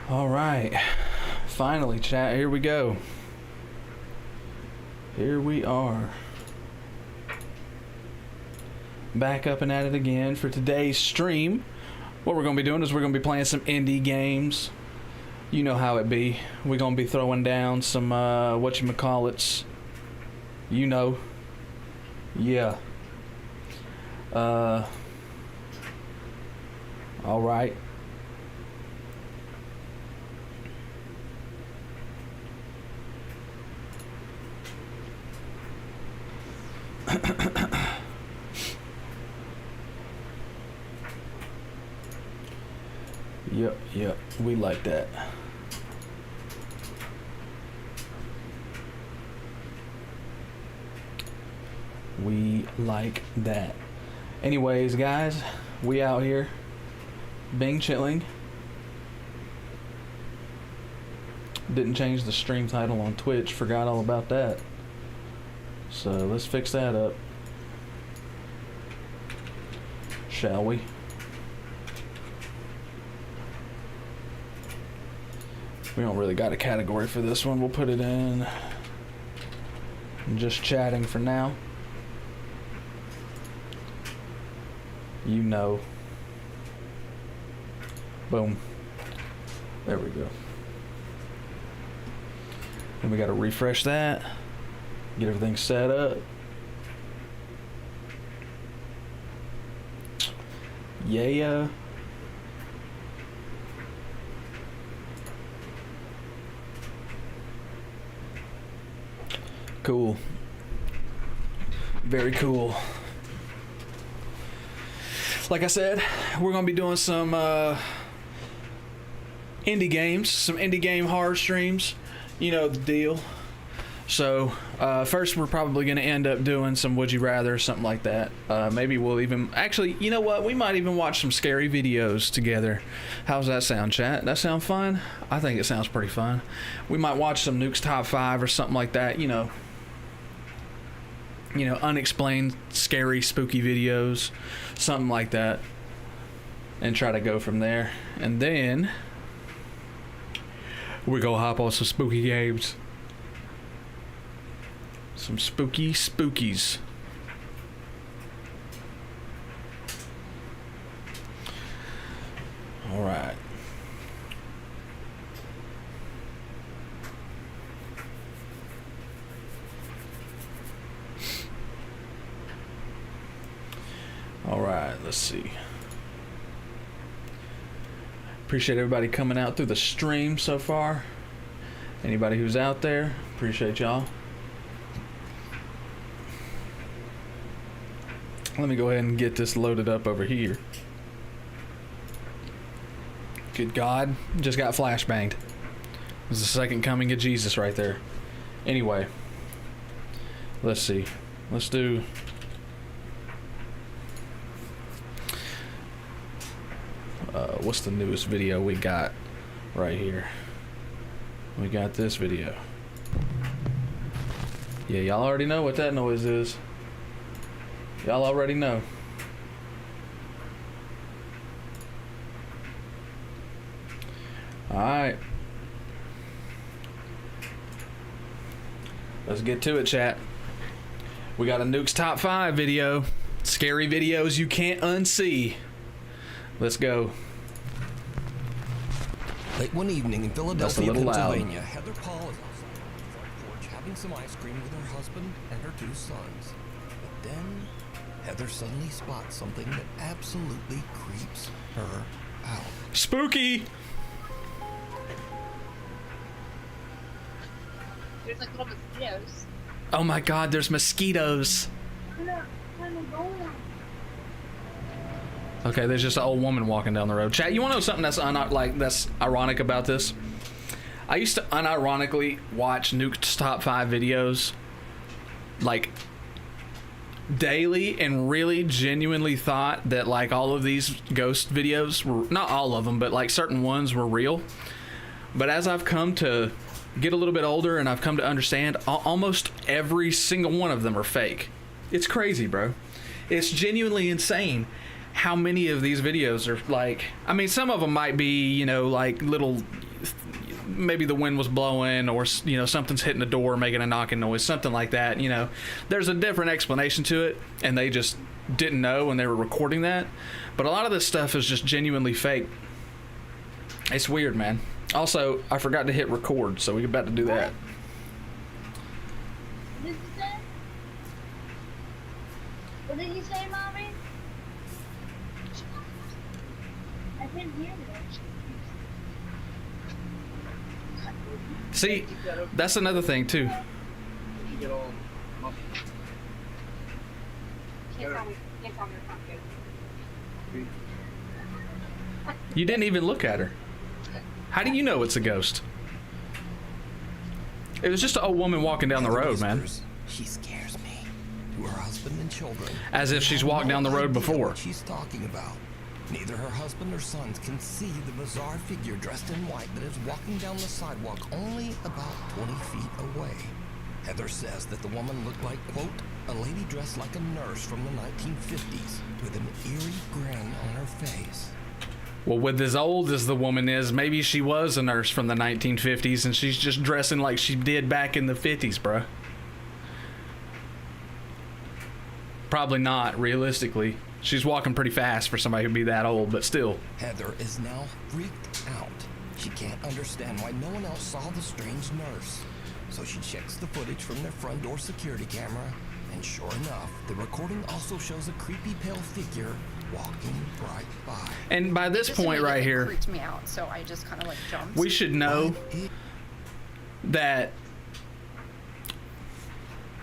All right, finally, chat. Here we go. Here we are. Back up and at it again for today's stream. What we're going to be doing is we're going to be playing some indie games. You know how it be. We're going to be throwing down some, whatchamacallits. You know. Yeah. All right. Yep, we like that. We like that. Anyways, guys, we out here. Bing chilling. Didn't change the stream title on Twitch, forgot all about that. So let's fix that up. Shall we? We don't really got a category for this one. We'll put it in just chatting for now. You know. Boom. There we go. And we got to refresh that. Get everything set up. Yeah. Cool. Very cool. Like I said, we're going to be doing some indie games, some indie game horror streams. You know the deal. So, first we're probably going to end up doing some Would You Rather or something like that. Maybe we'll even... Actually, you know what? We might even watch some scary videos together. How's that sound, chat? That sound fun? I think it sounds pretty fun. We might watch some Nuke's Top 5 or something like that, you know, unexplained, scary, spooky videos, something like that, and try to go from there. And then we go hop on some spooky games, some spooky spookies. All right. All right, let's see. Appreciate everybody coming out through the stream so far. Anybody who's out there, appreciate y'all. Let me go ahead and get this loaded up over here. Good God, just got flashbanged. This is the second coming of Jesus right there. Anyway, let's see. Let's do... what's the newest video we got right here? We got this video. Yeah, y'all already know what that noise is. Y'all already know. Alright. Let's get to it, chat. We got a Nuke's Top 5 video. Scary videos you can't unsee. Let's go. Late one evening in Philadelphia, Pennsylvania, loud. Heather Paul is outside on the front porch having some ice cream with her husband and her 2 sons. But then, Heather suddenly spots something that absolutely creeps her out. Spooky! There's like little mosquitoes. Oh my God, there's mosquitoes. Okay, there's just an old woman walking down the road. Chat, you want to know something that's ironic about this? I used to unironically watch Nuke's Top 5 videos like daily and really genuinely thought that like all of these ghost videos were, not all of them, but like certain ones were real. But as I've come to get a little bit older and I've come to understand, almost every single one of them are fake. It's crazy, bro. It's genuinely insane how many of these videos are like, I mean, some of them might be, you know, like little maybe the wind was blowing, or something's hitting the door making a knocking noise, something like that. There's a different explanation to it, and they just didn't know when they were recording that. But a lot of this stuff is just genuinely fake. It's weird, man. Also, I forgot to hit record, so we're about to do that. What did you say? What did you say, Mommy? I didn't hear that. See, that's another thing too. Can't tell me your pocket. You didn't even look at her. How do you know it's a ghost? It was just an old woman walking down the road, man. She scares me. To her husband and children. As if she's walked down the road before. What she's talking about. Neither her husband or sons can see the bizarre figure dressed in white that is walking down the sidewalk only about 20 feet away. Heather says that the woman looked like, quote, a lady dressed like a nurse from the 1950s with an eerie grin on her face. Well, with as old as the woman is, maybe she was a nurse from the 1950s and she's just dressing like she did back in the 50s, bruh. Probably not, realistically. She's walking pretty fast for somebody who'd be that old, but still. Heather is now freaked out. She can't understand why no one else saw the strange nurse. So she checks the footage from their front door security camera, and sure enough, the recording also shows a creepy pale figure walking right by. And by this point right here, freaked me out, so I just kind of like jumped. we should know that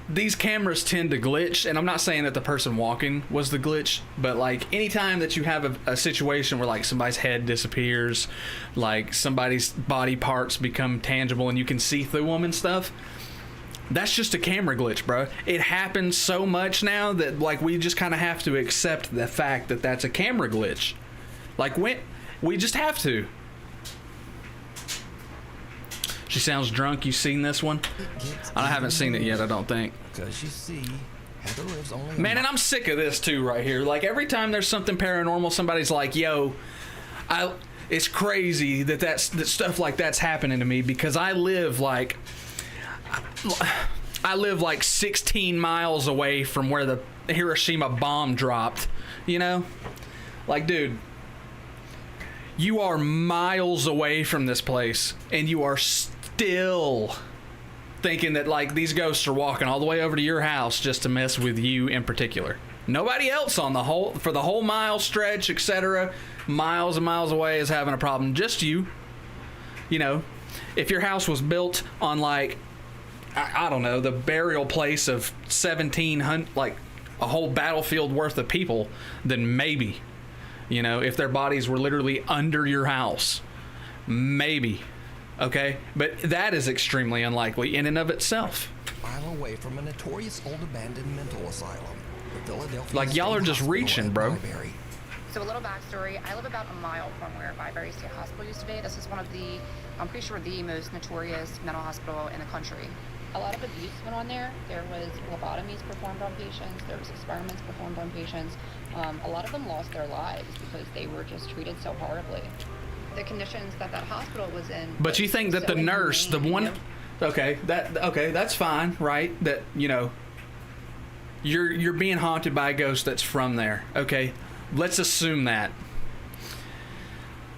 these cameras tend to glitch, and I'm not saying that the person walking was the glitch, but like anytime that you have a situation where like somebody's head disappears, like somebody's body parts become tangible and you can see through them and stuff, that's just a camera glitch, bro. It happens so much now that like we just kind of have to accept the fact that that's a camera glitch. Like we just have to. She sounds drunk. You seen this one? I haven't seen it yet, I don't think. Because you see, Heather lives only Man, and I'm sick of this too right here. Like every time there's something paranormal, somebody's like, yo, it's crazy that stuff like that's happening to me because I live like 16 miles away from where the Hiroshima bomb dropped, Like, dude, you are miles away from this place and you are still thinking that like these ghosts are walking all the way over to your house just to mess with you in particular. Nobody else for the whole mile stretch, etc., miles and miles away is having a problem. Just you. If your house was built on like I don't know, the burial place of 1,700, like a whole battlefield worth of people, then maybe, if their bodies were literally under your house, maybe. Okay, but that is extremely unlikely in and of itself. A mile away from a notorious old abandoned mental asylum, the Philadelphia like y'all are just Hospital reaching, at bro. Byberry. So a little backstory. I live about a mile from where Byberry State Hospital used to be. This is one of the, I'm pretty sure, the most notorious mental hospital in the country. A lot of abuse went on there. There was lobotomies performed on patients. There was experiments performed on patients. A lot of them lost their lives because they were just treated so horribly. The conditions that hospital was in. But you think that so the nurse, the inhumane, one, okay, that's fine, right? That you're being haunted by a ghost that's from there. Okay, let's assume that.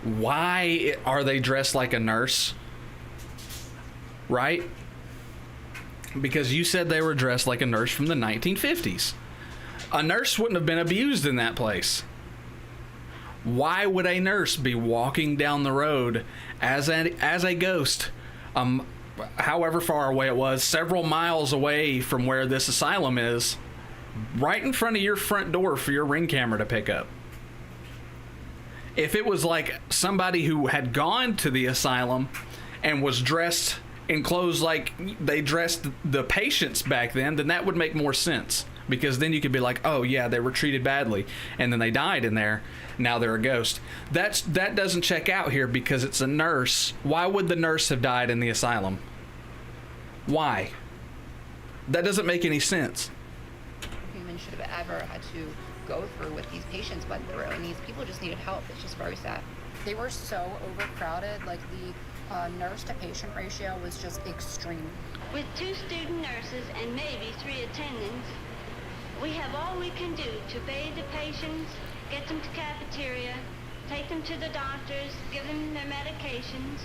Why are they dressed like a nurse? Right? Because you said they were dressed like a nurse from the 1950s. A nurse wouldn't have been abused in that place. Why would a nurse be walking down the road as a ghost, however far away it was, several miles away from where this asylum is, right in front of your front door for your Ring camera to pick up? If it was like somebody who had gone to the asylum and was dressed in clothes like they dressed the patients back then that would make more sense. Because then you could be like, oh yeah, they were treated badly and then they died in there. Now they're a ghost. That doesn't check out here because it's a nurse. Why would the nurse have died in the asylum? Why? That doesn't make any sense. Humans should have ever had to go through what these patients went through, and these people just needed help. It's just very sad. They were so overcrowded. Like Nurse to patient ratio was just extreme. With 2 student nurses and maybe 3 attendants, we have all we can do to bathe the patients, get them to cafeteria, take them to the doctors, give them their medications,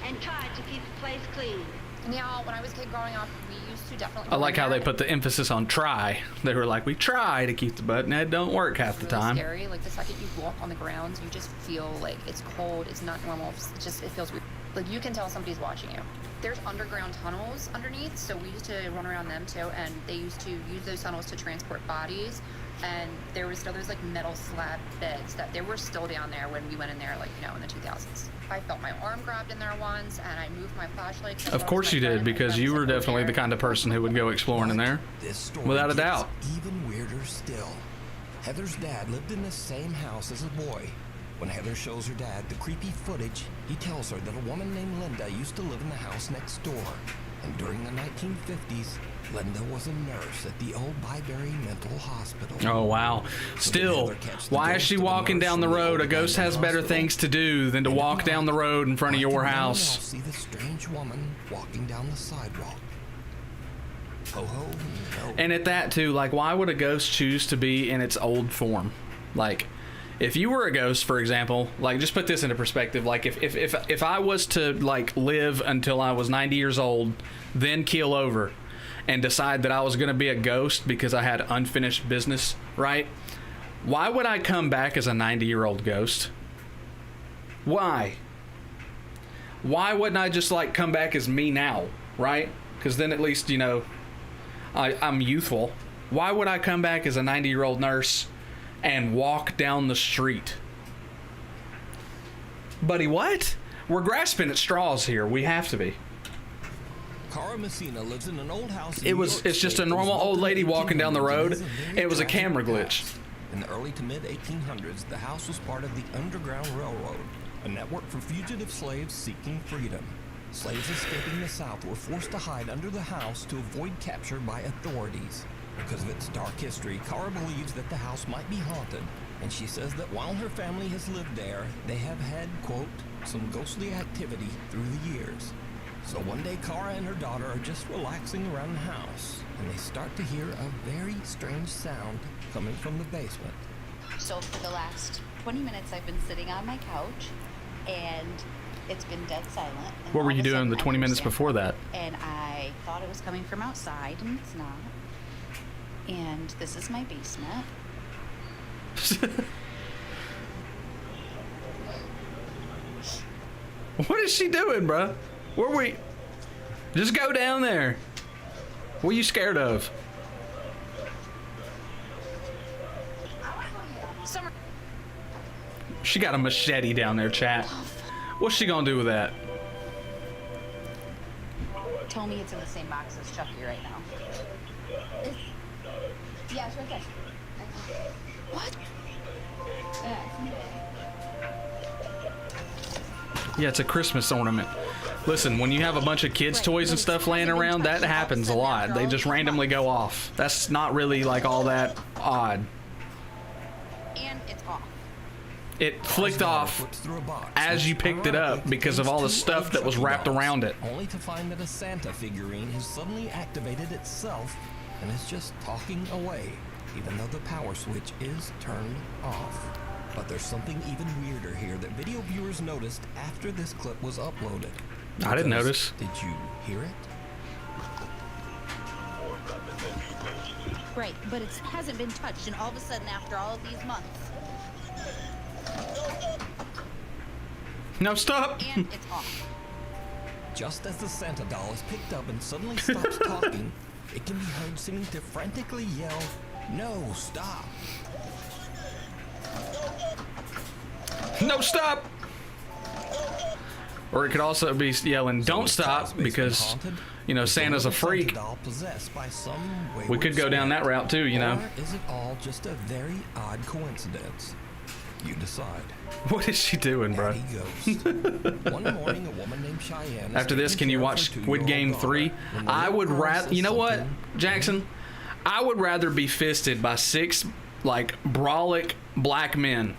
and try to keep the place clean. And yeah, when I was a kid growing up, we used to definitely. I like how they put the emphasis on try. They were like, we try to keep the butt, and it don't work half the It's really time. scary. Like the second you walk on the grounds, you just feel like it's cold. It's not normal. It feels weird. Like you can tell somebody's watching you. There's underground tunnels underneath, so we used to run around them too. And they used to use those tunnels to transport bodies. And there was still those like metal slab beds that they were still down there when we went in there, like in the 2000s. I felt my arm grabbed in there once, and I moved my flashlight. Of course you did, because you were definitely the kind of person who would go exploring in there. This story Without a gets doubt. even weirder still. Heather's dad lived in the same house as a boy. When Heather shows her dad the creepy footage, he tells her that a woman named Linda used to live in the house next door. And during the 1950s, Linda was a nurse at the old Byberry Mental Hospital. Oh, wow. Still, why is she walking down the road? A ghost has better things to do than to walk down the road in front of your house. See the strange woman walking down the sidewalk. Ho ho, no. And at that, too, like, why would a ghost choose to be in its old form? Like, if you were a ghost, for example, like, just put this into perspective. Like, if I was to, like, live until I was 90 years old, then keel over and decide that I was going to be a ghost because I had unfinished business, right? Why would I come back as a 90-year-old ghost? Why? Why wouldn't I just, like, come back as me now, right? Because then at least, I'm youthful. Why would I come back as a 90-year-old nurse and walk down the street? Buddy, what? We're grasping at straws here. We have to be. Cara Messina lives in an old house. It's just a normal old lady walking down the road. It was a camera glitch. In the early to mid 1800s, the house was part of the Underground Railroad, a network for fugitive slaves seeking freedom. Slaves escaping the South were forced to hide under the house to avoid capture by authorities. Because of its dark history, Cara believes that the house might be haunted, and she says that while her family has lived there, they have had, quote, some ghostly activity through the years. So one day, Cara and her daughter are just relaxing around the house, and they start to hear a very strange sound coming from the basement. So for the last 20 minutes, I've been sitting on my couch, and it's been dead silent. And What were all you of a doing sudden, the I 20 hear minutes Santa. before that? And I thought it was coming from outside, and it's not. And this is my basement. What is she doing, bruh? Where we? Just go down there. What are you scared of? Summer. She got a machete down there, chat. What's she gonna do with that? Tell me it's in the same box as Chucky right now. Yeah, it's right there. What? Yeah, it's a Christmas ornament. Listen, when you have a bunch of kids' toys and stuff laying around, that happens a lot. They just randomly go off. That's not really like all that odd. And it's off. It flicked off as you picked it up because of all the stuff that was wrapped around it. Only to find that a Santa figurine has suddenly activated itself and is just talking away, even though the power switch is turned off. But there's something even weirder here that video viewers noticed after this clip was uploaded. I didn't Because notice. Did you hear it? Right, but it hasn't been touched, and all of a sudden, after all of these months, No, stop. and it's off. Just as the Santa doll is picked up and suddenly stops talking, it can be heard seeming to frantically yell, "No, stop!" No, stop. Or it could also be yelling, So "Don't is stop," Cosby's been because, haunted? Is Santa's a the Santa freak. doll possessed by some We wayward could go down spirit? that route too, Or is it all just a very odd coincidence? You decide. What is she doing, bro? Natty Ghost. One morning, a woman named Cheyenne. is After this, taking can you care of watch her 2-year-old Squid Game daughter 3? when the I little would girl rather, says you know what, something. Jackson? I would rather be fisted by 6, like, brolic black men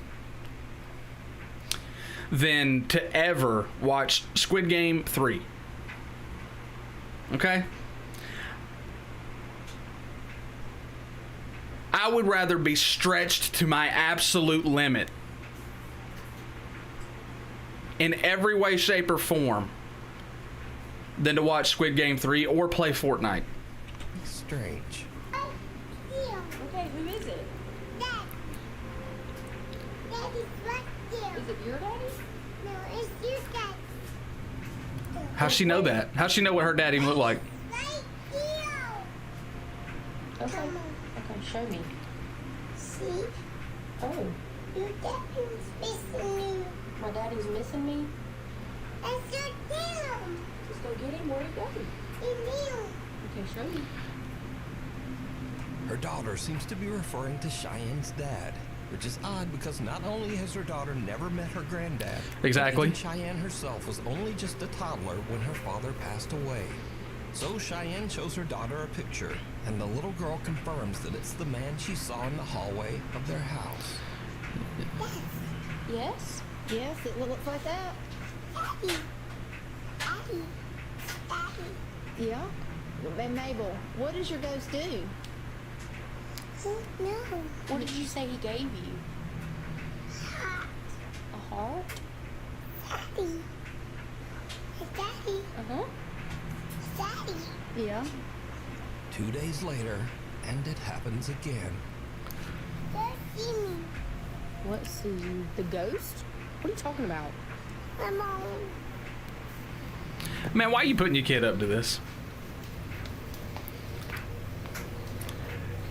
than to ever watch Squid Game 3. Okay? I would rather be stretched to my absolute limit in every way, shape, or form than to watch Squid Game 3 or play Fortnite. Strange. Okay, who is it? Dad. Daddy's right there. Is it your daddy? No, it's your dad. How's she know that? How's she know what her daddy looked like? Right here. Okay. Come on. Okay, show me. See? Oh, Your daddy's missing you. my daddy's missing me? That's your tail. Just go get him. Where'd he go? In you. Okay, show me. Her daughter seems to be referring to Cheyenne's dad, which is odd because not only has her daughter never met her granddad, Exactly. but even Cheyenne herself was only just a toddler when her father passed away. So Cheyenne shows her daughter a picture, and the little girl confirms that it's the man she saw in the hallway of their house. Yes? Yes, it looks like that. Daddy. Daddy. Daddy. Yeah? And Mabel, what does your ghost do? No. What did you say he gave you? A heart? Daddy. Hey, Daddy. Uh-huh. Daddy. Yeah. 2 days later, and it happens again. Don't see me. What, see you? The ghost? What are you talking about? My mom. Man, why are you putting your kid up to this?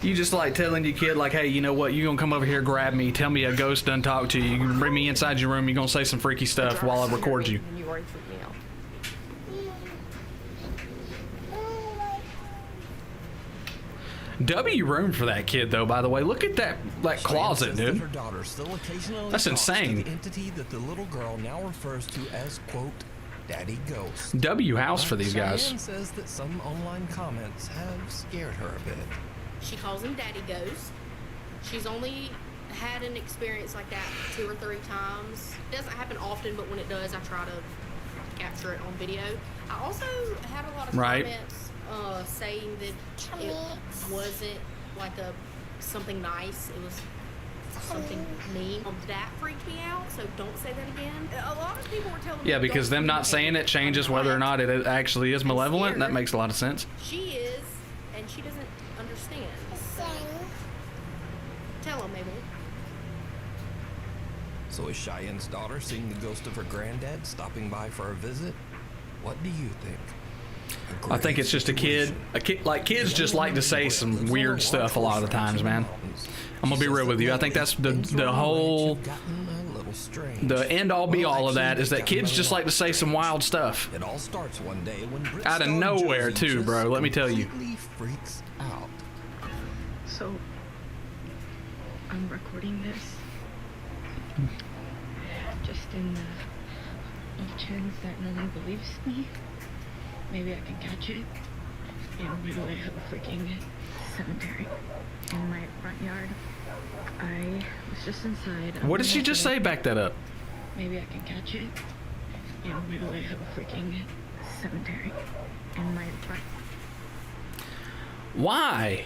You just like telling your kid, like, hey, you know what? You gonna come over here, grab me, tell me a ghost done talk to you. You can bring me inside your room. You're gonna say some freaky stuff while I record you. You already freaked me out. W room for that kid, though. By the way, look at that closet, Cheyenne says that dude. her daughter still occasionally That's talks insane. to the entity that the little girl now refers to as, quote, Daddy Ghost. W house for these guys. Cheyenne says that some online comments have scared her a bit. She calls him Daddy Ghost. She's only had an experience like that 2 or 3 times. It doesn't happen often, but when it does, I try to capture it on video. I also had a lot of Right. comments saying that it wasn't like something nice. It was something mean. That freaked me out, so don't say that again. A lot of people were telling me Yeah, because them not saying it changes whether or not it actually is malevolent. And that makes a lot of sense. She is, and she doesn't understand. Tell him, Mabel. So is Cheyenne's daughter seeing the ghost of her granddad stopping by for a visit? What do you think? I think it's just a kid. Like kids just like to say some weird stuff a lot of the times, man. I'm gonna be real with you. I think that's the whole, the end all be all of that is that kids just like to say some wild stuff. It all starts one day when Out of Bridgestone nowhere, Jersey too, just bro. Let me tell you. completely freaks out. So, I'm recording this just in the off chance that no one believes me. Maybe I can catch it in the way of a freaking cemetery in my front yard. I was just inside. What did she just say? Back that up. Maybe I can catch it in the way of a freaking cemetery in my front. Why?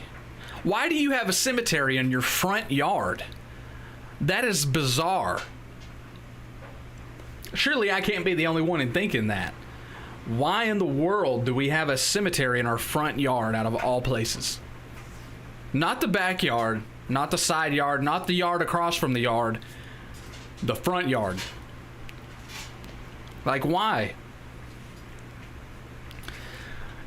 Why do you have a cemetery in your front yard? That is bizarre. Surely I can't be the only one in thinking that. Why in the world do we have a cemetery in our front yard out of all places? Not the backyard, not the side yard, not the yard across from the yard. The front yard. Like, why?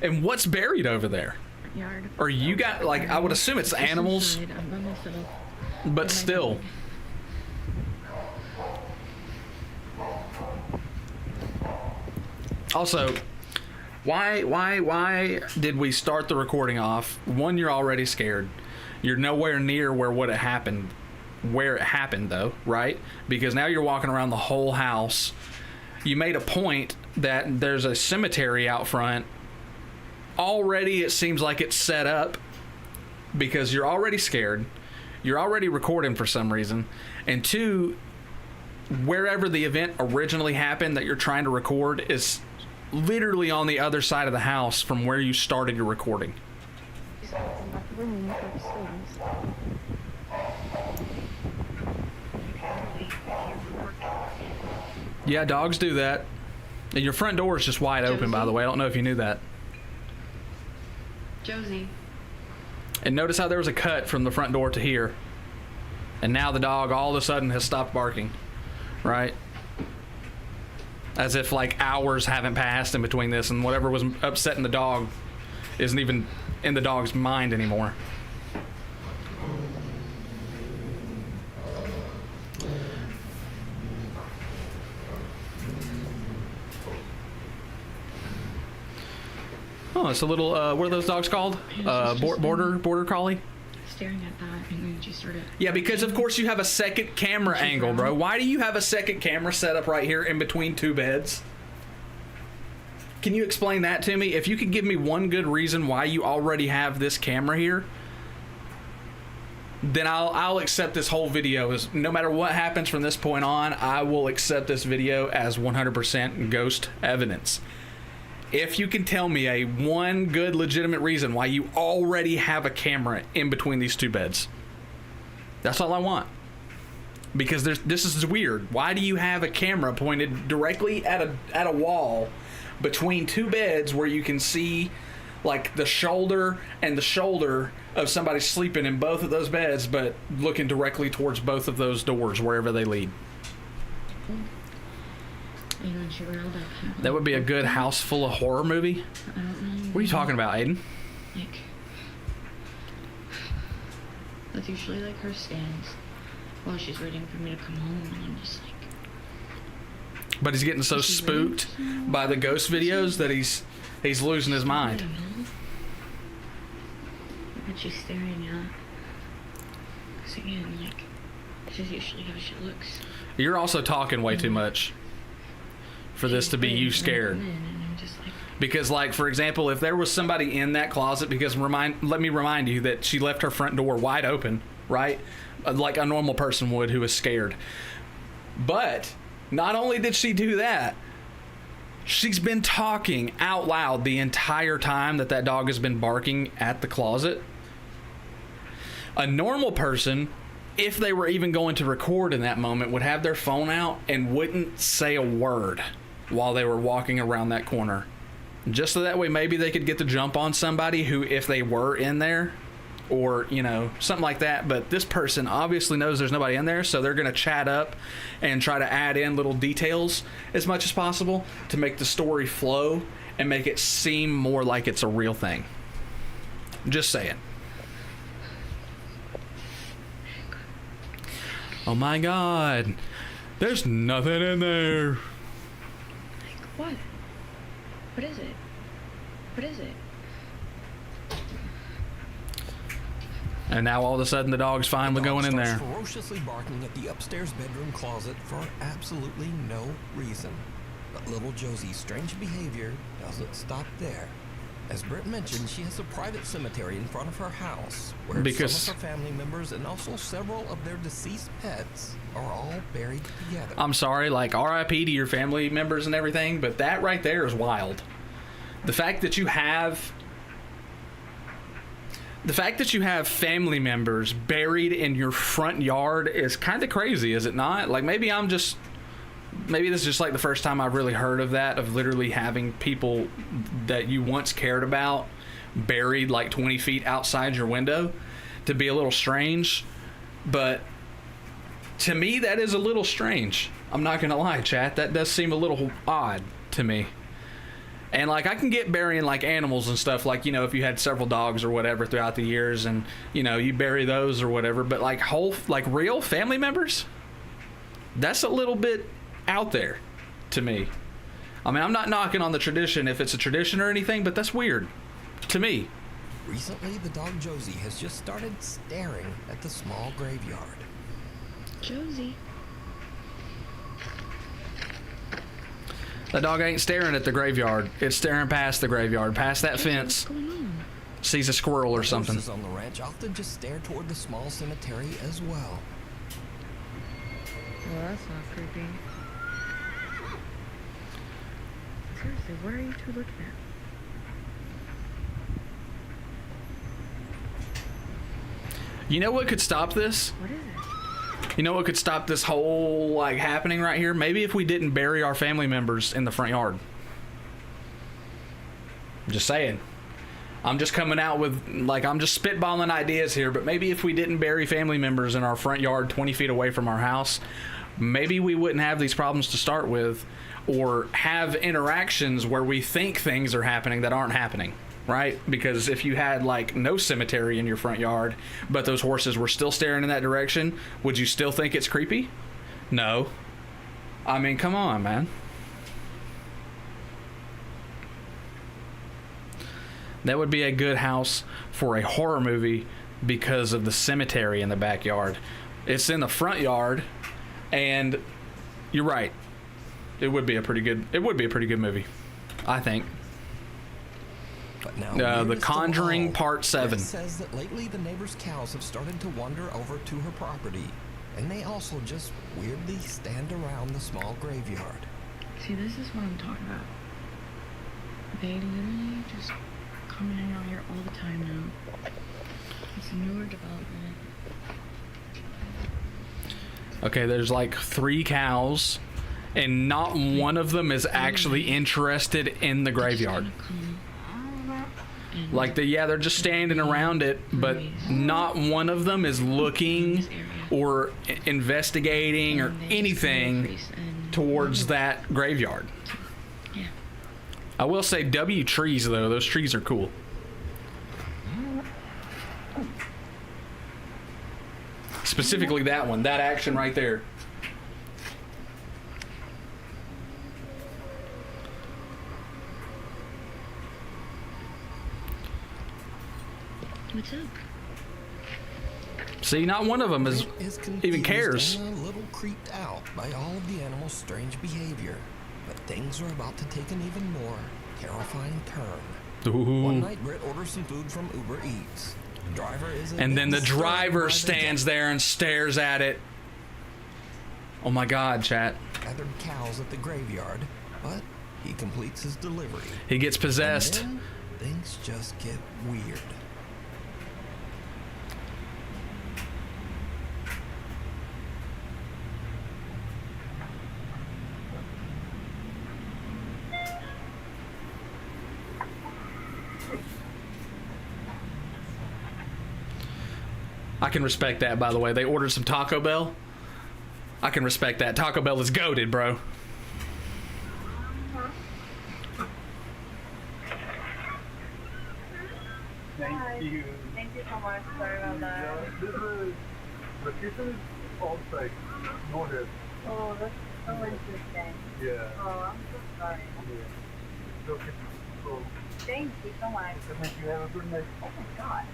And what's buried over there? Yard. Or you got, like, I would assume it's animals, Inside, I'm by myself. but still. Also, why did we start the recording off? One, you're already scared. You're nowhere near where it happened though, right? Because now you're walking around the whole house. You made a point that there's a cemetery out front. Already it seems like it's set up because you're already scared. You're already recording for some reason. And 2, wherever the event originally happened that you're trying to record is literally on the other side of the house from where you started your recording. Yeah, dogs do that. And your front door is just wide open, by the way. I don't know if you knew that. Josie. And notice how there was a cut from the front door to here. And now the dog all of a sudden has stopped barking. Right? As if like hours haven't passed in between this, and whatever was upsetting the dog isn't even in the dog's mind anymore. Oh, it's a little, what are those dogs called? Border collie? Staring at that, and then she started... Yeah, because of course you have a second camera angle, bro. Why do you have a second camera set up right here in between two beds? Can you explain that to me? If you could give me one good reason why you already have this camera here, then I'll accept this whole video. As no matter what happens from this point on, I will accept this video as 100% ghost evidence. If you can tell me a one good legitimate reason why you already have a camera in between these two beds. That's all I want. Because this is weird. Why do you have a camera pointed directly at a wall between two beds where you can see like the shoulder and the shoulder of somebody sleeping in both of those beds, but looking directly towards both of those doors wherever they lead? That would be a good house full of horror movie. I don't know. What are you talking about, Aiden? Like, that's usually like her stands while she's waiting for me to come home, and I'm just like... But he's getting so spooked by the ghost videos that he's losing his mind. I don't know. What she's staring at. Because again, like, this is usually how she looks. You're also talking way too much for this to be you scared. Because, like, for example, if there was somebody in that closet, because let me remind you that she left her front door wide open, right? Like a normal person would who is scared. But not only did she do that, she's been talking out loud the entire time that dog has been barking at the closet. A normal person, if they were even going to record in that moment, would have their phone out and wouldn't say a word while they were walking around that corner. Just so that way maybe they could get the jump on somebody who, if they were in there, or, you know, something like that. But this person obviously knows there's nobody in there, so they're going to chat up and try to add in little details as much as possible to make the story flow and make it seem more like it's a real thing. Just saying. Oh my God. There's nothing in there. Like, what? What is it? What is it? And now all of a sudden the dog's finally going in there. Ferociously barking at the upstairs bedroom closet for absolutely no reason. But little Josie's strange behavior doesn't stop there. As Britt mentioned, she has a private cemetery in front of her house where some of her family members and also several of their deceased pets are all buried together. I'm sorry, like RIP to your family members and everything, but that right there is wild. The fact that you have family members buried in your front yard is kind of crazy, is it not? Like, maybe this is just like the first time I've really heard of that, of literally having people that you once cared about buried like 20 feet outside your window, to be a little strange. But to me, that is a little strange. I'm not gonna lie, chat. That does seem a little odd to me. And like, I can get burying like animals and stuff, like, you know, if you had several dogs or whatever throughout the years and, you know, you bury those or whatever, but like real family members, that's a little bit out there to me. I mean, I'm not knocking on the tradition if it's a tradition or anything, but that's weird to me. Recently, the dog Josie has just started staring at the small graveyard. Josie. That dog ain't staring at the graveyard. It's staring past the graveyard, past that fence. What's going on? Sees a squirrel or something. Horses on the ranch often just stare toward the small cemetery as well. Well, that's not creepy. Seriously, what are you two looking at? You know what could stop this? What is it? You know what could stop this whole like happening right here? Maybe if we didn't bury our family members in the front yard. I'm just saying. I'm just coming out with, like, I'm just spitballing ideas here, but maybe if we didn't bury family members in our front yard 20 feet away from our house, maybe we wouldn't have these problems to start with, or have interactions where we think things are happening that aren't happening, right? Because if you had, like, no cemetery in your front yard, but those horses were still staring in that direction, would you still think it's creepy? No. I mean, come on, man. That would be a good house for a horror movie because of the cemetery in the backyard. It's in the front yard, and you're right. It would be a pretty good movie, I think. But now, The Conjuring Part 7. It says that lately the neighbor's cows have started to wander over to her property, and they also just weirdly stand around the small graveyard. See, this is what I'm talking about. They literally just come and hang out here all the time now. It's a newer development. Okay, there's like 3 cows, and not one of them is actually interested in the graveyard. Like, they're just standing around it, but not one of them is looking or investigating or anything towards that graveyard. Yeah. I will say W trees, though. Those trees are cool. Specifically that one. That action right there. What's up? See, not one of them is even cares. And a little creeped out by all of the animals' strange behavior. But things are about to take an even more terrifying turn. Ooh. One night, Britt orders some food from Uber Eats. The driver is And then the driver stands there and stares at it. Oh my God, chat. gathered cows at the graveyard, but he completes his delivery. He gets possessed. And then things just get weird. I can respect that, by the way. They ordered some Taco Bell. I can respect that. Taco Bell is goated, bro. Thank you. Thank you so much. Sorry about that. This is the kitchen is all safe. Go ahead. Oh, that's so interesting. Yeah. Oh, I'm so sorry. Yeah. Okay. So, thank you so much. Thank you. Have a good night. Oh my God.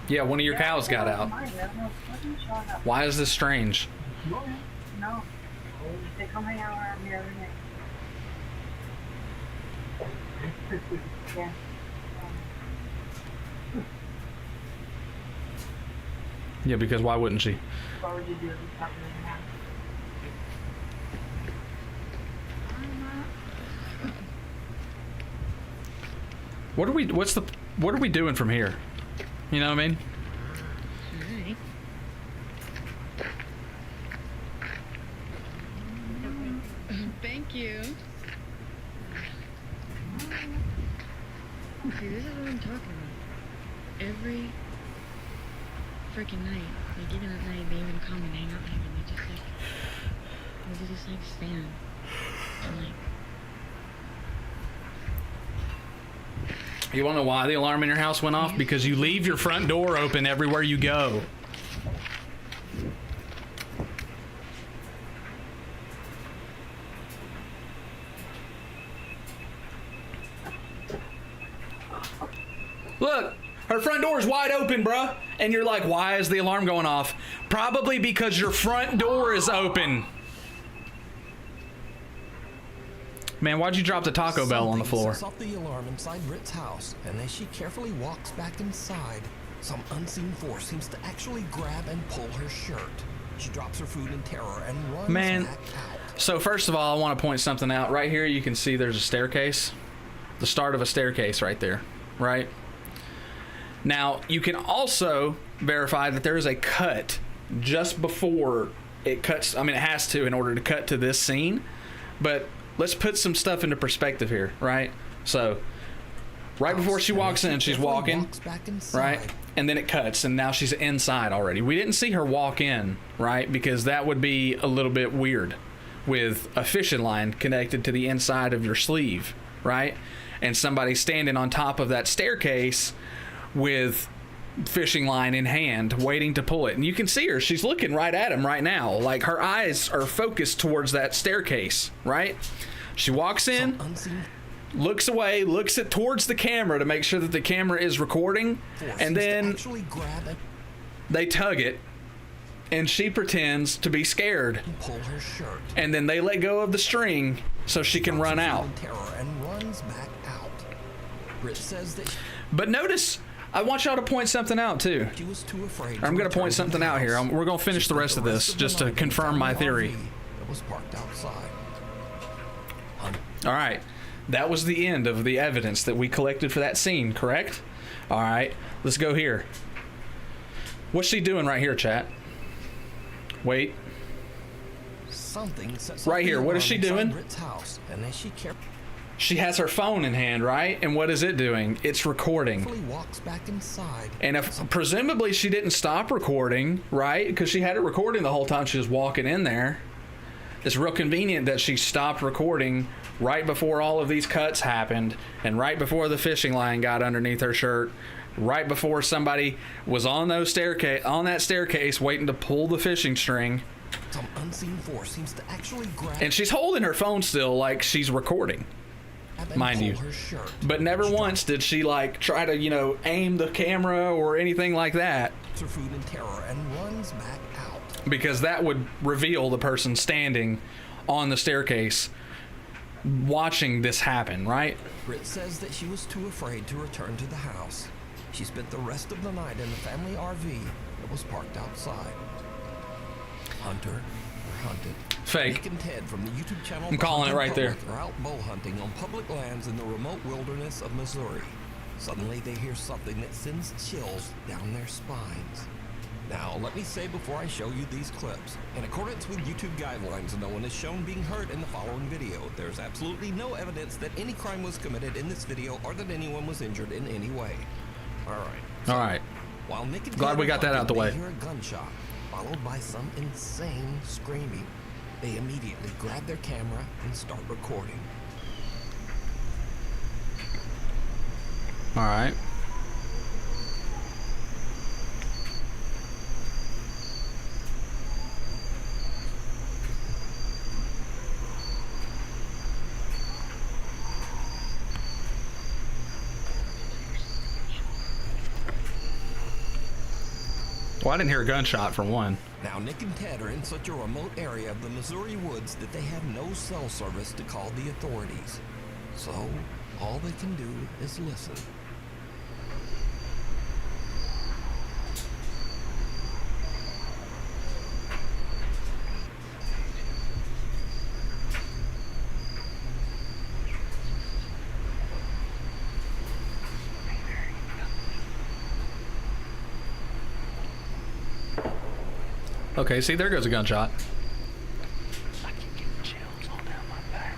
Yeah, one of your cows got out. Why is this strange? No. They come hang out around here every night. Yeah. Yeah, because why wouldn't she? What would you do if you stopped living now? What are we doing from here? You know what I mean? Alright. Thank you. See, this is what I'm talking about. Every freaking night, like even at night, they even come and hang out with him, and they just like stand and like. You want to know why the alarm in your house went off? Because you leave your front door open everywhere you go. Look, her front door is wide open, bruh. And you're like, why is the alarm going off? Probably because your front door is open. Man, why'd you drop the Taco Bell on the floor? Something sets off the alarm inside Britt's house, and as she carefully walks back inside, Some unseen force seems to actually grab and pull her shirt. She drops her food in terror and runs back out. So first of all, I want to point something out. Right here, you can see there's a staircase. The start of a staircase right there, right? Now, you can also verify that there is a cut just before it cuts. I mean, it has to in order to cut to this scene. But let's put some stuff into perspective here, right? So, right before she walks in, she's walking, right? And then it cuts, and now she's inside already. We didn't see her walk in, right? Because that would be a little bit weird with a fishing line connected to the inside of your sleeve, right? And somebody standing on top of that staircase with fishing line in hand, waiting to pull it. And you can see her. She's looking right at him right now. Like, her eyes are focused towards that staircase, right? She walks in, looks away, looks towards the camera to make sure that the camera is recording, and then they tug it, and she pretends to be scared, and then they let go of the string so she can run out. But notice, I want y'all to point something out too. I'm going to point something out here. We're going to finish the rest of this just to confirm my theory. All right. That was the end of the evidence that we collected for that scene, correct? All right, let's go here. What's she doing right here, chat? Wait. Right here, what is she doing? She has her phone in hand, right? And what is it doing? It's recording. And if presumably she didn't stop recording, right? Because she had it recording the whole time she was walking in there. It's real convenient that she stopped recording right before all of these cuts happened, and right before the fishing line got underneath her shirt, right before somebody was on that staircase waiting to pull the fishing string. Some unseen force seems to actually grab, and she's holding her phone still like she's recording, mind you. But never once did she like try to, you know, aim the camera or anything like that. Her food in terror and runs back out. Because that would reveal the person standing on the staircase watching this happen, right? Britt says that she was too afraid to return to the house. She spent the rest of the night in the family RV that was parked outside. Hunter or hunted. Fake. Nick and Ted from the YouTube channel I'm calling it right there. Are out bow hunting on public lands in the remote wilderness of Missouri. Suddenly they hear something that sends chills down their spines. Now, let me say before I show you these clips, in accordance with YouTube guidelines, no one is shown being hurt in the following video. There's absolutely no evidence that any crime was committed in this video or that anyone was injured in any way. All right. All right. While Nick and Glad we got that out the way. They hear a gunshot, followed by some insane screaming. They immediately grab their camera and start recording. All right. Well, I didn't hear a gunshot for one. Now, Nick and Ted are in such a remote area of the Missouri woods that they have no cell service to call the authorities. So, all they can do is listen. Okay, see, there goes a gunshot. I keep getting chills all down my back.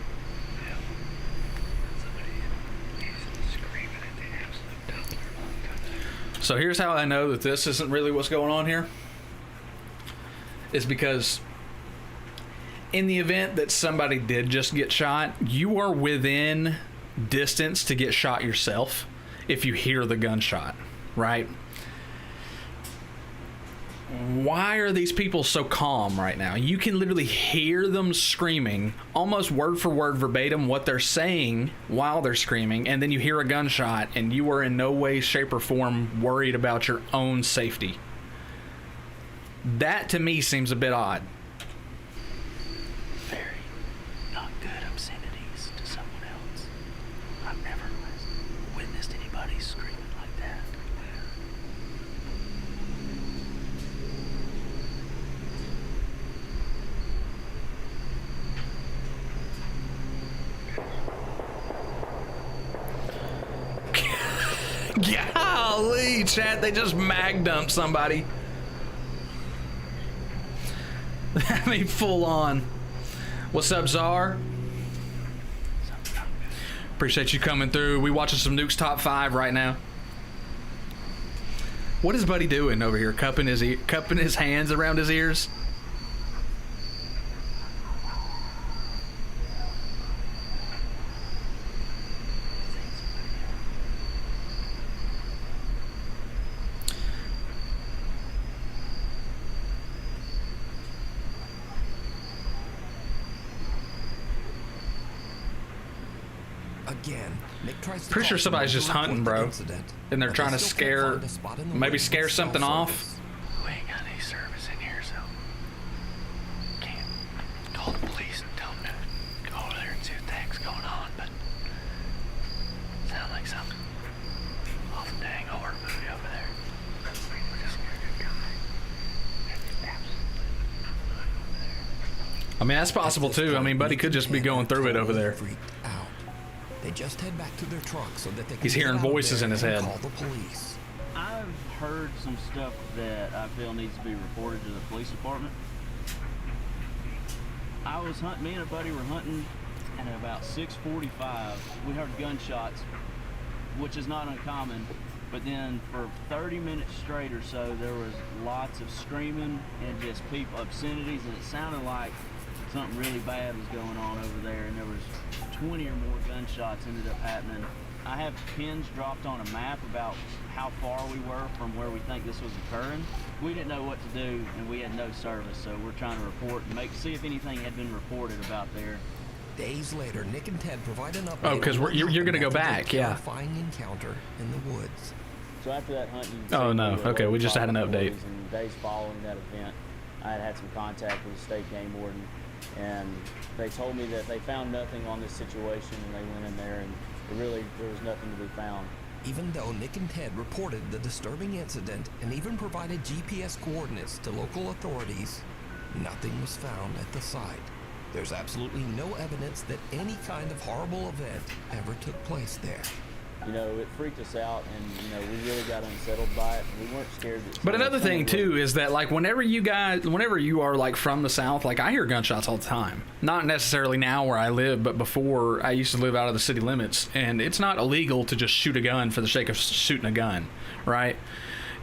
Yeah. Somebody is screaming at the absolute top. So here's how I know that this isn't really what's going on here. Is because in the event that somebody did just get shot, you are within distance to get shot yourself if you hear the gunshot, right? Why are these people so calm right now? You can literally hear them screaming, almost word for word verbatim what they're saying while they're screaming, and then you hear a gunshot and you are in no way, shape, or form worried about your own safety. That to me seems a bit odd. Very not good obscenities to someone else. I've never witnessed anybody screaming like that. Golly, chat, they just mag dumped somebody. I mean, full on. What's up, Czar? Appreciate you coming through. We watching some Nuke's Top 5 right now. What is Buddy doing over here? Cupping his hands around his ears? Again, Nick tries to Pretty sure call somebody's someone just to report hunting, the bro. incident, And they're but trying they to still can't scare, find a spot in the maybe woods scare with cell something off. service. We ain't got any service in here, so can't call the police and tell them to go over there and see what the heck's going on, but sound like something off the dang horror movie over there. We're just a good guy. I mean, that's possible too. I mean, Buddy could just be going through it over there. Freaked out. They just head back to their truck so that they can He's hearing get out of voices there in his and head. Call the police. I've heard some stuff that I feel needs to be reported to the police department. I was hunting, me and a buddy were hunting, and at about 6:45, we heard gunshots, which is not uncommon. But then for 30 minutes straight or so, there was lots of screaming and just people obscenities, and it sounded like something really bad was going on over there, and there was 20 or more gunshots ended up happening. I have pins dropped on a map about how far we were from where we think this was occurring. We didn't know what to do, and we had no service, so we're trying to report and see if anything had been reported about there. Days later, Nick and Ted provide an update. Oh, because on what you're going to go happened after back, their yeah. terrifying encounter in the woods. So after that hunt, you Oh, see no. we were Okay, we just had an notified update. authorities, and days following that event, I had some contact with the state game warden, and they told me that they found nothing on this situation, and they went in there, and there was nothing to be found. Even though Nick and Ted reported the disturbing incident and even provided GPS coordinates to local authorities, nothing was found at the site. There's absolutely no evidence that any kind of horrible event ever took place there. You know, it freaked us out, and you know, we really got unsettled by it. We weren't scared that. But another thing too is that like whenever you are like from the South, like I hear gunshots all the time. Not necessarily now where I live, but before I used to live out of the city limits, and it's not illegal to just shoot a gun for the sake of shooting a gun, right?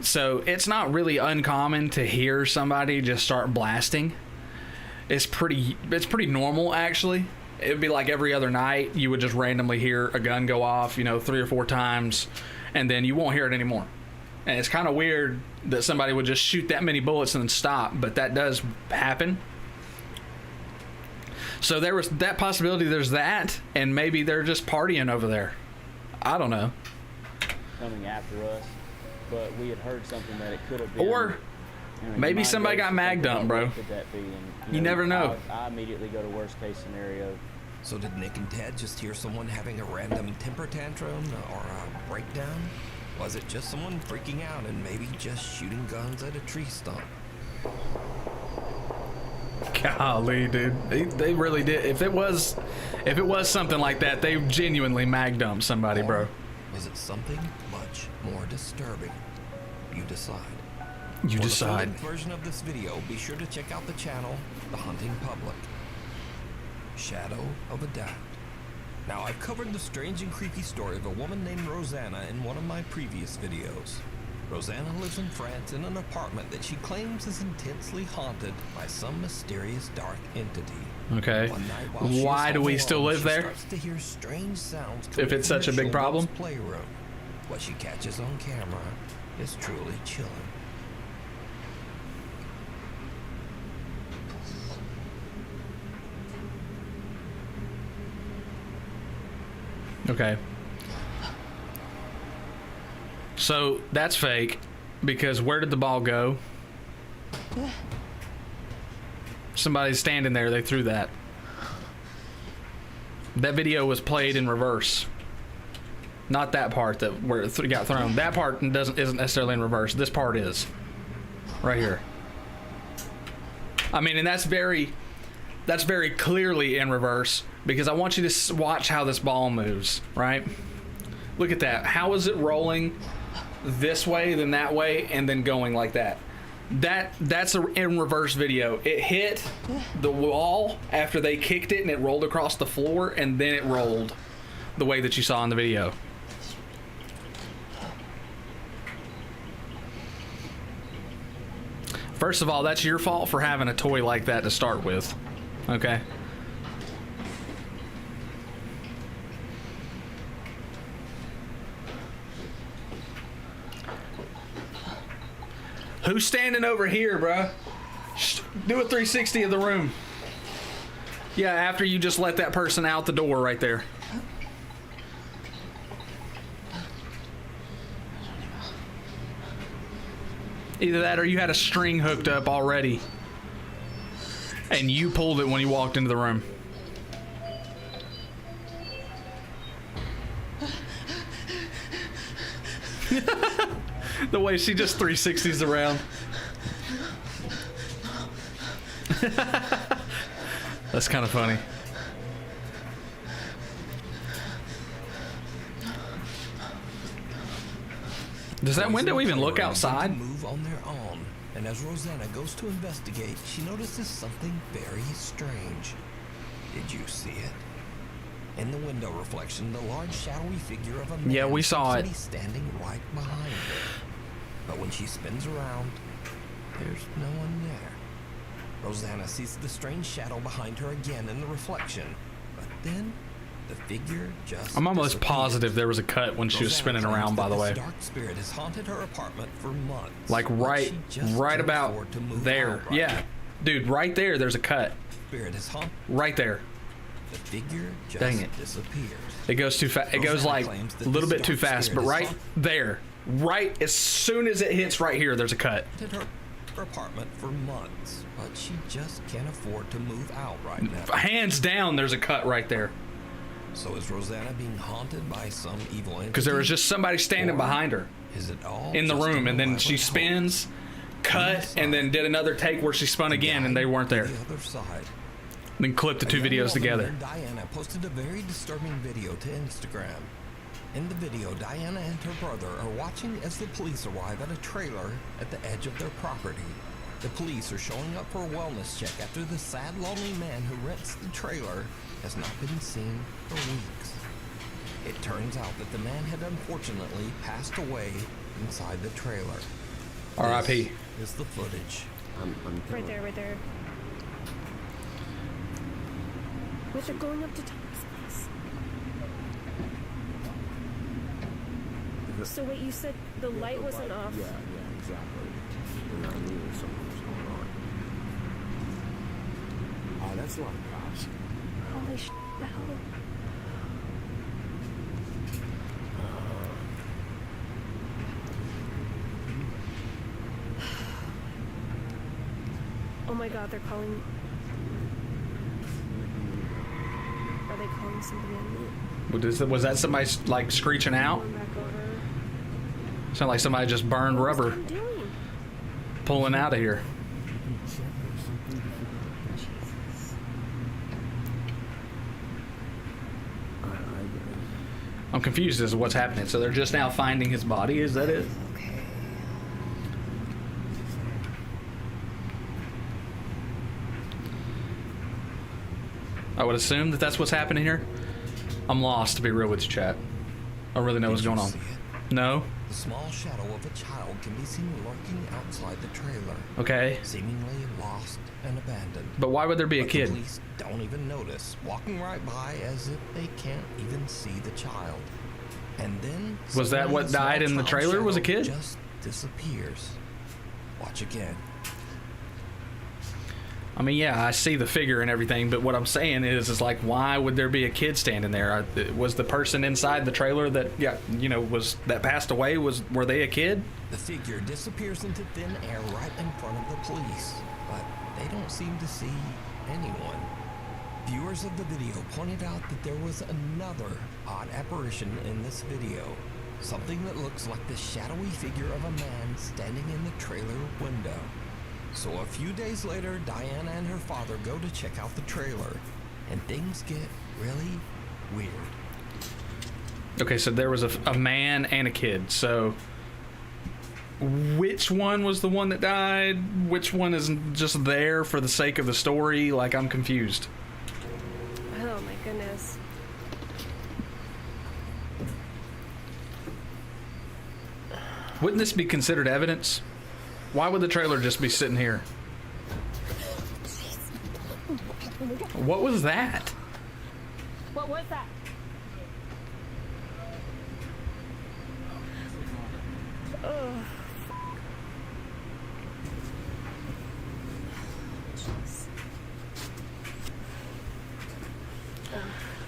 So it's not really uncommon to hear somebody just start blasting. It's pretty normal actually. It'd be like every other night you would just randomly hear a gun go off, 3 or 4 times, and then you won't hear it anymore. And it's kind of weird that somebody would just shoot that many bullets and then stop, but that does happen. So there was that possibility, there's that, and maybe they're just partying over there. I don't know. Coming after us, but we had heard something that it could have been. Or maybe somebody got mag dumped, bro. What could that be? And, You never know. I immediately go to worst case scenario. So did Nick and Ted just hear someone having a random temper tantrum or a breakdown? Was it just someone freaking out and maybe just shooting guns at a tree stump? Golly, dude, they really did. If it was something like that, they genuinely mag dumped somebody, bro. Or was it something much more disturbing? You decide. You For decide. the full version of this video, be sure to check out the channel, The Hunting Public. Shadow of a Doubt. Now, I've covered the strange and creepy story of a woman named Rosanna in one of my previous videos. Rosanna lives in France in an apartment that she claims is intensely haunted by some mysterious dark entity. Okay. One night while she is Why do home we still alone, live she there? starts to hear strange sounds If coming it's from such a her big problem? children's playroom. What she catches on camera is truly chilling. Okay. So that's fake because where did the ball go? Somebody's standing there, they threw that. That video was played in reverse. Not that part that where it got thrown. That part isn't necessarily in reverse. This part is. Right here. I mean, and that's very clearly in reverse because I want you to watch how this ball moves, right? Look at that. How is it rolling this way, then that way, and then going like that? That's a in reverse video. It hit the wall after they kicked it, and it rolled across the floor, and then it rolled the way that you saw in the video. First of all, that's your fault for having a toy like that to start with. Okay? Who's standing over here, bruh? Do a 360 of the room. Yeah, after you just let that person out the door right there. Either that or you had a string hooked up already. And you pulled it when you walked into the room. The way she just 360s around. That's kind of funny. Does that window even look outside? Move on their own, and as Rosanna goes to investigate, she notices something very strange. Did you see it? In the window reflection, the large shadowy figure of a man. Yeah, we saw it. Standing right behind her. But when she spins around, there's no one there. Rosanna sees the strange shadow behind her again in the reflection, but then the figure just I'm almost positive there was a cut when she was spinning around, by the way. Dark spirit has haunted her apartment for months. Like right about there. Yeah. Dude, right there, there's a cut. Spirit is haunted. Right there. The figure just Dang it. disappears. It goes too fast. It goes like a little bit too fast, but right there. Right as soon as it hits right here, there's a cut. Her apartment for months, but she just can't afford to move out right now. Hands down, there's a cut right there. So is Rosanna being haunted by some evil entity? Because there was just somebody standing behind her. Is it all in the room, and then she spins, cut, and then did another take where she spun again, and they weren't there. The other side. Then clipped the two videos together. Diana posted a very disturbing video to Instagram. In the video, Diana and her brother are watching as the police arrive at a trailer at the edge of their property. The police are showing up for a wellness check after the sad, lonely man who rents the trailer has not been seen for weeks. It turns out that the man had unfortunately passed away inside the trailer. R.I.P. This is the footage. Right there. Wait, they're going up to Tom's place. So wait, you said the light wasn't off? Yeah, exactly. And I knew something was going on. Oh, that's a lot of cops. Holy shit, the hell? Oh my god, they're calling... Are they calling somebody on me? Was that somebody like screeching out? Sound like somebody just burned rubber. Pulling out of here. I'm confused as to what's happening. So they're just now finding his body? Is that it? Okay. I would assume that that's what's happening here. I'm lost, to be real with you, chat. I don't really know what's going on. No? The small shadow of a child can be seen lurking outside the trailer. Okay. Seemingly lost and abandoned. But why would there be a kid? The police don't even notice, walking right by as if they can't even see the child. And then was that what died in the trailer? Was a kid? Just disappears. Watch again. I mean, yeah, I see the figure and everything, but what I'm saying is like, why would there be a kid standing there? Was the person inside the trailer that, that passed away, were they a kid? The figure disappears into thin air right in front of the police, but they don't seem to see anyone. Viewers of the video pointed out that there was another odd apparition in this video. Something that looks like the shadowy figure of a man standing in the trailer window. So a few days later, Diana and her father go to check out the trailer, and things get really weird. Okay, so there was a man and a kid. So which one was the one that died? Which one is just there for the sake of the story? Like, I'm confused. Oh my goodness. Wouldn't this be considered evidence? Why would the trailer just be sitting here? What was that? What was that? Oh.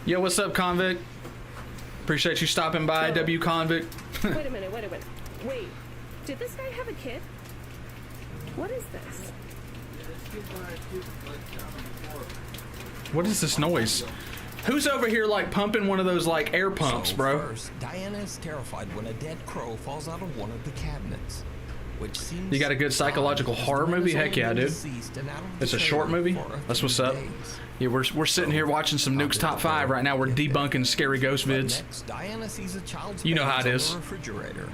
Yo, what's up, Convict? Appreciate you stopping by, W Convict. Wait a minute. Wait, did this guy have a kid? What is this? What is this noise? Who's over here like pumping one of those like air pumps, bro? First, Diana is terrified when a dead crow falls out of one of the cabinets, which seems. You got a good psychological horror movie? Heck yeah, dude. It's a short movie. That's what's up. Yeah, we're sitting here watching some Nuke's Top 5 right now. We're debunking scary ghost vids. Next, Diana sees a child's You know how it face is. on the refrigerator.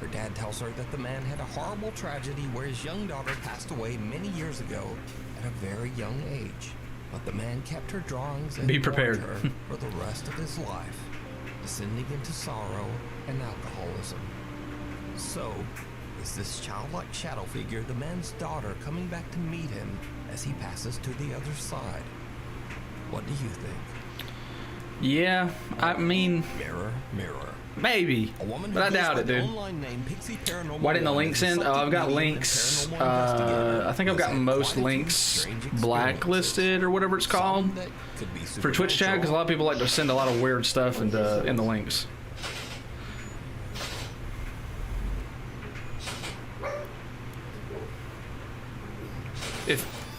Her dad tells her that the man had a horrible tragedy where his young daughter passed away many years ago at a very young age. But the man kept her drawings and Be prepared. warned her for the rest of his life, descending into sorrow and alcoholism. So, is this childlike shadow figure the man's daughter coming back to meet him as he passes to the other side? What do you think? Yeah, I mean, Mirror, mirror. maybe, but I doubt it, dude. Why didn't the links end? Oh, I've got links. I think I've got most links blacklisted or whatever it's called for Twitch chat, because a lot of people like to send a lot of weird stuff in the links.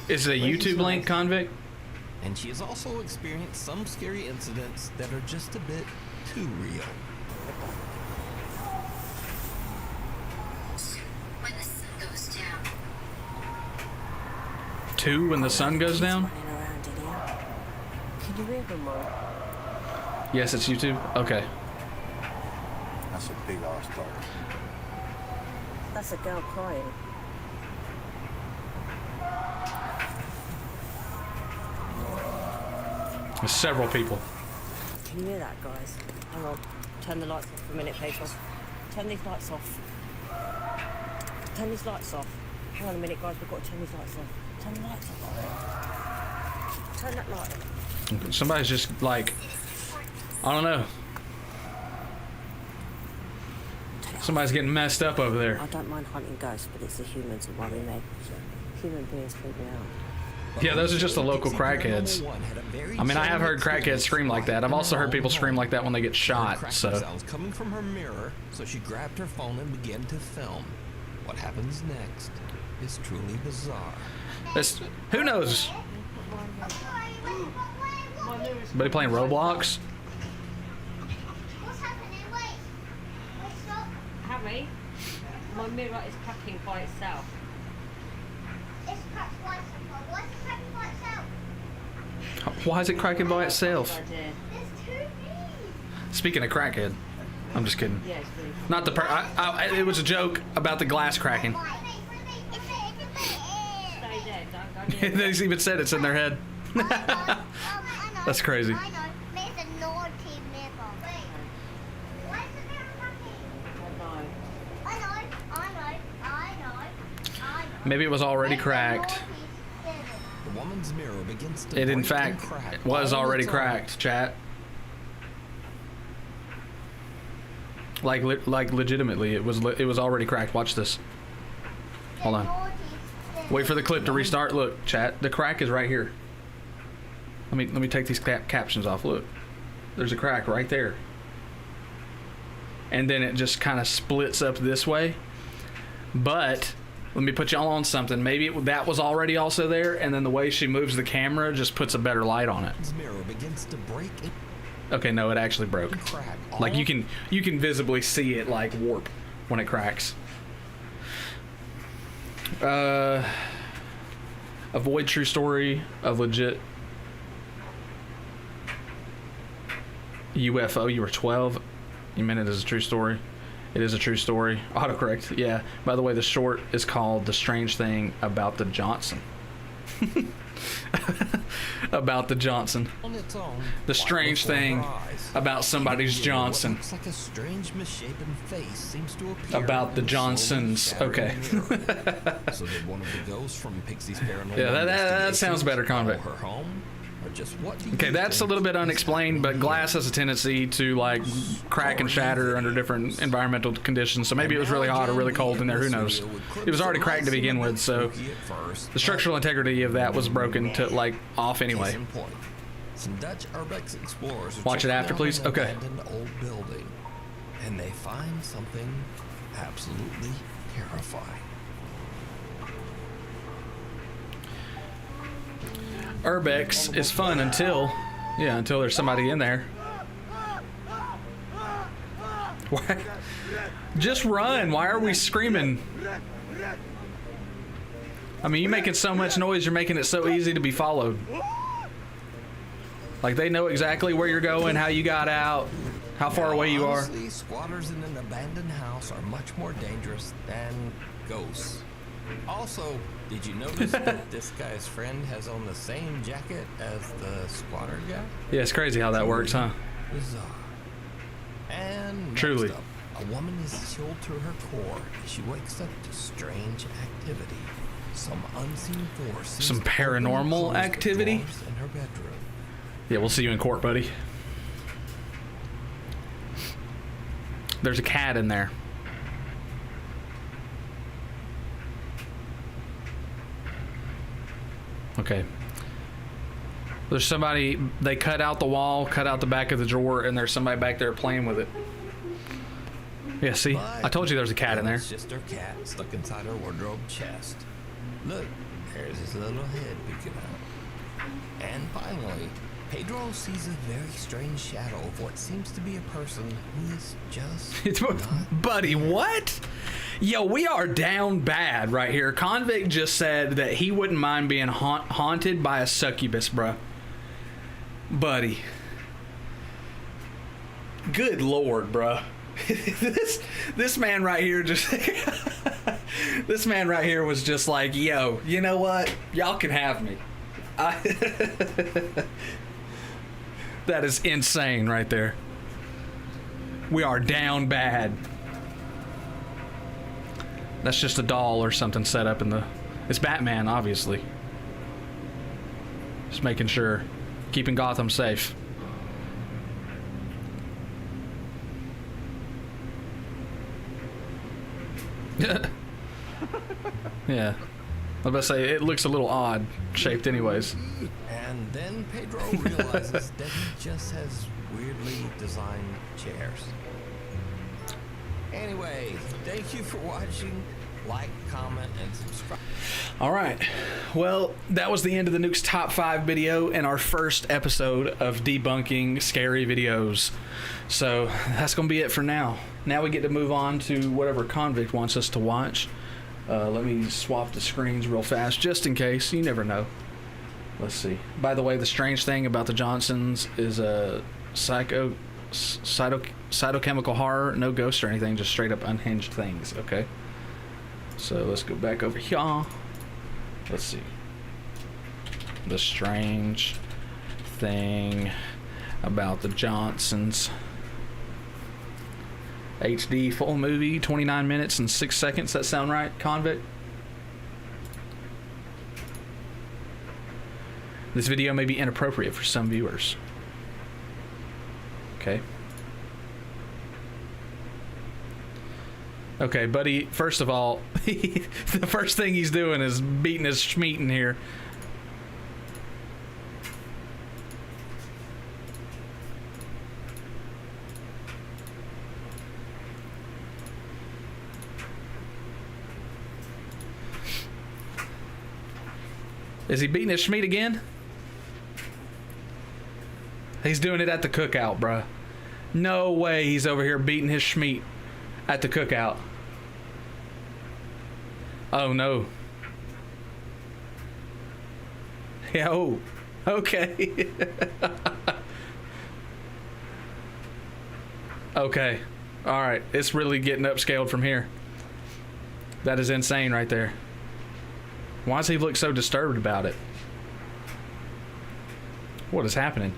Is it a YouTube link, Convict? And she has also experienced some scary incidents that are just a bit too real. When the sun goes down. 2 when the sun goes down? Can you hear them all? Yes, it's YouTube. Okay. That's a big ass dog. That's a girl crying. There's several people. Can you hear that, guys? Hang on. Turn the lights off for a minute, Pedro. Turn these lights off. Turn these lights off. Hang on a minute, guys. We've got to turn these lights off. Turn the lights off. Turn that light off. Somebody's just like, I don't know. Somebody's getting messed up over there. I don't mind hunting ghosts, but it's the humans that worry me. Human beings freak me out. Yeah, those are just the local crackheads. I mean, I have heard crackheads scream like that. I've also heard people scream like that when they get shot, so. Sounds coming from her mirror, so she grabbed her phone and began to film. What happens next is truly bizarre. Who knows? Somebody playing Roblox? What's happening? Wait, stop. Harry, my mirror is cracking by itself. It's cracked by itself. Why is it cracking by itself? Why is it cracking by itself? There's two things. Speaking of crackhead, I'm just kidding. Yeah, it's really funny. Not the it was a joke about the glass cracking. Stay there, don't go near They even said it's in their head. That's crazy. I know. There's a naughty mirror. Wait. Why is the mirror cracking? I know. Maybe it was already cracked. The woman's mirror begins to It in break fact and crack was all the already time. cracked, chat. Like legitimately, it was already cracked. Watch this. Hold on. Wait for the clip to restart. Look, chat. The crack is right here. Let me take these captions off. Look, there's a crack right there, and then it just kind of splits up this way. But let me put y'all on something. Maybe that was already also there, and then the way she moves the camera just puts a better light on it. His mirror begins to break and Okay, no, it actually broke. crack. Like you can visibly see it like warp when it cracks. Avoid true story of legit UFO. You were 12. You meant it as a true story? It is a true story. Autocorrect. Yeah. By the way, the short is called The Strange Thing About the Johnson. About the Johnson. On its own, The strange thing about somebody's Johnson. Looks like a strange misshapen face seems to appear About the and Johnsons. slowly Okay. shatter in the mirror. So did one of the ghosts from Pixie's Paranormal Yeah, that sounds better, Investigations Convict. follow her home? Or just what do you Okay, that's a think little bit is unexplained, but glass has a tendency to like crack and shatter under different environmental conditions. So maybe it was really hot or really cold in there. Who knows? It was already cracked to begin with, so the structural integrity of that was broken to like off anyway. Case in point, some Dutch urbex explorers are Watch it checking after, out please. an Okay. abandoned old building, and they find something absolutely terrifying. Urbex is fun until there's somebody in there. Why? Just run. Why are we screaming? I mean, you're making so much noise, you're making it so easy to be followed. Like, they know exactly where you're going, how you got out, how far away you are. Honestly, squatters in an abandoned house are much more dangerous than ghosts. Also, did you notice that this guy's friend has on the same jacket as the squatter guy? Yeah, it's crazy how that works, huh? Bizarre. And next Truly. up, a woman is chilled to her core as she wakes up to strange activity. Some unseen force. seems Some to open and paranormal close the activity? doors in her bedroom. Yeah, we'll see you in court, buddy. There's a cat in there. Okay. There's somebody, they cut out the wall, cut out the back of the drawer, and there's somebody back there playing with it. Yeah, see? I told you there's a cat in there. It's just her cat stuck inside her wardrobe chest. Look, there's his little head peeking out. And finally, Pedro sees a very strange shadow of what seems to be a person who is just Buddy, what? Yo, we are down bad right here. Convict just said that he wouldn't mind being haunted by a succubus, bruh. Buddy. Good lord, bruh. this man right here just this man right here was just like, yo, you know what? Y'all can have me. That is insane right there. We are down bad. That's just a doll or something set up in the... It's Batman, obviously. Just making sure. Keeping Gotham safe. Yeah. I was about to say, it looks a little odd shaped anyways. And then Pedro realizes that he just has weirdly designed chairs. Anyway, thank you for watching. Like, comment, and subscribe. All right. Well, that was the end of the Nukes Top 5 video and our first episode of debunking scary videos. So that's going to be it for now. Now we get to move on to whatever Convict wants us to watch. Let me swap the screens real fast just in case. You never know. Let's see. By the way, the strange thing about the Johnsons is a cytochemical horror. No ghosts or anything, just straight up unhinged things, okay? So let's go back over here. Let's see. The strange thing about the Johnsons. HD full movie, 29 minutes and 6 seconds. That sound right, Convict? This video may be inappropriate for some viewers. Okay. Okay, buddy, first of all, the first thing he's doing is beating his schmeat in here. Is he beating his schmeat again? He's doing it at the cookout, bruh. No way he's over here beating his schmeat at the cookout. Oh, no. Yeah, oh, okay. Okay. All right. It's really getting upscaled from here. That is insane right there. Why does he look so disturbed about it? What is happening?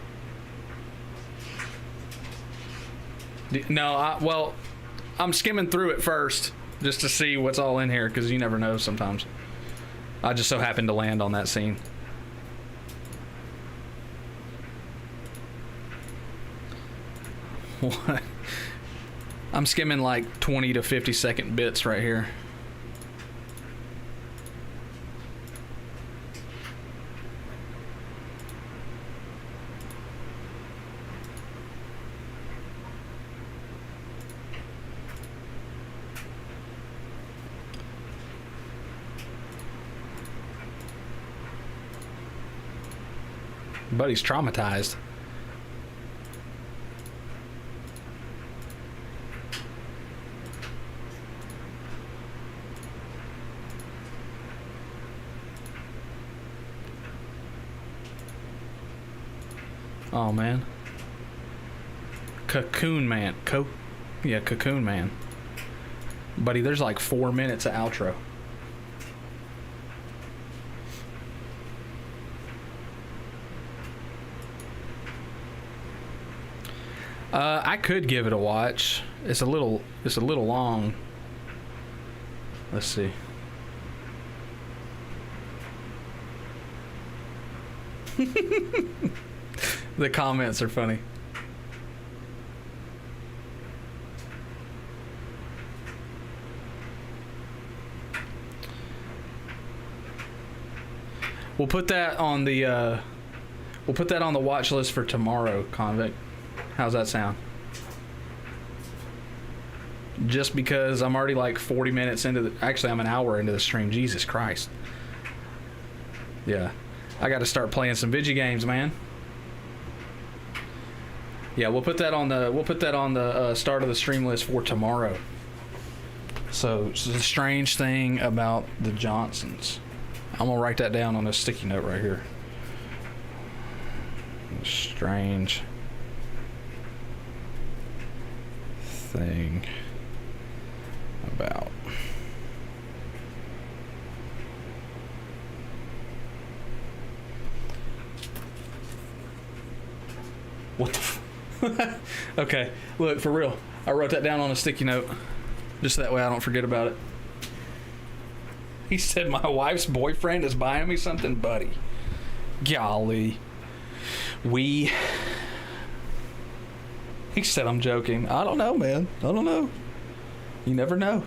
No, well, I'm skimming through it first just to see what's all in here, because you never know sometimes. I just so happened to land on that scene. What? I'm skimming like 20 to 50 second bits right here. Buddy's traumatized. Oh man. Cocoon Man. Yeah, Cocoon Man. Buddy, there's like 4 minutes of outro. I could give it a watch. It's a little long. Let's see. The comments are funny. We'll put that on the watch list for tomorrow, Convict. How's that sound? Just because I'm already like 40 minutes into actually I'm an hour into the stream. Jesus Christ. Yeah. I got to start playing some video games, man. Yeah, we'll put that on the start of the stream list for tomorrow. So the strange thing about the Johnsons. I'm gonna write that down on a sticky note right here. Strange thing about what the okay, look, for real, I wrote that down on a sticky note just that way I don't forget about it. He said my wife's boyfriend is buying me something, buddy. Golly. He said I'm joking. I don't know, man. I don't know. You never know.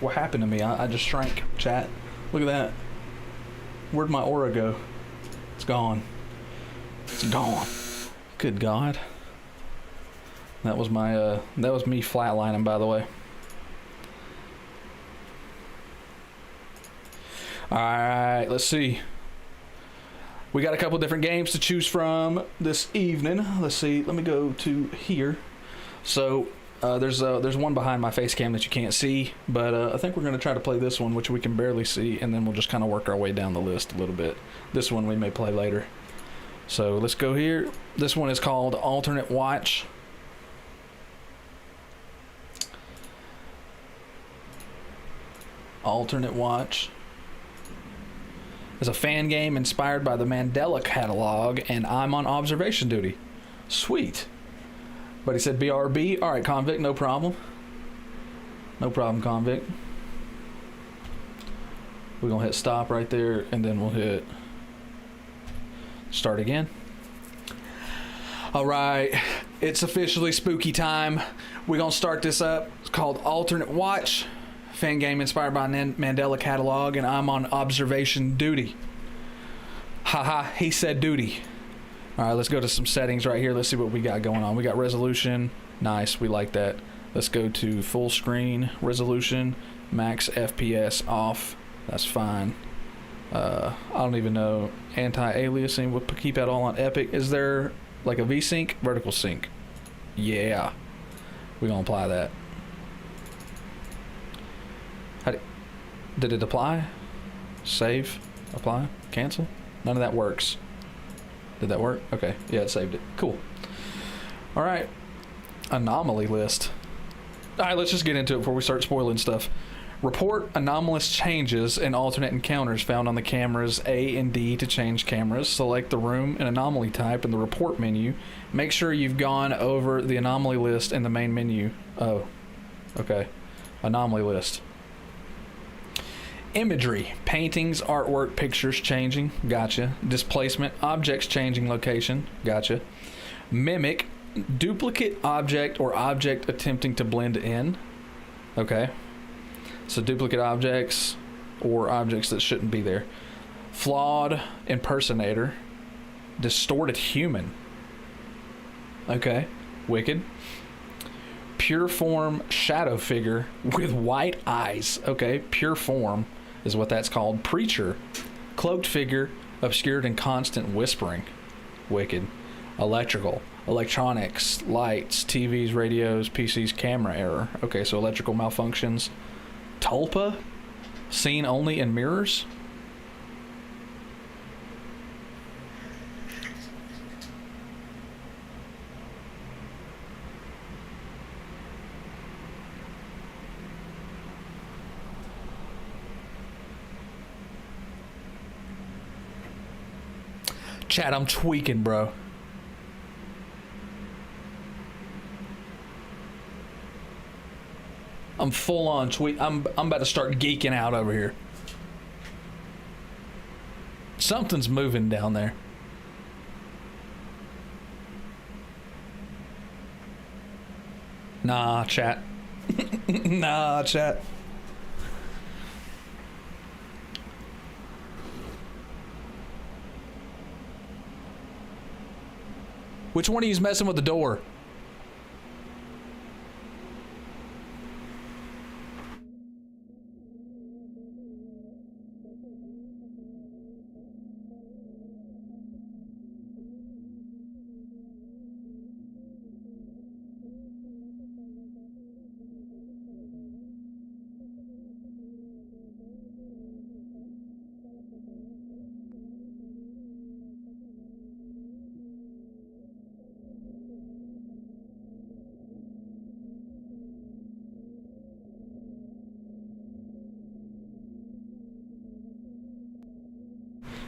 What happened to me? I just shrank, chat. Look at that. Where'd my aura go? It's gone. It's gone. Good God. That was my that was me flatlining, by the way. Alright, let's see. We got a couple different games to choose from this evening. Let's see. Let me go to here. So there's one behind my face cam that you can't see, but I think we're going to try to play this one, which we can barely see, and then we'll just kind of work our way down the list a little bit. This one we may play later. So let's go here. This one is called Alternate Watch. Alternate Watch. It's a fan game inspired by the Mandela catalog, and I'm on observation duty. Sweet. But he said BRB. All right, Convict, no problem. No problem, Convict. We're going to hit stop right there, and then we'll hit start again. All right, it's officially spooky time. We're going to start this up. It's called Alternate Watch. Fan game inspired by Mandela catalog, and I'm on observation duty. Haha, he said duty. All right, let's go to some settings right here. Let's see what we got going on. We got resolution. Nice, we like that. Let's go to full screen resolution, max FPS off. That's fine. I don't even know. Anti-aliasing, we'll keep that all on epic. Is there like a V-sync? Vertical sync. Yeah. We're going to apply that. Did it apply? Save? Apply? Cancel? None of that works. Did that work? Okay. Yeah, it saved it. Cool. All right, anomaly list. All right, let's just get into it before we start spoiling stuff. Report anomalous changes and alternate encounters found on the cameras A and D to change cameras. Select the room and anomaly type in the report menu. Make sure you've gone over the anomaly list in the main menu. Oh, okay. Anomaly list. Imagery. Paintings, artwork, pictures changing. Gotcha. Displacement. Objects changing location. Gotcha. Mimic. Duplicate object or object attempting to blend in. Okay. So duplicate objects or objects that shouldn't be there. Flawed impersonator. Distorted human. Okay. Wicked. Pure form shadow figure with white eyes. Okay. Pure form is what that's called. Preacher. Cloaked figure obscured in constant whispering. Wicked. Electrical. Electronics. Lights. TVs, radios, PCs, camera error. Okay, so electrical malfunctions. Tulpa, seen only in mirrors. Chat, I'm tweaking, bro. I'm full on tweet. I'm about to start geeking out over here. Something's moving down there. Nah, chat. Nah, chat. Which one of you's messing with the door?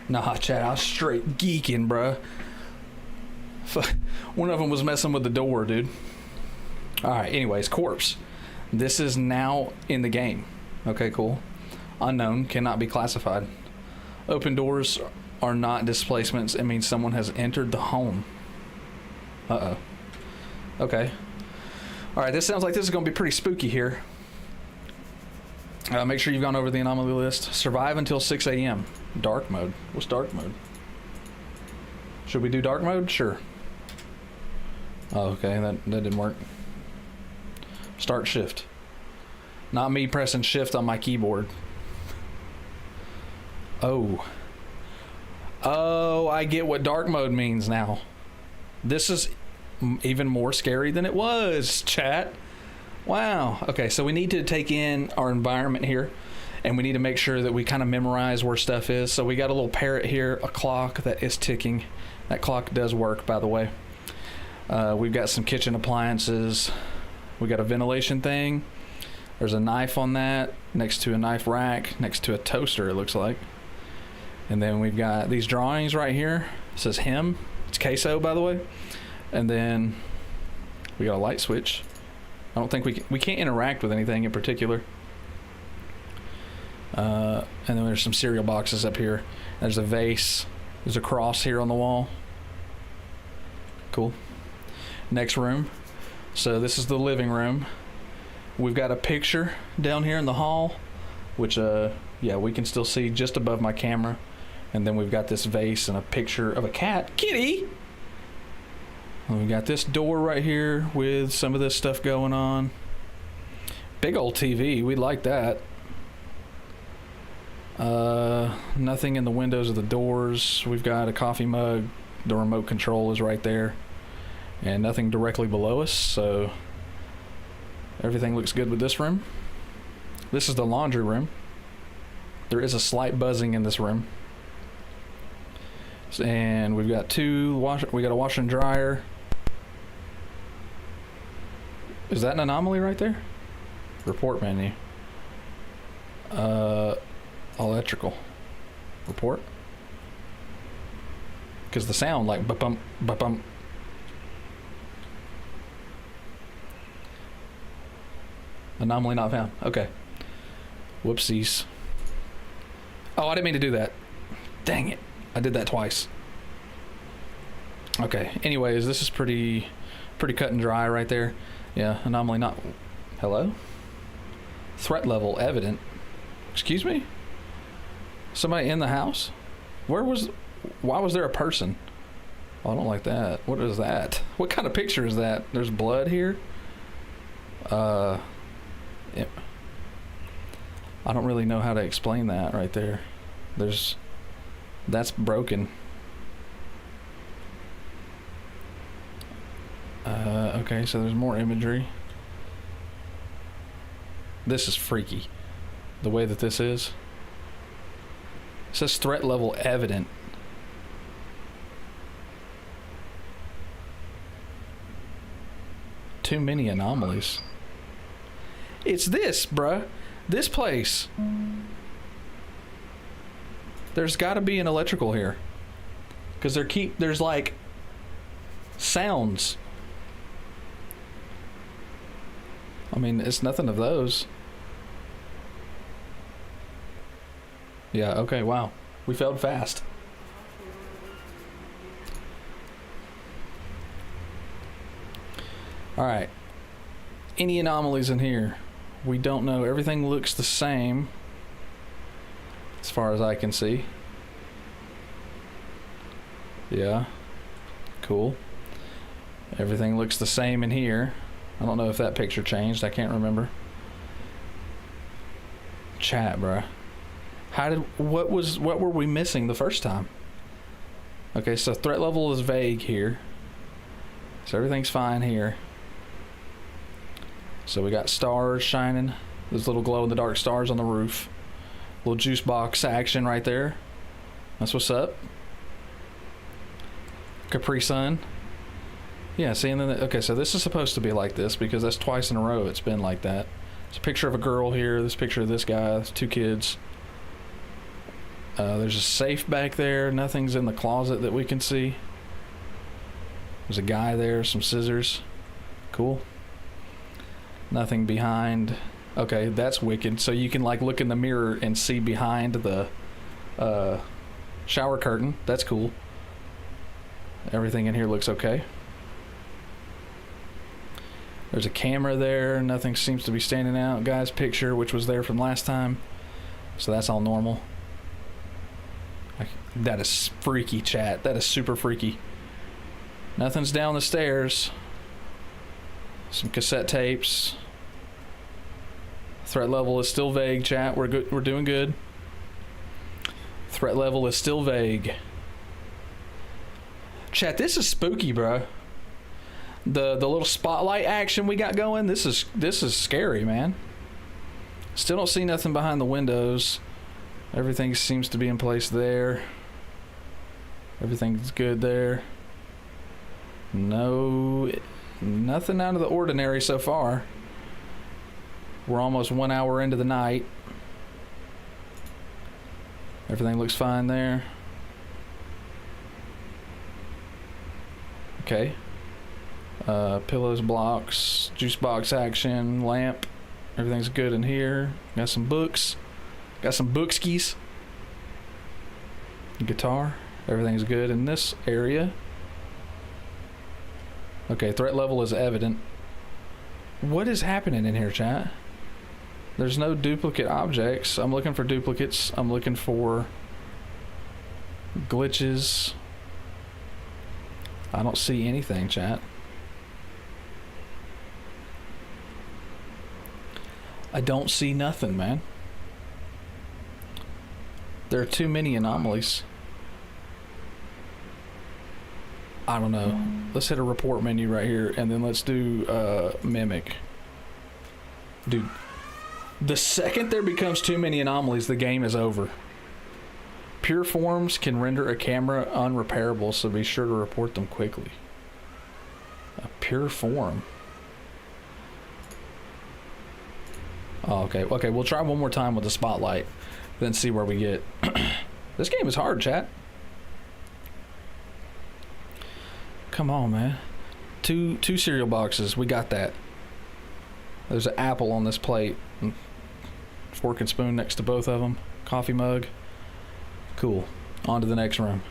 Nah, chat, I was straight geeking, bruh. One of them was messing with the door, dude. Alright, anyways, corpse. This is now in the game. Okay, cool. Unknown, cannot be classified. Open doors are not displacements. It means someone has entered the home. Uh-oh. Okay. Alright, this sounds like this is going to be pretty spooky here. Make sure you've gone over the anomaly list. Survive until 6 a.m. Dark mode. What's dark mode? Should we do dark mode? Sure. Oh, okay. That didn't work. Start shift. Not me pressing shift on my keyboard. Oh. Oh, I get what dark mode means now. This is even more scary than it was, chat. Wow. Okay, so we need to take in our environment here, and we need to make sure that we kind of memorize where stuff is. So we got a little parrot here, a clock that is ticking. That clock does work, by the way. We've got some kitchen appliances. We got a ventilation thing. There's a knife on that, next to a knife rack, next to a toaster, it looks like. And then we've got these drawings right here. It says him. It's queso, by the way. And then we got a light switch. I don't think we can't interact with anything in particular. And then there's some cereal boxes up here. There's a vase. There's a cross here on the wall. Cool. Next room. So this is the living room. We've got a picture down here in the hall, which yeah, we can still see just above my camera. And then we've got this vase and a picture of a cat. Kitty! And we got this door right here with some of this stuff going on. Big old TV. We like that. Nothing in the windows of the doors. We've got a coffee mug. The remote control is right there. And nothing directly below us, so everything looks good with this room. This is the laundry room. There is a slight buzzing in this room. And we've got we got a washer and dryer. Is that an anomaly right there? Report menu. Electrical. Report. Because the sound like ba-bump, ba-bump. Anomaly not found. Okay. Whoopsies. Oh, I didn't mean to do that. Dang it. I did that twice. Okay. Anyways, this is pretty cut and dry right there. Yeah, anomaly not... Hello? Threat level evident. Excuse me? Somebody in the house? Why was there a person? Oh, I don't like that. What is that? What kind of picture is that? There's blood here? Yeah. I don't really know how to explain that right there. That's broken. Okay, so there's more imagery. This is freaky. The way that this is. It says threat level evident. Too many anomalies. It's this, bruh. This place. There's got to be an electrical here. Because there's like sounds. I mean, it's nothing of those. Yeah, okay, wow. We failed fast. Alright. Any anomalies in here? We don't know. Everything looks the same. As far as I can see. Yeah. Cool. Everything looks the same in here. I don't know if that picture changed. I can't remember. Chat, bruh. What were we missing the first time? Okay, so threat level is vague here. So everything's fine here. So we got stars shining. Those little glow in the dark stars on the roof. Little juice box action right there. That's what's up. Capri Sun. Yeah, see, and then okay, so this is supposed to be like this because that's twice in a row it's been like that. There's a picture of a girl here. This picture of this guy. There's two kids. There's a safe back there. Nothing's in the closet that we can see. There's a guy there. Some scissors. Cool. Nothing behind. Okay, that's wicked. So you can like look in the mirror and see behind the shower curtain. That's cool. Everything in here looks okay. There's a camera there. Nothing seems to be standing out. Guy's picture, which was there from last time. So that's all normal. That is freaky, chat. That is super freaky. Nothing's down the stairs. Some cassette tapes. Threat level is still vague, chat. We're good. We're doing good. Threat level is still vague. Chat, this is spooky, bro. The little spotlight action we got going, this is scary, man. Still don't see nothing behind the windows. Everything seems to be in place there. Everything's good there. No, nothing out of the ordinary so far. We're almost 1 hour into the night. Everything looks fine there. Okay. Pillows, blocks, juice box action, lamp. Everything's good in here. Got some books. Got some bookskis. Guitar. Everything's good in this area. Okay, threat level is evident. What is happening in here, chat? There's no duplicate objects. I'm looking for duplicates. I'm looking for glitches. I don't see anything, chat. I don't see nothing, man. There are too many anomalies. I don't know. Let's hit a report menu right here, and then let's do mimic. Dude, the second there becomes too many anomalies, the game is over. Pure forms can render a camera unrepairable, so be sure to report them quickly. A pure form. Oh, okay. Okay, we'll try one more time with the spotlight, then see where we get. This game is hard, chat. Come on, man. Two cereal boxes. We got that. There's an apple on this plate. Fork and spoon next to both of them. Coffee mug. Cool. On to the next room.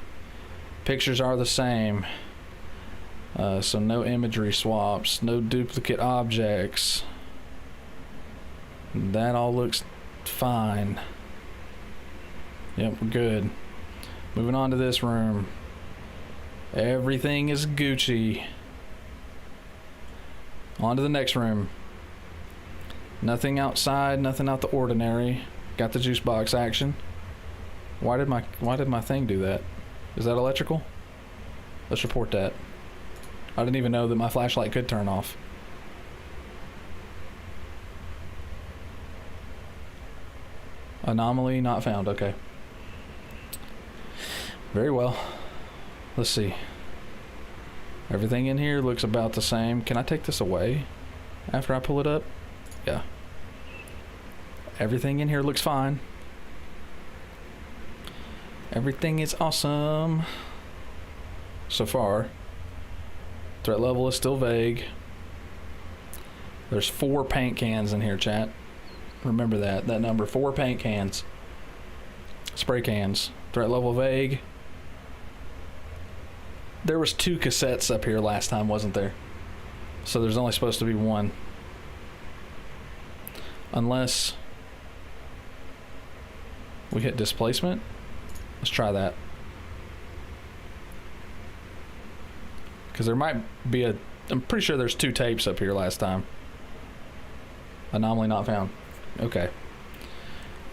Pictures are the same. So no imagery swaps. No duplicate objects. That all looks fine. Yep, we're good. Moving on to this room. Everything is Gucci. On to the next room. Nothing outside, nothing out the ordinary. Got the juice box action. Why did my thing do that? Is that electrical? Let's report that. I didn't even know that my flashlight could turn off. Anomaly not found. Okay. Very well. Let's see. Everything in here looks about the same. Can I take this away after I pull it up? Yeah. Everything in here looks fine. Everything is awesome so far. Threat level is still vague. There's 4 paint cans in here, chat. Remember that number. 4 paint cans. Spray cans. Threat level vague. There was 2 cassettes up here last time, wasn't there? So there's only supposed to be 1. Unless we hit displacement. Let's try that. Because there might be I'm pretty sure there's 2 tapes up here last time. Anomaly not found. Okay.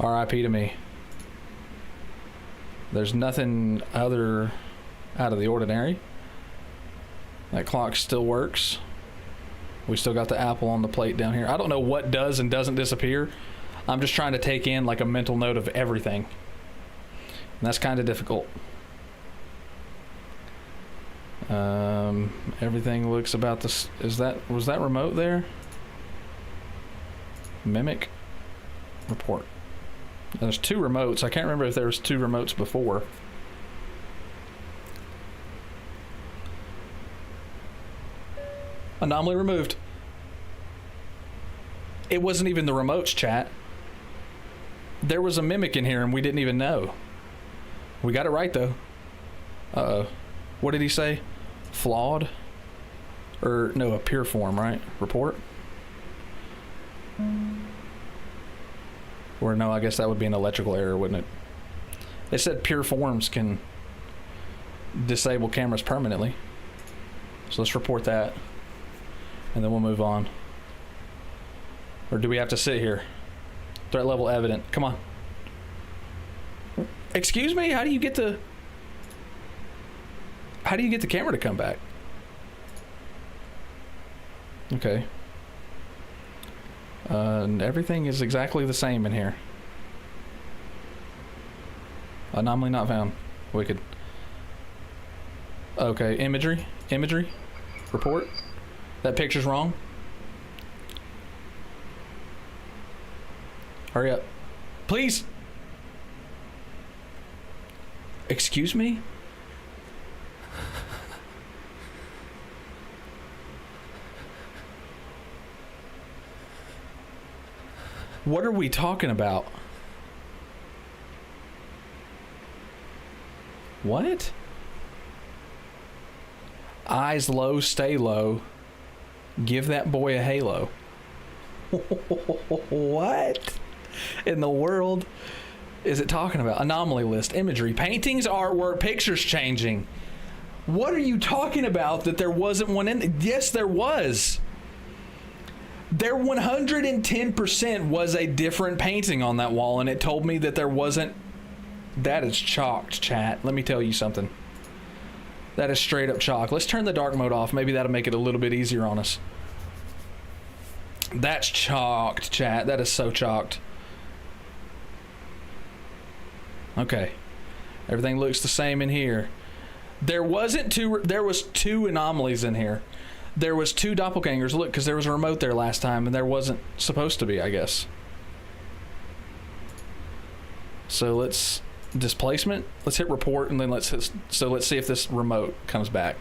RIP to me. There's nothing other out of the ordinary. That clock still works. We still got the apple on the plate down here. I don't know what does and doesn't disappear. I'm just trying to take in like a mental note of everything. And that's kind of difficult. Everything looks about this. Was that remote there? Mimic. Report. There's 2 remotes. I can't remember if there was 2 remotes before. Anomaly removed. It wasn't even the remotes, chat. There was a mimic in here and we didn't even know. We got it right though. Uh-oh. What did he say? Flawed? Or no, a pure form, right? Report? Or no, I guess that would be an electrical error, wouldn't it? It said pure forms can disable cameras permanently. So let's report that. And then we'll move on. Or do we have to sit here? Threat level evident. Come on. Excuse me? How do you get the camera to come back? Okay. And everything is exactly the same in here. Anomaly not found. Wicked. Okay, imagery. Report. That picture's wrong. Hurry up. Please. Excuse me? What are we talking about? What? Eyes low, stay low. Give that boy a halo. What in the world is it talking about? Anomaly list, imagery, paintings, artwork, pictures changing. What are you talking about that there wasn't one in? Yes, there was. There 110% was a different painting on that wall, and it told me that there wasn't. That is chalked, chat. Let me tell you something. That is straight up chalk. Let's turn the dark mode off. Maybe that'll make it a little bit easier on us. That's chalked, chat. That is so chalked. Okay. Everything looks the same in here. There was 2 anomalies in here. There was 2 doppelgangers. Look, because there was a remote there last time, and there wasn't supposed to be, I guess. So let's displacement. Let's hit report, and then let's see if this remote comes back.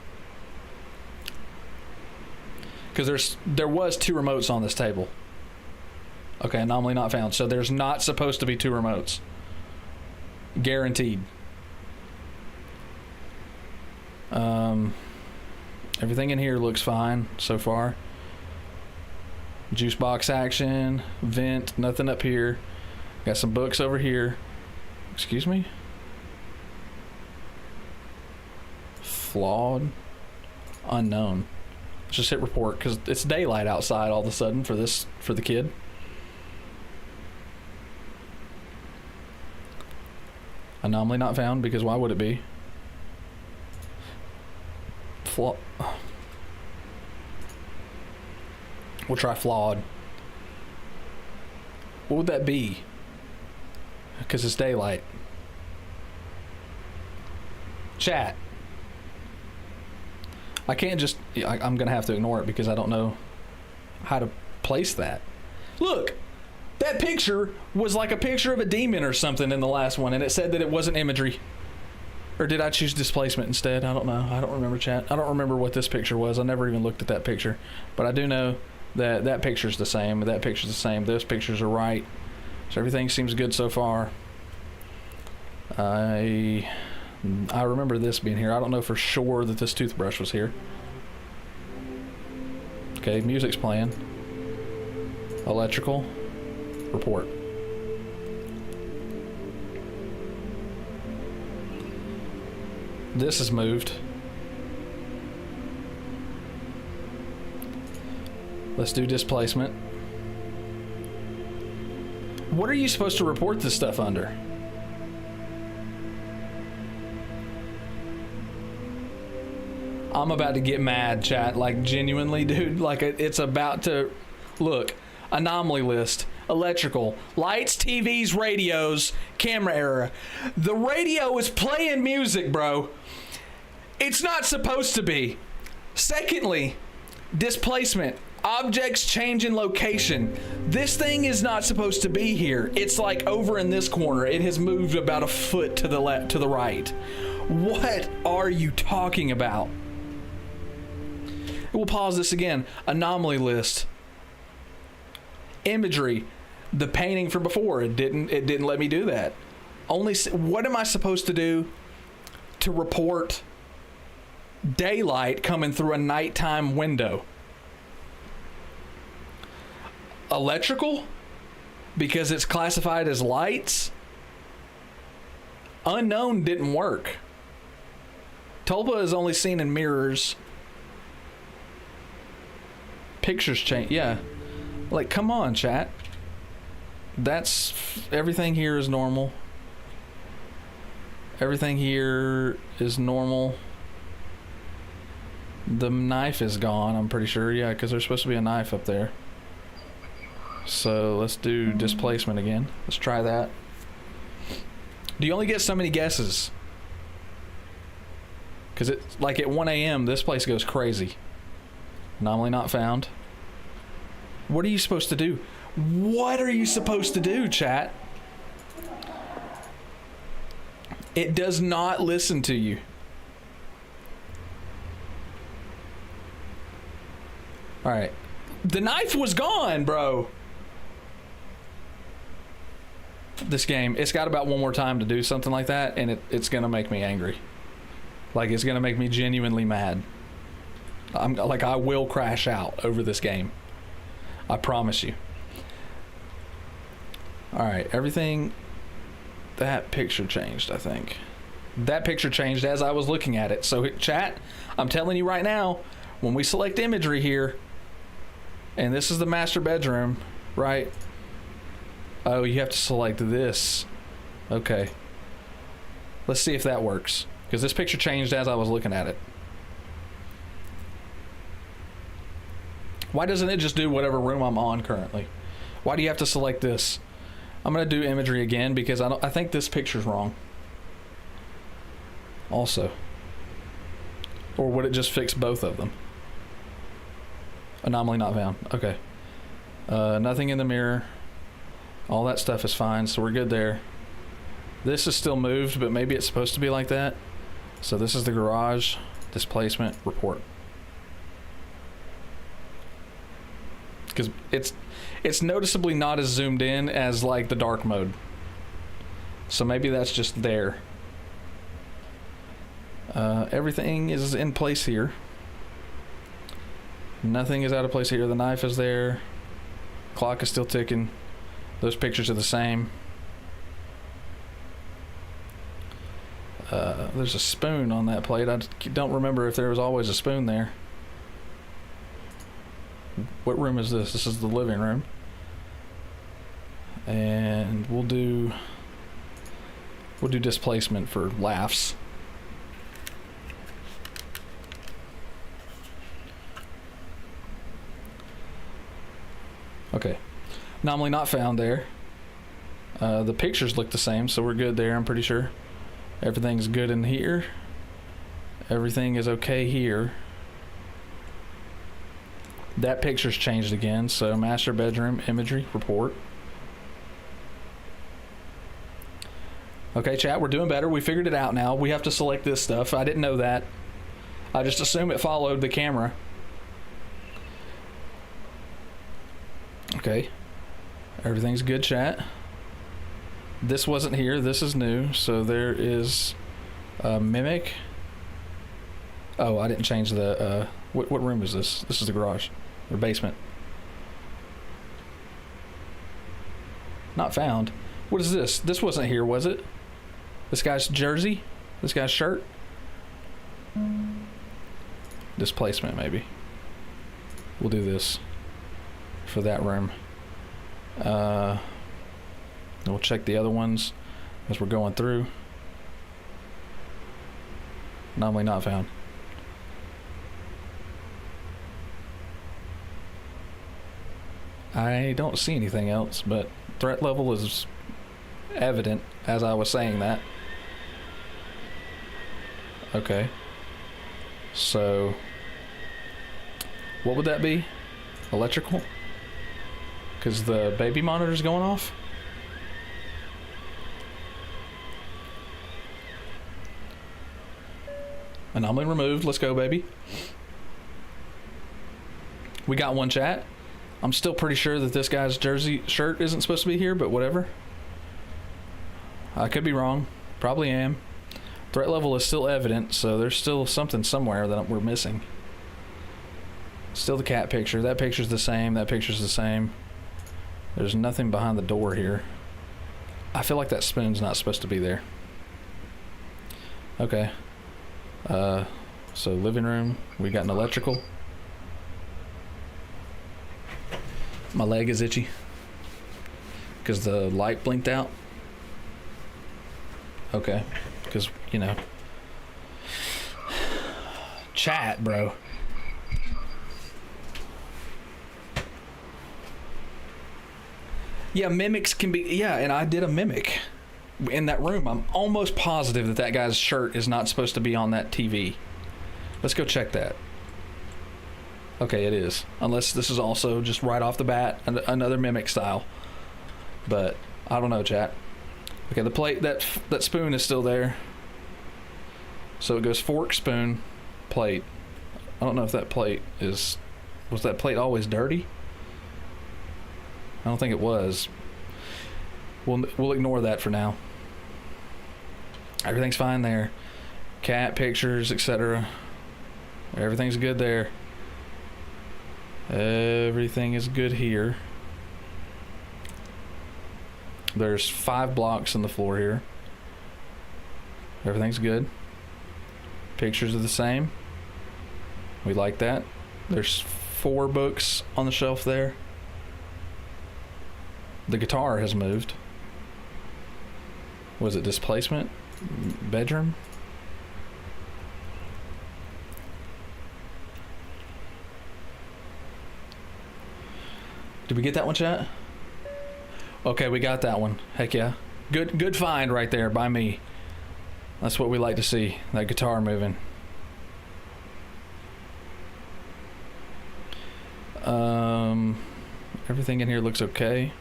Because there was 2 remotes on this table. Okay, anomaly not found. So there's not supposed to be 2 remotes. Guaranteed. Everything in here looks fine so far. Juice box action, vent, nothing up here. Got some books over here. Excuse me? Flawed? Unknown. Let's just hit report because it's daylight outside all of a sudden for the kid. Anomaly not found because why would it be? We'll try flawed. What would that be? Because it's daylight. Chat. I can't just... I'm going to have to ignore it because I don't know how to place that. Look! That picture was like a picture of a demon or something in the last one, and it said that it wasn't imagery. Or did I choose displacement instead? I don't know. I don't remember, chat. I don't remember what this picture was. I never even looked at that picture. But I do know that that picture's the same. That picture's the same. Those pictures are right. So everything seems good so far. I remember this being here. I don't know for sure that this toothbrush was here. Okay, music's playing. Electrical. Report. This is moved. Let's do displacement. What are you supposed to report this stuff under? I'm about to get mad, chat. Like, genuinely, dude. Like, it's about to... Look. Anomaly list. Electrical. Lights, TVs, radios. Camera error. The radio is playing music, bro. It's not supposed to be. Secondly, displacement. Objects change in location. This thing is not supposed to be here. It's like over in this corner. It has moved about a foot to the left, to the right. What are you talking about? We'll pause this again. Anomaly list. Imagery. The painting from before. It didn't let me do that. What am I supposed to do to report daylight coming through a nighttime window? Electrical? Because it's classified as lights? Unknown didn't work. Tulpa is only seen in mirrors. Pictures change. Yeah. Like, come on, chat. That's... Everything here is normal. Everything here is normal. The knife is gone, I'm pretty sure. Yeah, because there's supposed to be a knife up there. So let's do displacement again. Let's try that. Do you only get so many guesses? Because it's like at 1 a.m. this place goes crazy. Anomaly not found. What are you supposed to do? What are you supposed to do, chat? It does not listen to you. Alright. The knife was gone, bro. This game, it's got about one more time to do something like that, and it's gonna make me angry. Like, it's gonna make me genuinely mad. I will crash out over this game. I promise you. Alright, everything... That picture changed, I think. That picture changed as I was looking at it. So, chat, I'm telling you right now, when we select imagery here, and this is the master bedroom, right? Oh, you have to select this. Okay. Let's see if that works. Because this picture changed as I was looking at it. Why doesn't it just do whatever room I'm on currently? Why do you have to select this? I'm going to do imagery again because I think this picture's wrong. Also. Or would it just fix both of them? Anomaly not found. Okay. Nothing in the mirror. All that stuff is fine, so we're good there. This is still moved, but maybe it's supposed to be like that. So this is the garage displacement report. Because it's noticeably not as zoomed in as like the dark mode. So maybe that's just there. Everything is in place here. Nothing is out of place here. The knife is there. Clock is still ticking. Those pictures are the same. There's a spoon on that plate. I don't remember if there was always a spoon there. What room is this? This is the living room. And we'll do displacement for laughs. Okay. Anomaly not found there. The pictures look the same, so we're good there, I'm pretty sure. Everything's good in here. Everything is okay here. That picture's changed again, so master bedroom imagery report. Okay, chat, we're doing better. We figured it out now. We have to select this stuff. I didn't know that. I just assumed it followed the camera. Okay. Everything's good, chat. This wasn't here. This is new. So there is a mimic. Oh, I didn't change the... what room is this? This is the garage. Or basement. Not found. What is this? This wasn't here, was it? This guy's jersey? This guy's shirt? Displacement, maybe. We'll do this for that room. We'll check the other ones as we're going through. Anomaly not found. I don't see anything else, but threat level is evident as I was saying that. Okay. So, what would that be? Electrical? Because the baby monitor's going off? Anomaly removed. Let's go, baby. We got one, chat. I'm still pretty sure that this guy's jersey shirt isn't supposed to be here, but whatever. I could be wrong. Probably am. Threat level is still evident, so there's still something somewhere that we're missing. Still the cat picture. That picture's the same. That picture's the same. There's nothing behind the door here. I feel like that spoon's not supposed to be there. Okay. So living room. We got an electrical. My leg is itchy because the light blinked out. Okay, because, you know, chat, bro. Yeah, mimics can be, yeah, and I did a mimic in that room. I'm almost positive that that guy's shirt is not supposed to be on that TV. Let's go check that. Okay, it is. Unless this is also just right off the bat another mimic style. But I don't know, chat. Okay, the plate, that spoon is still there. So it goes fork, spoon, plate. I don't know if that plate is... Was that plate always dirty? I don't think it was. We'll ignore that for now. Everything's fine there. Cat pictures, etc. Everything's good there. Everything is good here. There's 5 blocks on the floor here. Everything's good. Pictures are the same. We like that. There's 4 books on the shelf there. The guitar has moved. Was it displacement? Bedroom? Did we get that one, chat? Okay, we got that one. Heck yeah. Good find right there by me. That's what we like to see. That guitar moving. Everything in here looks okay.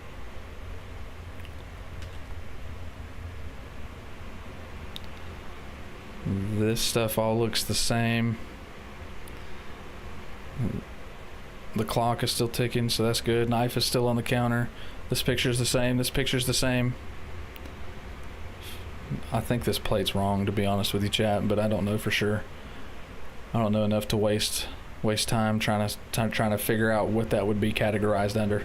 This stuff all looks the same. The clock is still ticking, so that's good. Knife is still on the counter. This picture's the same. This picture's the same. I think this plate's wrong, to be honest with you, chat, but I don't know for sure. I don't know enough to waste time trying to figure out what that would be categorized under.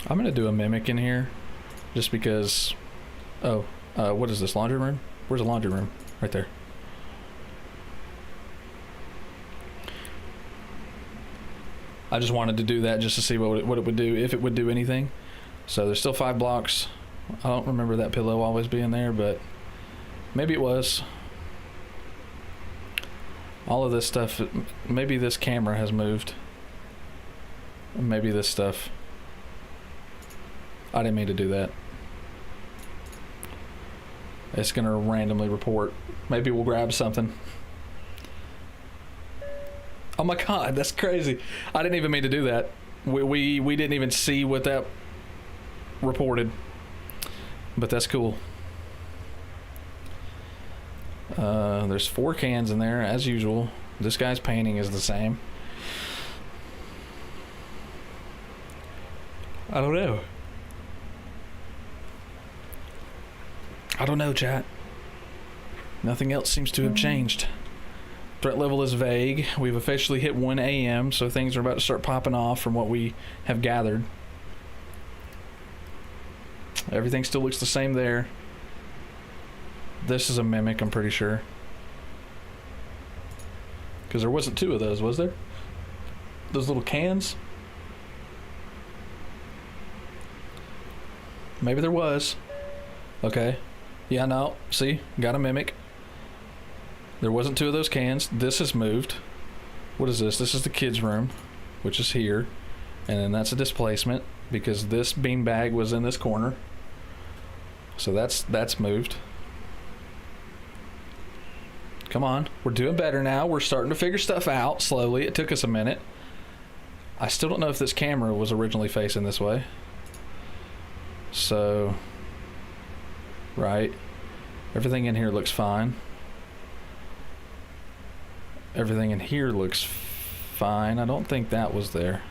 I'm gonna do a mimic in here, just because. Oh, what is this, laundry room? Where's the laundry room? Right there. I just wanted to do that just to see what it would do, if it would do anything. So there's still 5 blocks. I don't remember that pillow always being there, but maybe it was. All of this stuff, maybe this camera has moved. Maybe this stuff. I didn't mean to do that. It's gonna randomly report. Maybe we'll grab something. Oh my god, that's crazy. I didn't even mean to do that. We didn't even see what that reported. But that's cool. There's 4 cans in there, as usual. This guy's painting is the same. I don't know. I don't know, chat. Nothing else seems to have changed. Threat level is vague. We've officially hit 1 a.m., so things are about to start popping off from what we have gathered. Everything still looks the same there. This is a mimic, I'm pretty sure. Because there wasn't 2 of those, was there? Those little cans? Maybe there was. Okay. Yeah, no. See? Got a mimic. There wasn't 2 of those cans. This has moved. What is this? This is the kids' room, which is here. And then that's a displacement, because this beanbag was in this corner. So that's moved. Come on. We're doing better now. We're starting to figure stuff out slowly. It took us a minute. I still don't know if this camera was originally facing this way. So, right. Everything in here looks fine. Everything in here looks fine. I don't think that was there.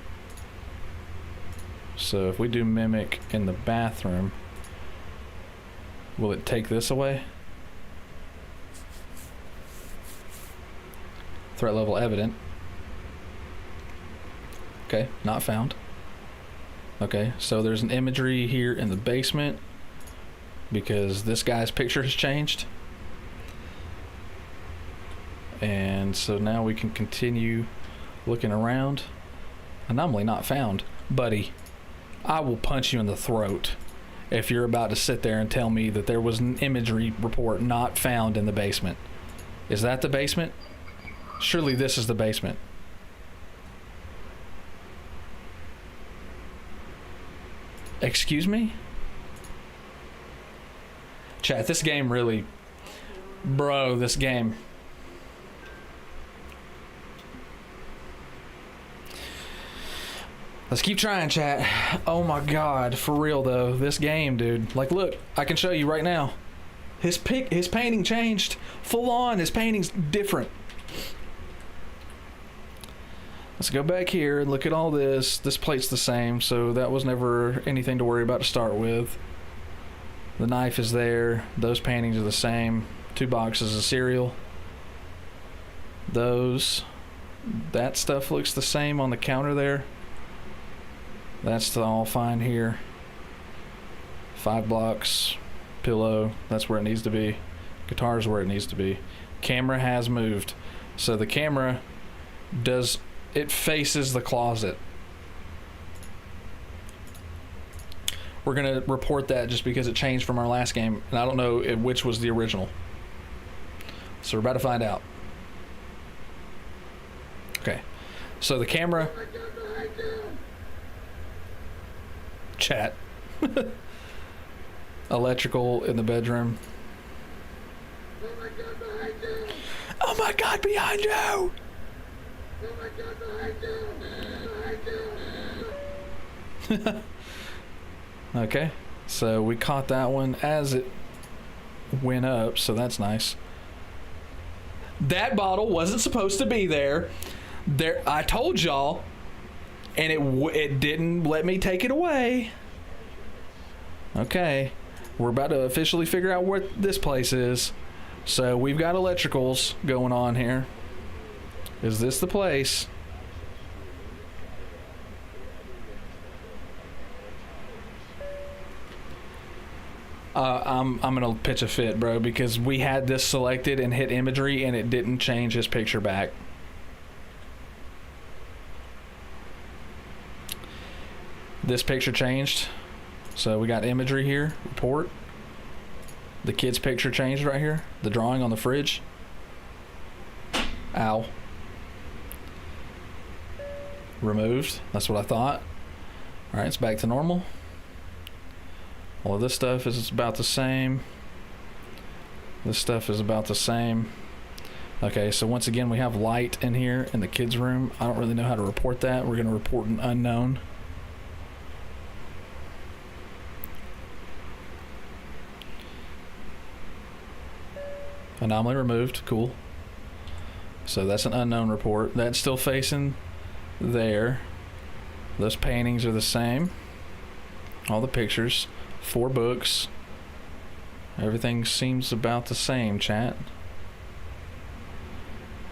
So if we do mimic in the bathroom, will it take this away? Threat level evident. Okay, not found. Okay, so there's an imagery here in the basement because this guy's picture has changed. And so now we can continue looking around. Anomaly not found. Buddy, I will punch you in the throat if you're about to sit there and tell me that there was an imagery report not found in the basement. Is that the basement? Surely this is the basement. Excuse me? Chat, this game really... Bro, this game... Let's keep trying, chat. Oh my god, for real though. This game, dude. Like, look, I can show you right now. His painting changed. Full on, his painting's different. Let's go back here and look at all this. This plate's the same, so that was never anything to worry about to start with. The knife is there. Those paintings are the same. 2 boxes of cereal. Those. That stuff looks the same on the counter there. That's all fine here. 5 blocks. Pillow. That's where it needs to be. Guitar's where it needs to be. Camera has moved. So the camera does... It faces the closet. We're going to report that just because it changed from our last game. And I don't know which was the original. So we're about to find out. Okay. So the camera... Chat. Electrical in the bedroom. Oh my god, behind you! Okay, so we caught that one as it went up, so that's nice. That bottle wasn't supposed to be there. I told y'all, and it didn't let me take it away. Okay, we're about to officially figure out what this place is. So we've got electricals going on here. Is this the place? I'm gonna pitch a fit, bro, because we had this selected and hit imagery and it didn't change his picture back. This picture changed, so we got imagery here, report. The kid's picture changed right here, the drawing on the fridge. Ow. Removed, that's what I thought. All right, it's back to normal. All of this stuff is about the same. This stuff is about the same. Okay, so once again, we have light in here in the kids' room. I don't really know how to report that. We're going to report an unknown. Anomaly removed. Cool. So that's an unknown report. That's still facing there. Those paintings are the same. All the pictures. 4 books. Everything seems about the same, chat.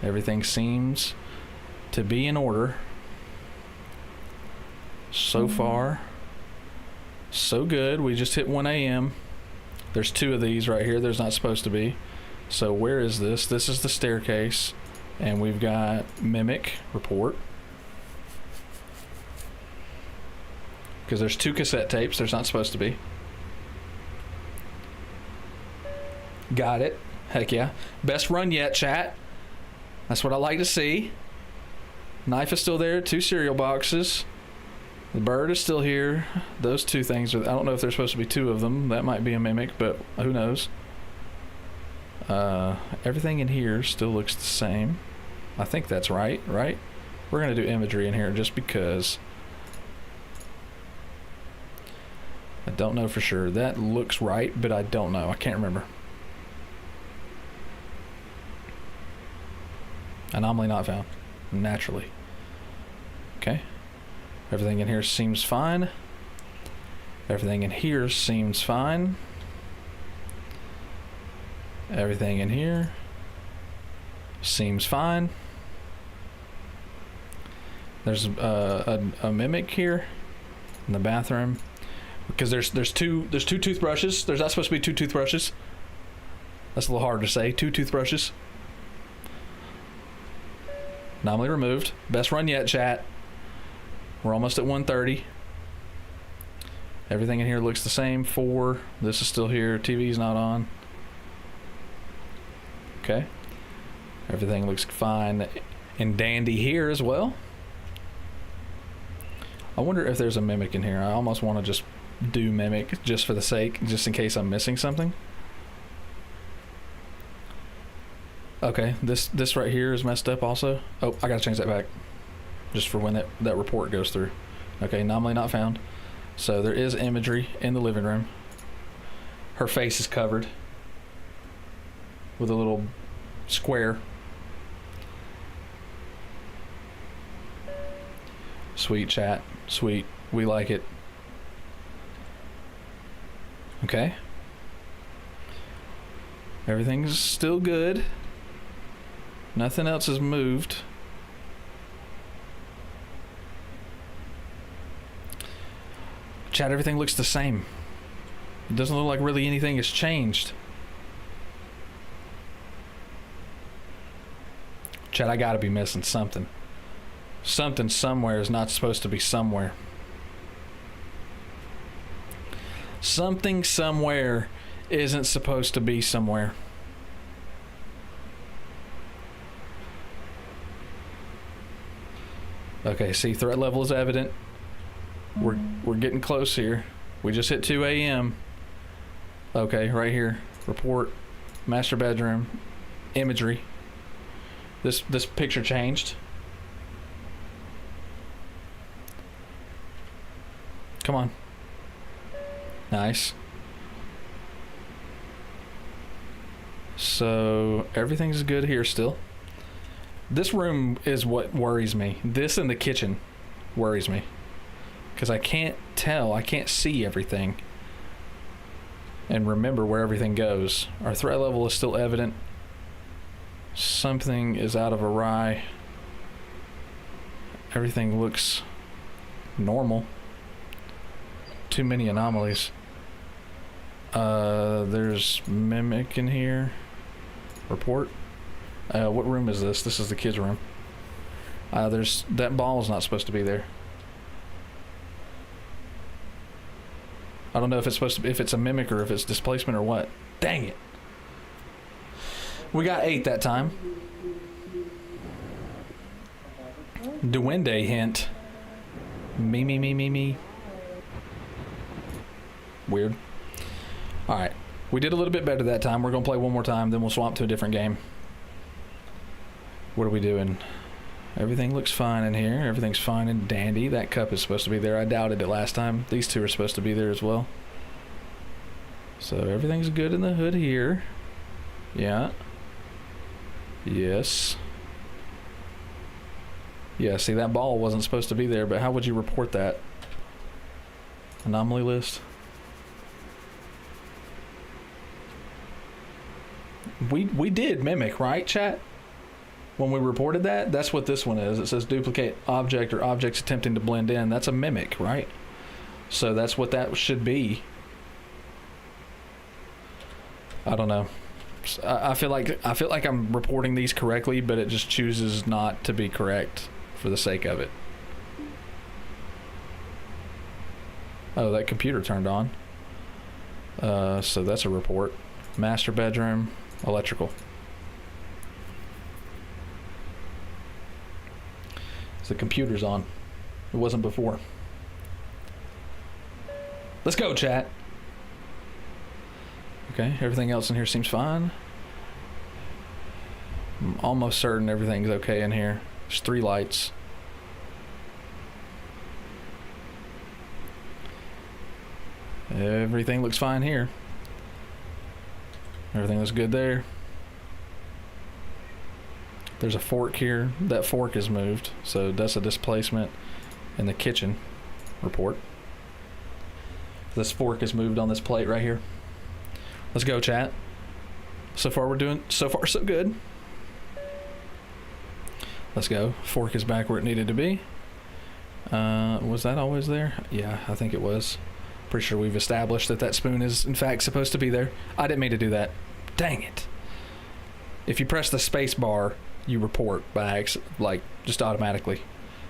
Everything seems to be in order. So far, so good. We just hit 1 a.m. There's 2 of these right here. There's not supposed to be. So where is this? This is the staircase. And we've got Mimic report. Because there's 2 cassette tapes. There's not supposed to be. Got it. Heck yeah. Best run yet, chat. That's what I like to see. Knife is still there. 2 cereal boxes. The bird is still here. Those 2 things are... I don't know if there's supposed to be 2 of them. That might be a mimic, but who knows. Everything in here still looks the same. I think that's right? We're going to do imagery in here just because... I don't know for sure. That looks right, but I don't know. I can't remember. Anomaly not found. Naturally. Okay. Everything in here seems fine. Everything in here seems fine. Everything in here seems fine. There's a mimic here in the bathroom because there's two toothbrushes. There's not supposed to be 2 toothbrushes. That's a little hard to say. 2 toothbrushes. Anomaly removed. Best run yet, chat. We're almost at 1:30. Everything in here looks the same. 4. This is still here. TV's not on. Okay. Everything looks fine and dandy here as well. I wonder if there's a mimic in here. I almost want to just do mimic just for the sake, just in case I'm missing something. Okay, this right here is messed up also. Oh, I gotta change that back. Just for when that report goes through. Okay, anomaly not found. So there is imagery in the living room. Her face is covered with a little square. Sweet, chat. Sweet. We like it. Okay. Everything's still good. Nothing else has moved. Chat, everything looks the same. It doesn't look like really anything has changed. Chat, I gotta be missing something. Something somewhere is not supposed to be somewhere. Something somewhere isn't supposed to be somewhere. Okay, see, threat level is evident. We're getting close here. We just hit 2 a.m. Okay, right here. Report. Master bedroom. Imagery. This picture changed. Come on. Nice. So everything's good here still. This room is what worries me. This and the kitchen worries me. Because I can't tell, I can't see everything. And remember where everything goes. Our threat level is still evident. Something is out of awry. Everything looks normal. Too many anomalies. There's Mimic in here. Report. What room is this? This is the kids' room. There's that ball is not supposed to be there. I don't know if it's supposed to be, if it's a mimic or if it's displacement or what. Dang it. We got 8 that time. Duende hint. Me. Weird. Alright. We did a little bit better that time. We're going to play one more time, then we'll swap to a different game. What are we doing? Everything looks fine in here. Everything's fine and dandy. That cup is supposed to be there. I doubted it last time. These two are supposed to be there as well. So everything's good in the hood here. Yeah. Yes. Yeah, see, that ball wasn't supposed to be there, but how would you report that? Anomaly list. We did mimic, right, chat? When we reported that, that's what this one is. It says duplicate object or objects attempting to blend in. That's a mimic, right? So that's what that should be. I don't know. I feel like I'm reporting these correctly, but it just chooses not to be correct for the sake of it. Oh, that computer turned on. So that's a report. Master bedroom, electrical. So the computer's on. It wasn't before. Let's go, chat. Okay, everything else in here seems fine. I'm almost certain everything's okay in here. There's 3 lights. Everything looks fine here. Everything looks good there. There's a fork here. That fork is moved, so that's a displacement in the kitchen report. This fork is moved on this plate right here. Let's go, chat. So far so good. Let's go. Fork is back where it needed to be. Was that always there? Yeah, I think it was. Pretty sure we've established that spoon is in fact supposed to be there. I didn't mean to do that. Dang it. If you press the space bar, you report by like just automatically.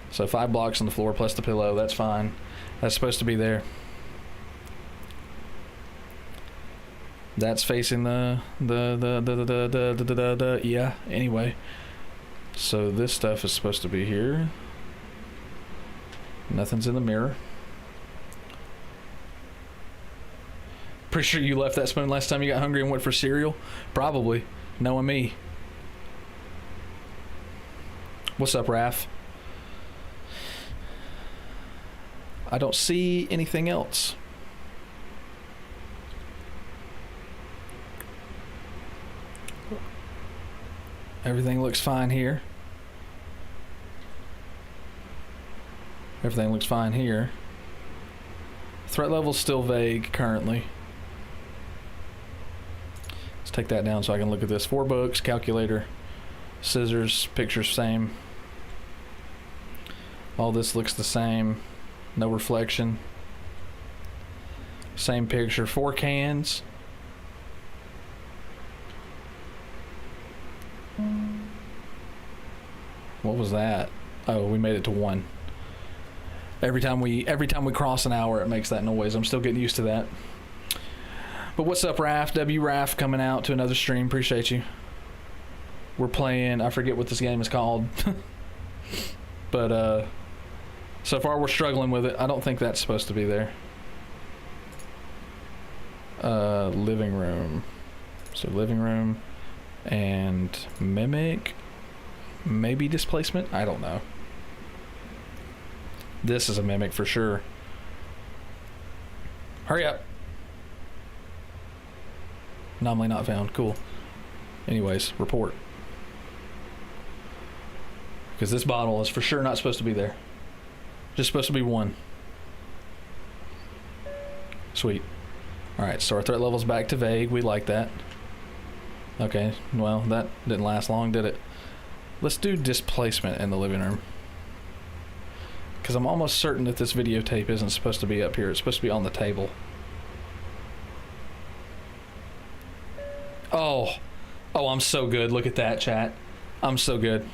So 5 blocks on the floor plus the pillow, that's fine. That's supposed to be there. That's facing the yeah, anyway. So this stuff is supposed to be here. Nothing's in the mirror. Pretty sure you left that spoon last time you got hungry and went for cereal. Probably, knowing me. What's up, Raph? I don't see anything else. Everything looks fine here. Everything looks fine here. Threat level's still vague currently. Let's take that down so I can look at this. 4 books, calculator, scissors, pictures same. All this looks the same. No reflection. Same picture. 4 cans. What was that? Oh, we made it to 1. Every time we cross an hour, it makes that noise. I'm still getting used to that. But what's up, Raph? Raph coming out to another stream. Appreciate you. We're playing, I forget what this game is called. But so far we're struggling with it. I don't think that's supposed to be there. Living room. So living room and mimic. Maybe displacement? I don't know. This is a mimic for sure. Hurry up. Anomaly not found. Cool. Anyways, report. Because this bottle is for sure not supposed to be there. Just supposed to be one. Sweet. Alright, so our threat level's back to vague. We like that. Okay, well, that didn't last long, did it? Let's do displacement in the living room. Because I'm almost certain that this videotape isn't supposed to be up here. It's supposed to be on the table. Oh. Oh, I'm so good. Look at that, chat. I'm so good.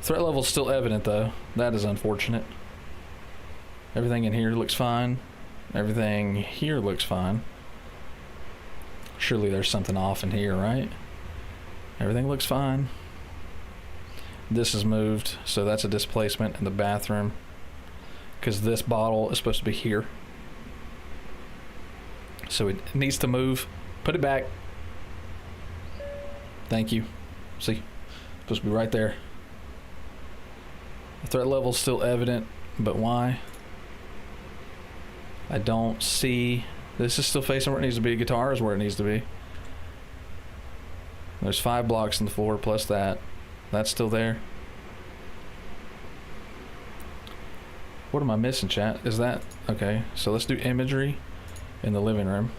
Threat level's still evident, though. That is unfortunate. Everything in here looks fine. Everything here looks fine. Surely there's something off in here, right? Everything looks fine. This is moved, so that's a displacement in the bathroom. Because this bottle is supposed to be here. So it needs to move. Put it back. Thank you. See? Supposed to be right there. The threat level's still evident, but why? I don't see. This is still facing where it needs to be. Guitar is where it needs to be. There's 5 blocks in the floor plus that. That's still there. What am I missing, chat? Is that okay? So let's do imagery in the living room.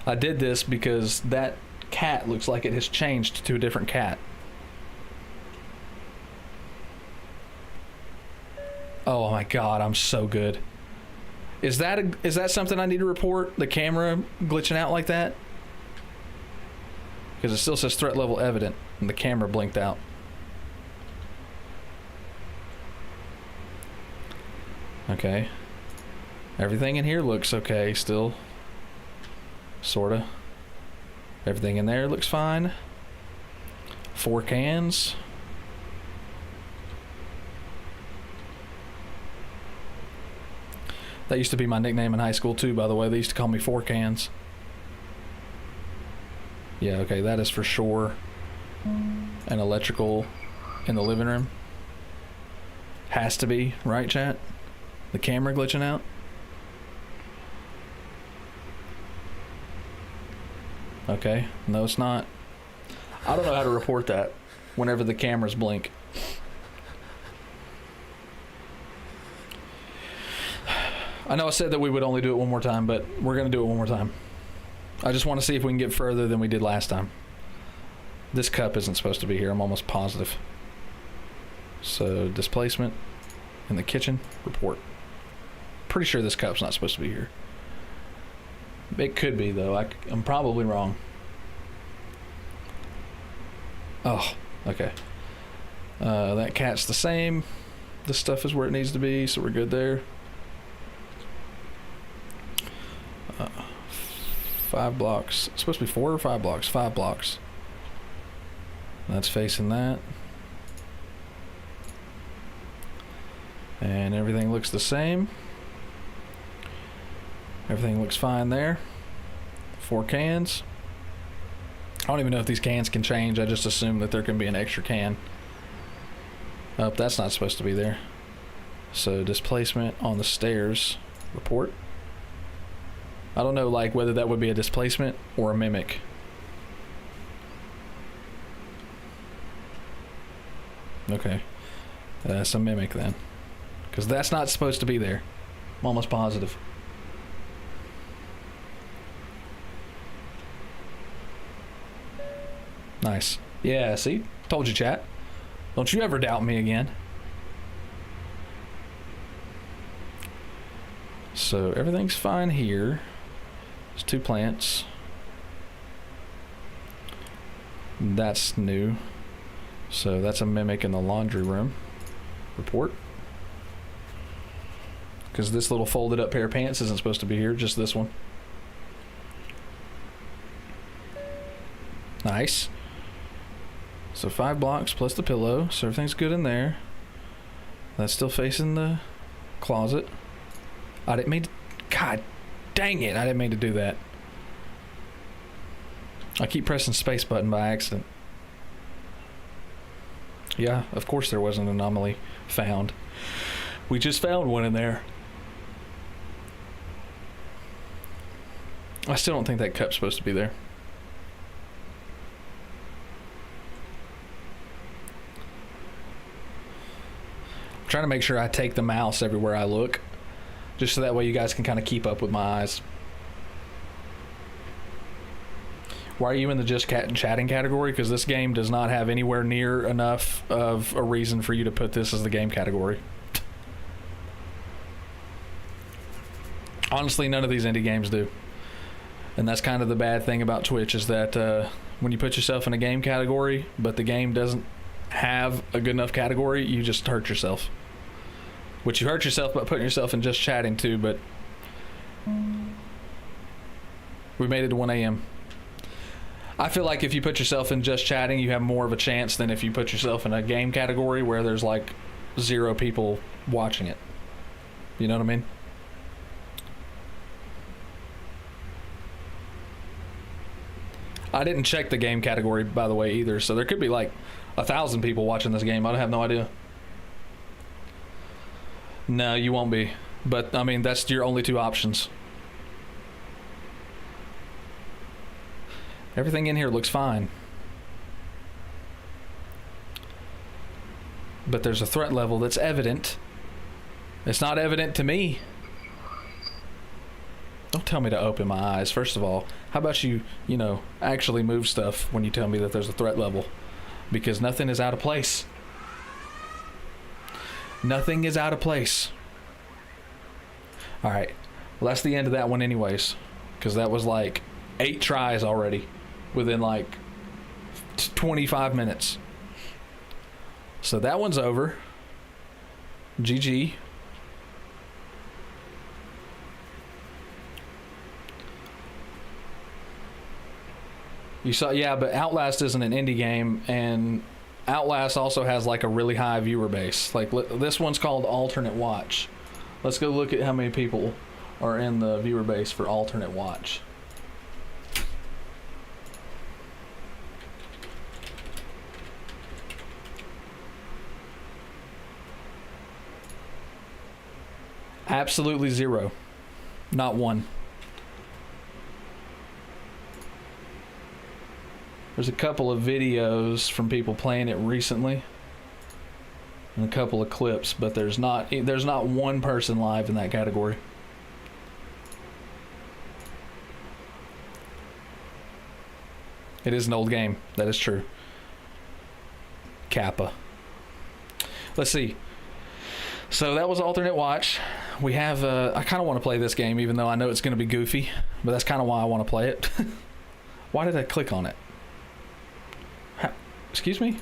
I did this because that cat looks like it has changed to a different cat. Oh my god, I'm so good. Is that something I need to report? The camera glitching out like that? Because it still says threat level evident and the camera blinked out. Okay. Everything in here looks okay still. Sorta. Everything in there looks fine. 4 cans. That used to be my nickname in high school too, by the way. They used to call me 4 cans. Yeah, okay, that is for sure an electrical in the living room. Has to be, right, chat? The camera glitching out? Okay, no it's not. I don't know how to report that whenever the cameras blink. I know I said that we would only do it one more time, but we're going to do it one more time. I just want to see if we can get further than we did last time. This cup isn't supposed to be here, I'm almost positive. So, displacement in the kitchen, report. Pretty sure this cup's not supposed to be here. It could be, though. I'm probably wrong. Oh, okay. That cat's the same. This stuff is where it needs to be, so we're good there. 5 blocks. It's supposed to be 4 or 5 blocks? 5 blocks. That's facing that. And everything looks the same. Everything looks fine there. 4 cans. I don't even know if these cans can change. I just assume that there can be an extra can. Oh, that's not supposed to be there. So displacement on the stairs. Report. I don't know, like, whether that would be a displacement or a mimic. Okay. That's a mimic then. Because that's not supposed to be there. I'm almost positive. Nice. Yeah, see? Told you, chat. Don't you ever doubt me again. So everything's fine here. There's 2 plants. That's new. So that's a mimic in the laundry room. Report. Because this little folded up pair of pants isn't supposed to be here, just this one. Nice. So 5 blocks plus the pillow, so everything's good in there. That's still facing the closet. I didn't mean to, God dang it, I didn't mean to do that. I keep pressing space button by accident. Yeah, of course there was an anomaly found. We just found one in there. I still don't think that cup's supposed to be there. trying to make sure I take the mouse everywhere I look, just so that way you guys can kind of keep up with my eyes. Why are you in the just chatting category? Because this game does not have anywhere near enough of a reason for you to put this as the game category. Honestly, none of these indie games do. And that's kind of the bad thing about Twitch, is that when you put yourself in a game category, but the game doesn't have a good enough category, you just hurt yourself. Which you hurt yourself by putting yourself in just chatting too, but we made it to 1 a.m. I feel like if you put yourself in just chatting, you have more of a chance than if you put yourself in a game category where there's like 0 people watching it. You know what I mean? I didn't check the game category, by the way, either, so there could be like 1,000 people watching this game. I have no idea. No, you won't be. But, I mean, that's your only 2 options. Everything in here looks fine. But there's a threat level that's evident. It's not evident to me. Don't tell me to open my eyes, first of all. How about you know, actually move stuff when you tell me that there's a threat level? Because nothing is out of place. Nothing is out of place. Alright. Well, that's the end of that one anyways. Because that was like 8 tries already. Within like 25 minutes. So that one's over. GG. You saw, yeah, but Outlast isn't an indie game, and Outlast also has like a really high viewer base. Like this one's called Alternate Watch. Let's go look at how many people are in the viewer base for Alternate Watch. Absolutely 0. Not 1. There's a couple of videos from people playing it recently, and a couple of clips, but there's not 1 person live in that category. It is an old game. That is true. Kappa. Let's see. So that was Alternate Watch. We have I kind of want to play this game, even though I know it's going to be goofy, but that's kind of why I want to play it. Why did I click on it? Excuse me?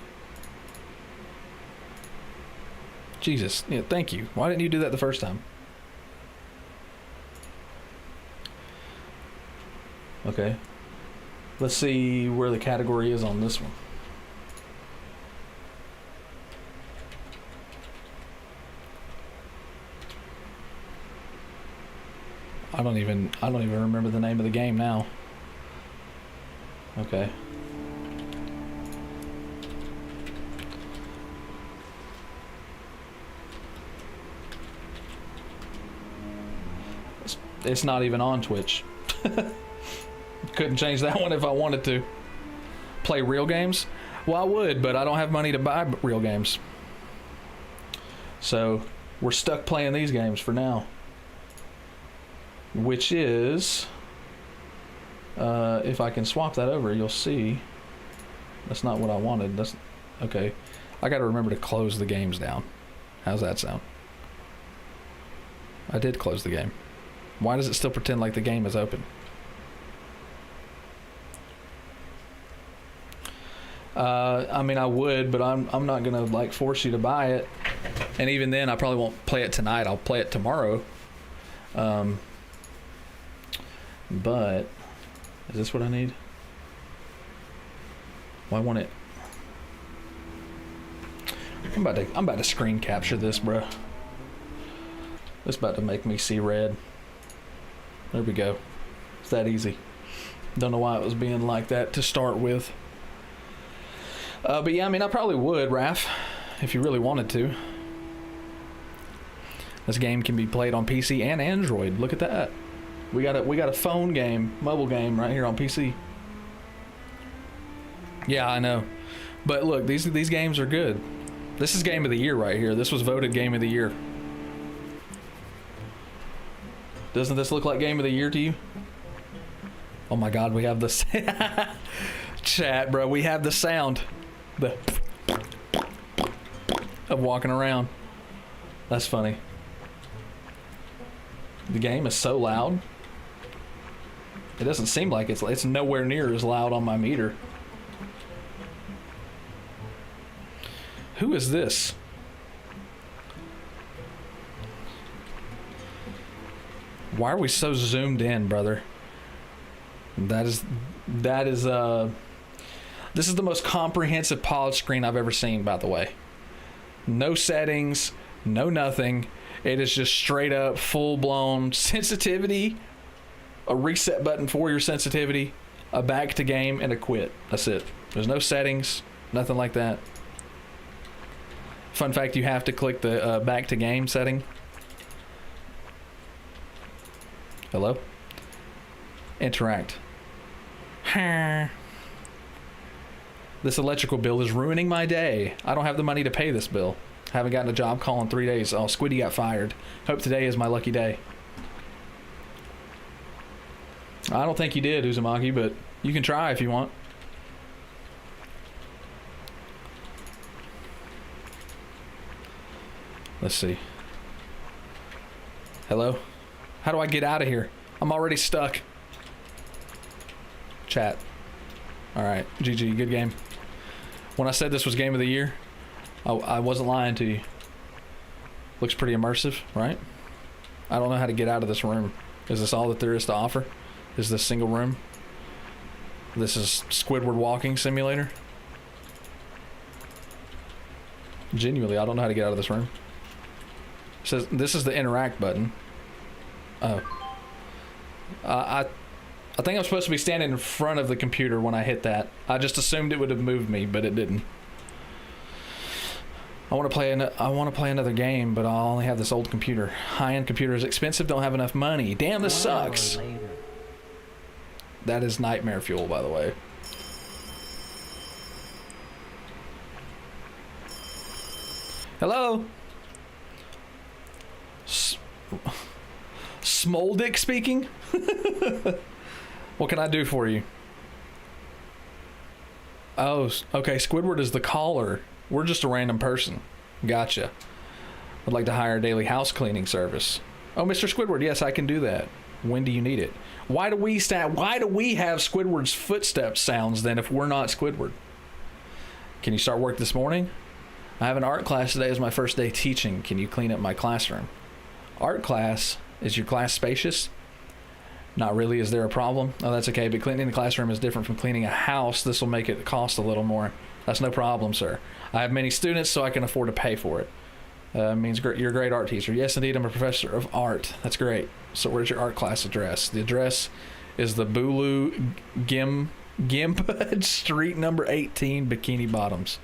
Jesus. Yeah, thank you. Why didn't you do that the first time? Okay. Let's see where the category is on this one. I don't even remember the name of the game now. Okay. It's not even on Twitch. Couldn't change that one if I wanted to. Play real games? Well, I would, but I don't have money to buy real games. So, we're stuck playing these games for now. Which is... if I can swap that over, you'll see. That's not what I wanted. That's... Okay. I gotta remember to close the games down. How's that sound? I did close the game. Why does it still pretend like the game is open? I mean, I would, but I'm not gonna like force you to buy it. And even then, I probably won't play it tonight. I'll play it tomorrow. But is this what I need? Well, I want it. I'm about to screen capture this, bro. It's about to make me see red. There we go. It's that easy. Don't know why it was being like that to start with. But yeah, I mean, I probably would, Raph, if you really wanted to. This game can be played on PC and Android. Look at that. We got a phone game, mobile game right here on PC. Yeah, I know. But look, these games are good. This is game of the year right here. This was voted game of the year. Doesn't this look like game of the year to you? Oh my God, we have this chat, bro. We have the sound of walking around. That's funny. The game is so loud. It doesn't seem like it's nowhere near as loud on my meter. Who is this? Why are we so zoomed in, brother? This is the most comprehensive pod screen I've ever seen, by the way. No settings, no nothing. It is just straight up full-blown sensitivity, a reset button for your sensitivity, a back to game, and a quit. That's it. There's no settings, nothing like that. Fun fact, you have to click the back to game setting. Hello? Interact. This electrical bill is ruining my day. I don't have the money to pay this bill. Haven't gotten a job call in 3 days. Oh, Squiddy got fired. Hope today is my lucky day. I don't think you did, Uzumaki, but you can try if you want. Let's see. Hello? How do I get out of here? I'm already stuck. Chat. Alright, GG, good game. When I said this was game of the year, I wasn't lying to you. Looks pretty immersive, right? I don't know how to get out of this room. Is this all that there is to offer? Is this single room? This is Squidward walking simulator? Genuinely, I don't know how to get out of this room. It says this is the interact button. Oh. I think I'm supposed to be standing in front of the computer when I hit that. I just assumed it would have moved me, but it didn't. I want to play another game, but I'll only have this old computer. High-end computer is expensive, don't have enough money. Damn, this sucks. That is nightmare fuel, by the way. Hello? Smoldick speaking? What can I do for you? Oh, okay. Squidward is the caller. We're just a random person. Gotcha. I'd like to hire a daily house cleaning service. Oh, Mr. Squidward, yes, I can do that. When do you need it? Why do we have Squidward's footsteps sounds then if we're not Squidward? Can you start work this morning? I have an art class today as my first day teaching. Can you clean up my classroom? Art class? Is your class spacious? Not really. Is there a problem? Oh, that's okay, but cleaning the classroom is different from cleaning a house. This will make it cost a little more. That's no problem, sir. I have many students, so I can afford to pay for it. Means you're a great art teacher. Yes, indeed, I'm a professor of art. That's great. So where's your art class address? The address is the Bulu Gimpud Street number 18, Bikini Bottoms.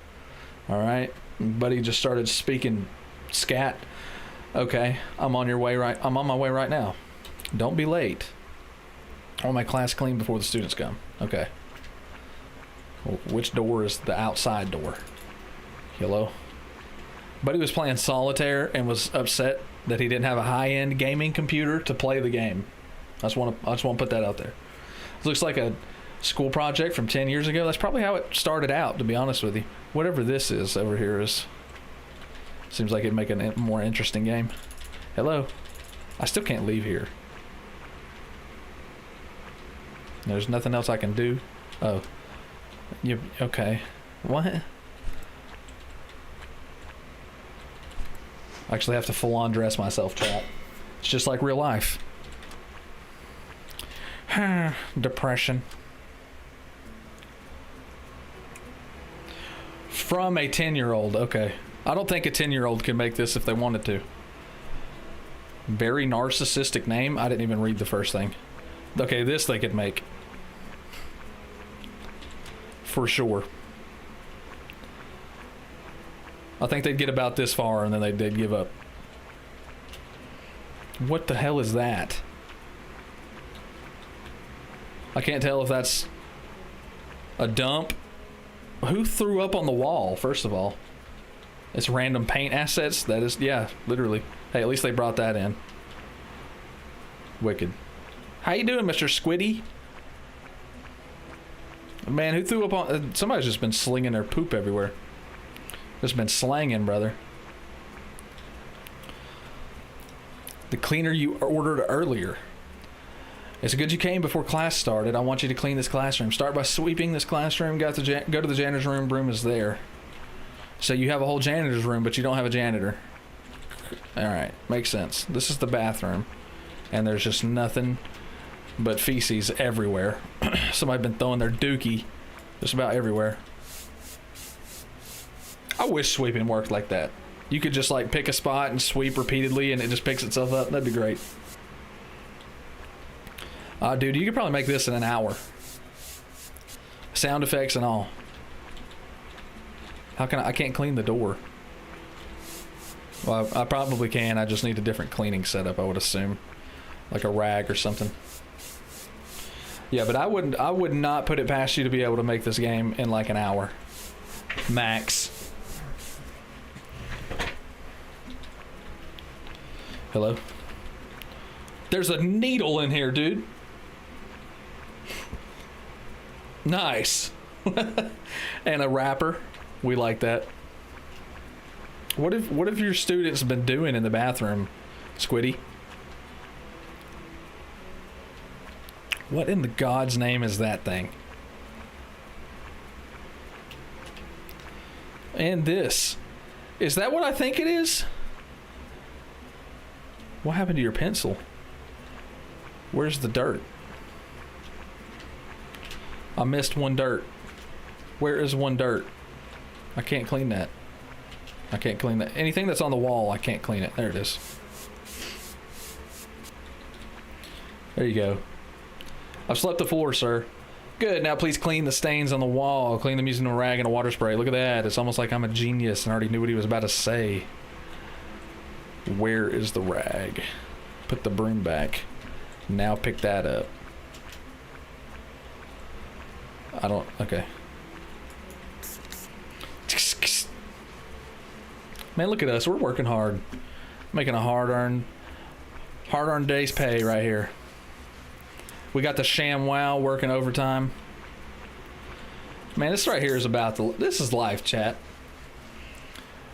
All right. Buddy just started speaking scat. Okay, I'm on my way right now. Don't be late. I want my class clean before the students come. Okay. Well, which door is the outside door? Hello? Buddy was playing solitaire and was upset that he didn't have a high-end gaming computer to play the game. I just want to put that out there. It looks like a school project from 10 years ago. That's probably how it started out, to be honest with you. Whatever this is over here seems like it'd make a more interesting game. Hello? I still can't leave here. There's nothing else I can do. Oh. Okay. What? I actually have to full-on dress myself, chat. It's just like real life. Depression. From a 10-year-old. Okay. I don't think a 10-year-old can make this if they wanted to. Very narcissistic name. I didn't even read the first thing. Okay, this they could make. For sure. I think they'd get about this far and then they'd give up. What the hell is that? I can't tell if that's a dump. Who threw up on the wall, first of all? It's random paint assets. That is, yeah, literally. Hey, at least they brought that in. Wicked. How you doing, Mr. Squiddy? Man, who threw up on... somebody's just been slinging their poop everywhere. Just been slanging, brother. The cleaner you ordered earlier. It's good you came before class started. I want you to clean this classroom. Start by sweeping this classroom. Go to the janitor's room. Broom is there. So you have a whole janitor's room, but you don't have a janitor. Alright, makes sense. This is the bathroom. And there's just nothing but feces everywhere. Somebody's been throwing their dookie just about everywhere. I wish sweeping worked like that. You could just like pick a spot and sweep repeatedly and it just picks itself up. That'd be great. Dude, you could probably make this in an hour. Sound effects and all. How can I can't clean the door. Well, I probably can. I just need a different cleaning setup, I would assume. Like a rag or something. Yeah, but I would not put it past you to be able to make this game in like an hour. Max. Hello? There's a needle in here, dude. Nice. And a wrapper. We like that. What have your students been doing in the bathroom, Squiddy? What in the God's name is that thing? And this. Is that what I think it is? What happened to your pencil? Where's the dirt? I missed one dirt. Where is one dirt? I can't clean that. I can't clean that. Anything that's on the wall, I can't clean it. There it is. There you go. I've swept the floor, sir. Good. Now please clean the stains on the wall. Clean them using a rag and a water spray. Look at that. It's almost like I'm a genius and already knew what he was about to say. Where is the rag? Put the broom back. Now pick that up. I don't... Okay. Man, look at us. We're working hard. Making a hard-earned day's pay right here. We got the ShamWow working overtime. Man, this right here is about the... This is life, chat.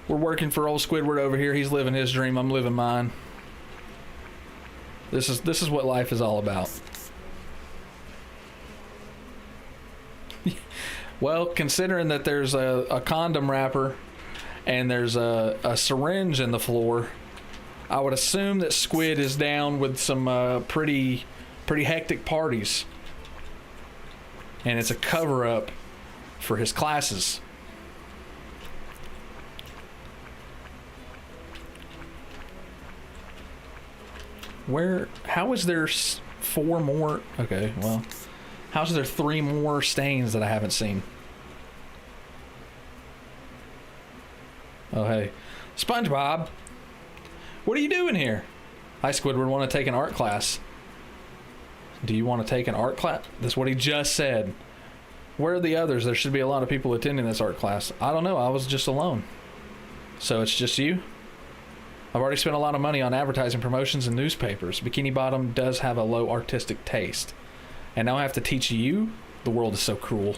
We're working for old Squidward over here. He's living his dream. I'm living mine. This is what life is all about. Well, considering that there's a condom wrapper and there's a syringe in the floor, I would assume that Squid is down with some pretty hectic parties. And it's a cover-up for his classes. How is there 4 more? Okay, well, how's there 3 more stains that I haven't seen? Oh, hey. SpongeBob, what are you doing here? Hi, Squidward, want to take an art class? Do you want to take an art class? That's what he just said. Where are the others? There should be a lot of people attending this art class. I don't know. I was just alone. So it's just you? I've already spent a lot of money on advertising promotions and newspapers. Bikini Bottom does have a low artistic taste. And now I have to teach you? The world is so cruel.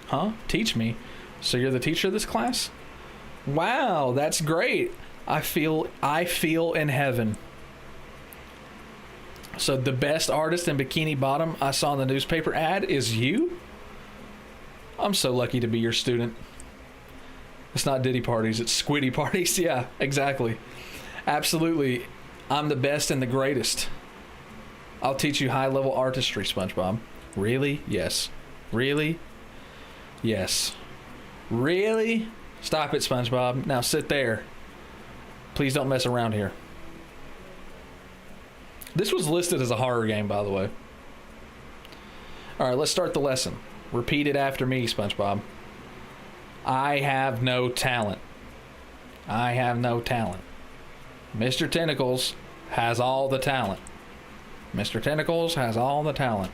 Huh? Teach me? So you're the teacher of this class? Wow, that's great. I feel in heaven. So the best artist in Bikini Bottom I saw in the newspaper ad is you? I'm so lucky to be your student. It's not Diddy parties, it's Squiddy parties. Yeah, exactly. Absolutely. I'm the best and the greatest. I'll teach you high-level artistry, SpongeBob. Really? Yes. Really? Yes. Really? Stop it, SpongeBob. Now sit there. Please don't mess around here. This was listed as a horror game, by the way. Alright, let's start the lesson. Repeat it after me, SpongeBob. I have no talent. I have no talent. Mr. Tentacles has all the talent. Mr. Tentacles has all the talent.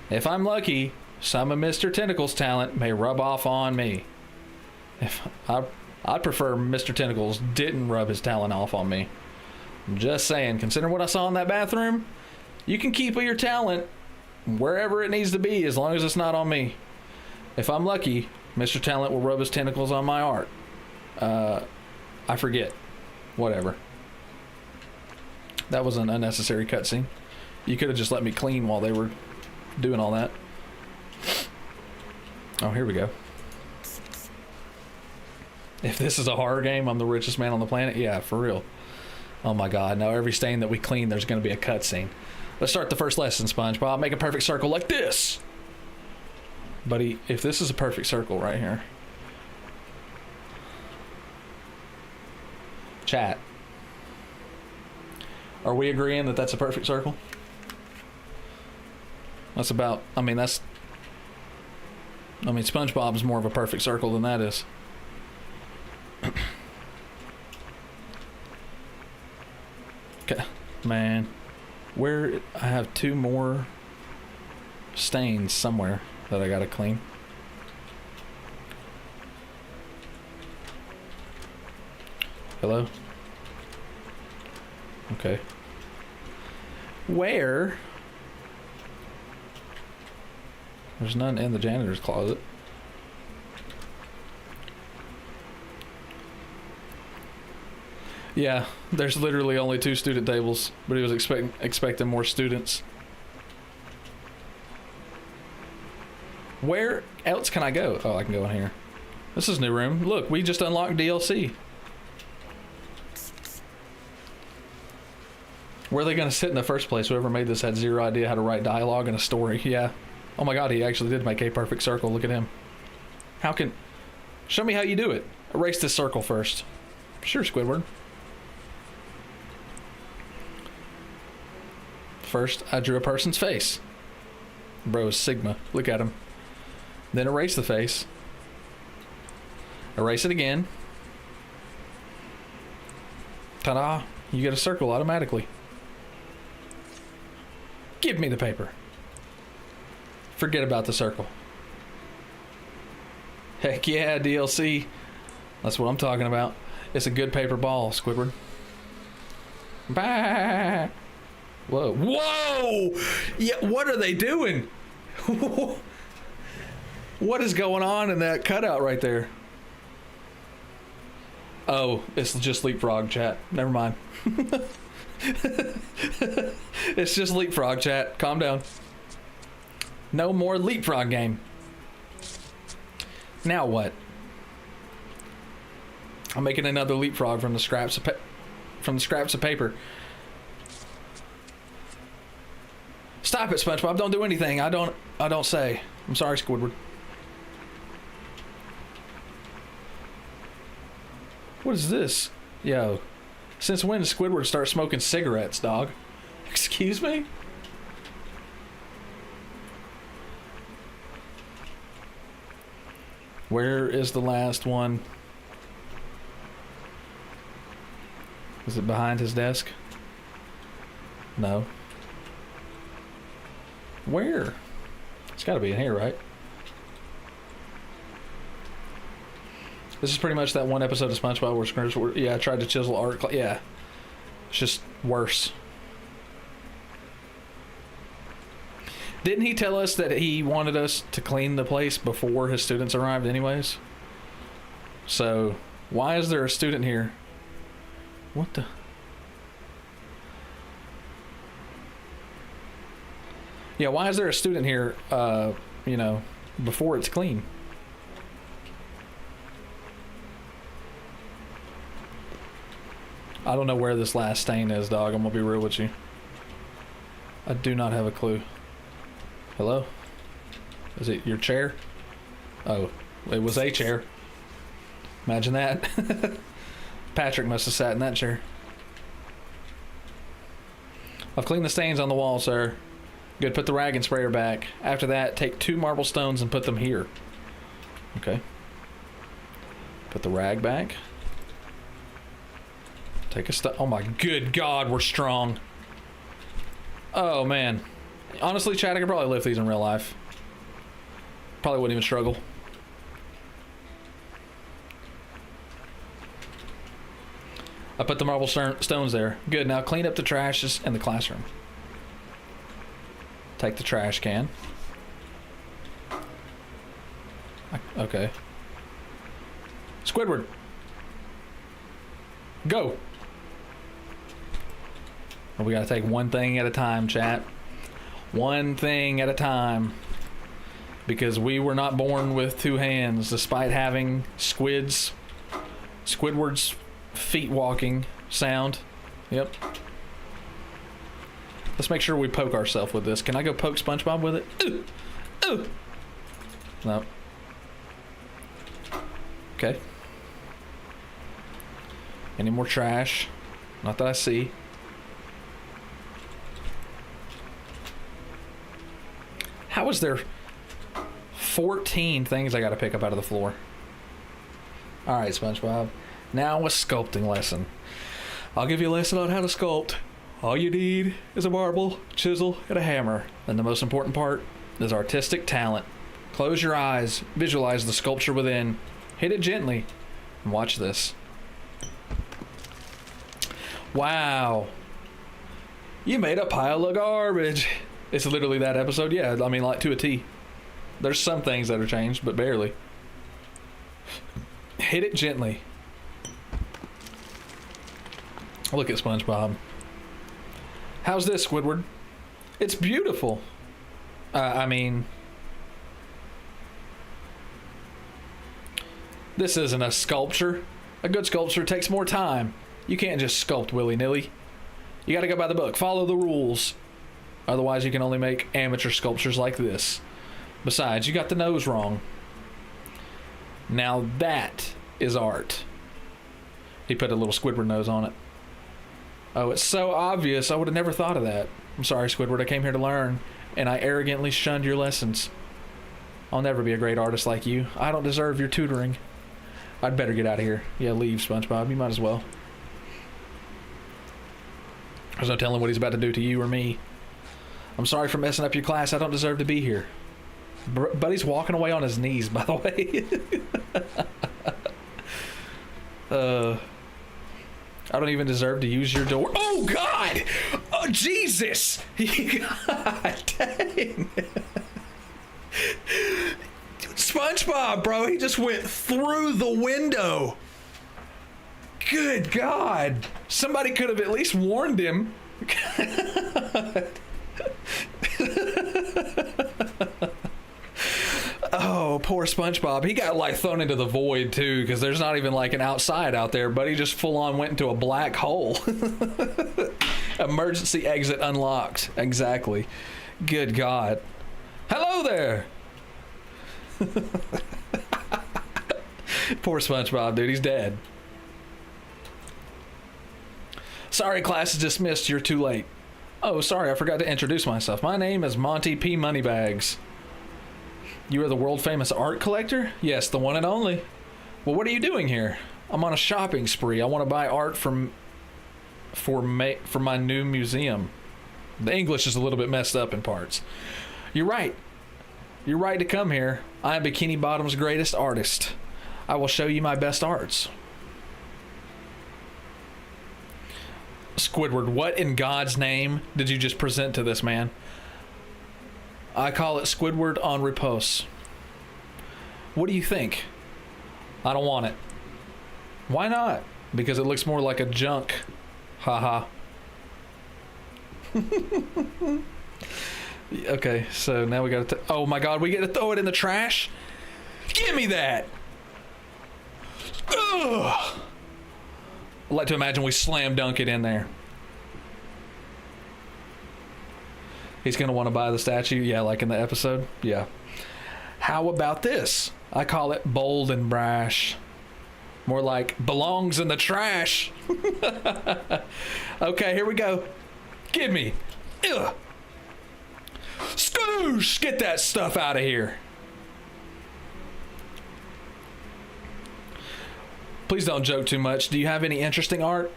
If I'm lucky, some of Mr. Tentacles' talent may rub off on me. I'd prefer Mr. Tentacles didn't rub his talent off on me. I'm just saying, considering what I saw in that bathroom, you can keep your talent wherever it needs to be as long as it's not on me. If I'm lucky, Mr. Talent will rub his tentacles on my art. I forget. Whatever. That was an unnecessary cutscene. You could have just let me clean while they were doing all that. Oh, here we go. If this is a horror game, I'm the richest man on the planet. Yeah, for real. Oh my god, now every stain that we clean, there's going to be a cutscene. Let's start the first lesson, SpongeBob. Make a perfect circle like this. Buddy, if this is a perfect circle right here. Chat. Are we agreeing that that's a perfect circle? That's about, I mean, SpongeBob's more of a perfect circle than that is. Okay, man. Where, I have 2 more stains somewhere that I gotta clean. Hello? Okay. Where? There's none in the janitor's closet. Yeah, there's literally only 2 student tables, but he was expecting more students. Where else can I go? Oh, I can go in here. This is a new room. Look, we just unlocked DLC. Where are they going to sit in the first place? Whoever made this had zero idea how to write dialogue and a story. Yeah. Oh my god, he actually did make a perfect circle. Look at him. How can... Show me how you do it. Erase this circle first. Sure, Squidward. First, I drew a person's face. Bro is Sigma. Look at him. Then erase the face. Erase it again. Ta-da! You get a circle automatically. Give me the paper. Forget about the circle. Heck yeah, DLC. That's what I'm talking about. It's a good paper ball, Squidward. Bye. Whoa. Whoa! Yeah, what are they doing? What is going on in that cutout right there? Oh, it's just leapfrog, chat. Never mind. It's just leapfrog, chat. Calm down. No more leapfrog game. Now what? I'm making another leapfrog from the scraps of paper. Stop it, SpongeBob! Don't do anything. I don't say. I'm sorry, Squidward. What is this? Yo, since when did Squidward start smoking cigarettes, dog? Excuse me? Where is the last one? Is it behind his desk? No. Where? It's got to be in here, right? This is pretty much that one episode of SpongeBob where Squidward, yeah, tried to chisel art. Yeah, it's just worse. Didn't he tell us that he wanted us to clean the place before his students arrived anyways? So, why is there a student here? What the... Yeah, why is there a student here, you know, before it's clean? I don't know where this last stain is, dog. I'm gonna be real with you. I do not have a clue. Hello? Is it your chair? Oh, it was a chair. Imagine that. Patrick must have sat in that chair. I've cleaned the stains on the wall, sir. Good, put the rag and sprayer back. After that, take 2 marble stones and put them here. Okay. Put the rag back. Take a stone. Oh my good God, we're strong. Oh man. Honestly, Chad, I could probably lift these in real life. Probably wouldn't even struggle. I put the marble stones there. Good. Now clean up the trash in the classroom. Take the trash can. Okay. Squidward. Go. We gotta take one thing at a time, chat. One thing at a time. Because we were not born with two hands, despite having Squidward's feet walking sound. Yep. Let's make sure we poke ourselves with this. Can I go poke SpongeBob with it? Ooh! Ooh! No. Okay. Any more trash? Not that I see. How is there 14 things I gotta pick up out of the floor? Alright, SpongeBob. Now a sculpting lesson. I'll give you a lesson on how to sculpt. All you need is a marble, chisel, and a hammer. And the most important part is artistic talent. Close your eyes, visualize the sculpture within, hit it gently, and watch this. Wow. You made a pile of garbage. It's literally that episode, yeah, I mean, like to a T. There's some things that are changed, but barely. Hit it gently. Look at SpongeBob. How's this, Squidward? It's beautiful. I mean... This isn't a sculpture. A good sculpture takes more time. You can't just sculpt willy-nilly. You gotta go by the book. Follow the rules. Otherwise, you can only make amateur sculptures like this. Besides, you got the nose wrong. Now that is art. He put a little Squidward nose on it. Oh, it's so obvious. I would have never thought of that. I'm sorry, Squidward. I came here to learn, and I arrogantly shunned your lessons. I'll never be a great artist like you. I don't deserve your tutoring. I'd better get out of here. Yeah, leave, SpongeBob. You might as well. There's no telling what he's about to do to you or me. I'm sorry for messing up your class. I don't deserve to be here. Buddy's walking away on his knees, by the way. I don't even deserve to use your door. Oh, God! Oh, Jesus! God dang. SpongeBob, bro, he just went through the window. Good God. Somebody could have at least warned him. Oh, poor SpongeBob. He got like thrown into the void too, because there's not even like an outside out there, but he just full on went into a black hole. Emergency exit unlocked. Exactly. Good God. Hello there. Poor SpongeBob, dude. He's dead. Sorry, class is dismissed. You're too late. Oh, sorry. I forgot to introduce myself. My name is Monty P. Moneybags. You are the world-famous art collector? Yes, the one and only. Well, what are you doing here? I'm on a shopping spree. I want to buy art for my new museum. The English is a little bit messed up in parts. You're right. You're right to come here. I am Bikini Bottom's greatest artist. I will show you my best arts. Squidward, what in God's name did you just present to this man? I call it Squidward en repose. What do you think? I don't want it. Why not? Because it looks more like a junk. Haha. Okay, so now we gotta... oh my God, we get to throw it in the trash? Give me that! Ugh! I'd like to imagine we slam dunk it in there. He's gonna want to buy the statue? Yeah, like in the episode? Yeah. How about this? I call it bold and brash. More like belongs in the trash. Okay, here we go. Give me. Ugh. Scoosh! Get that stuff out of here. Please don't joke too much. Do you have any interesting art?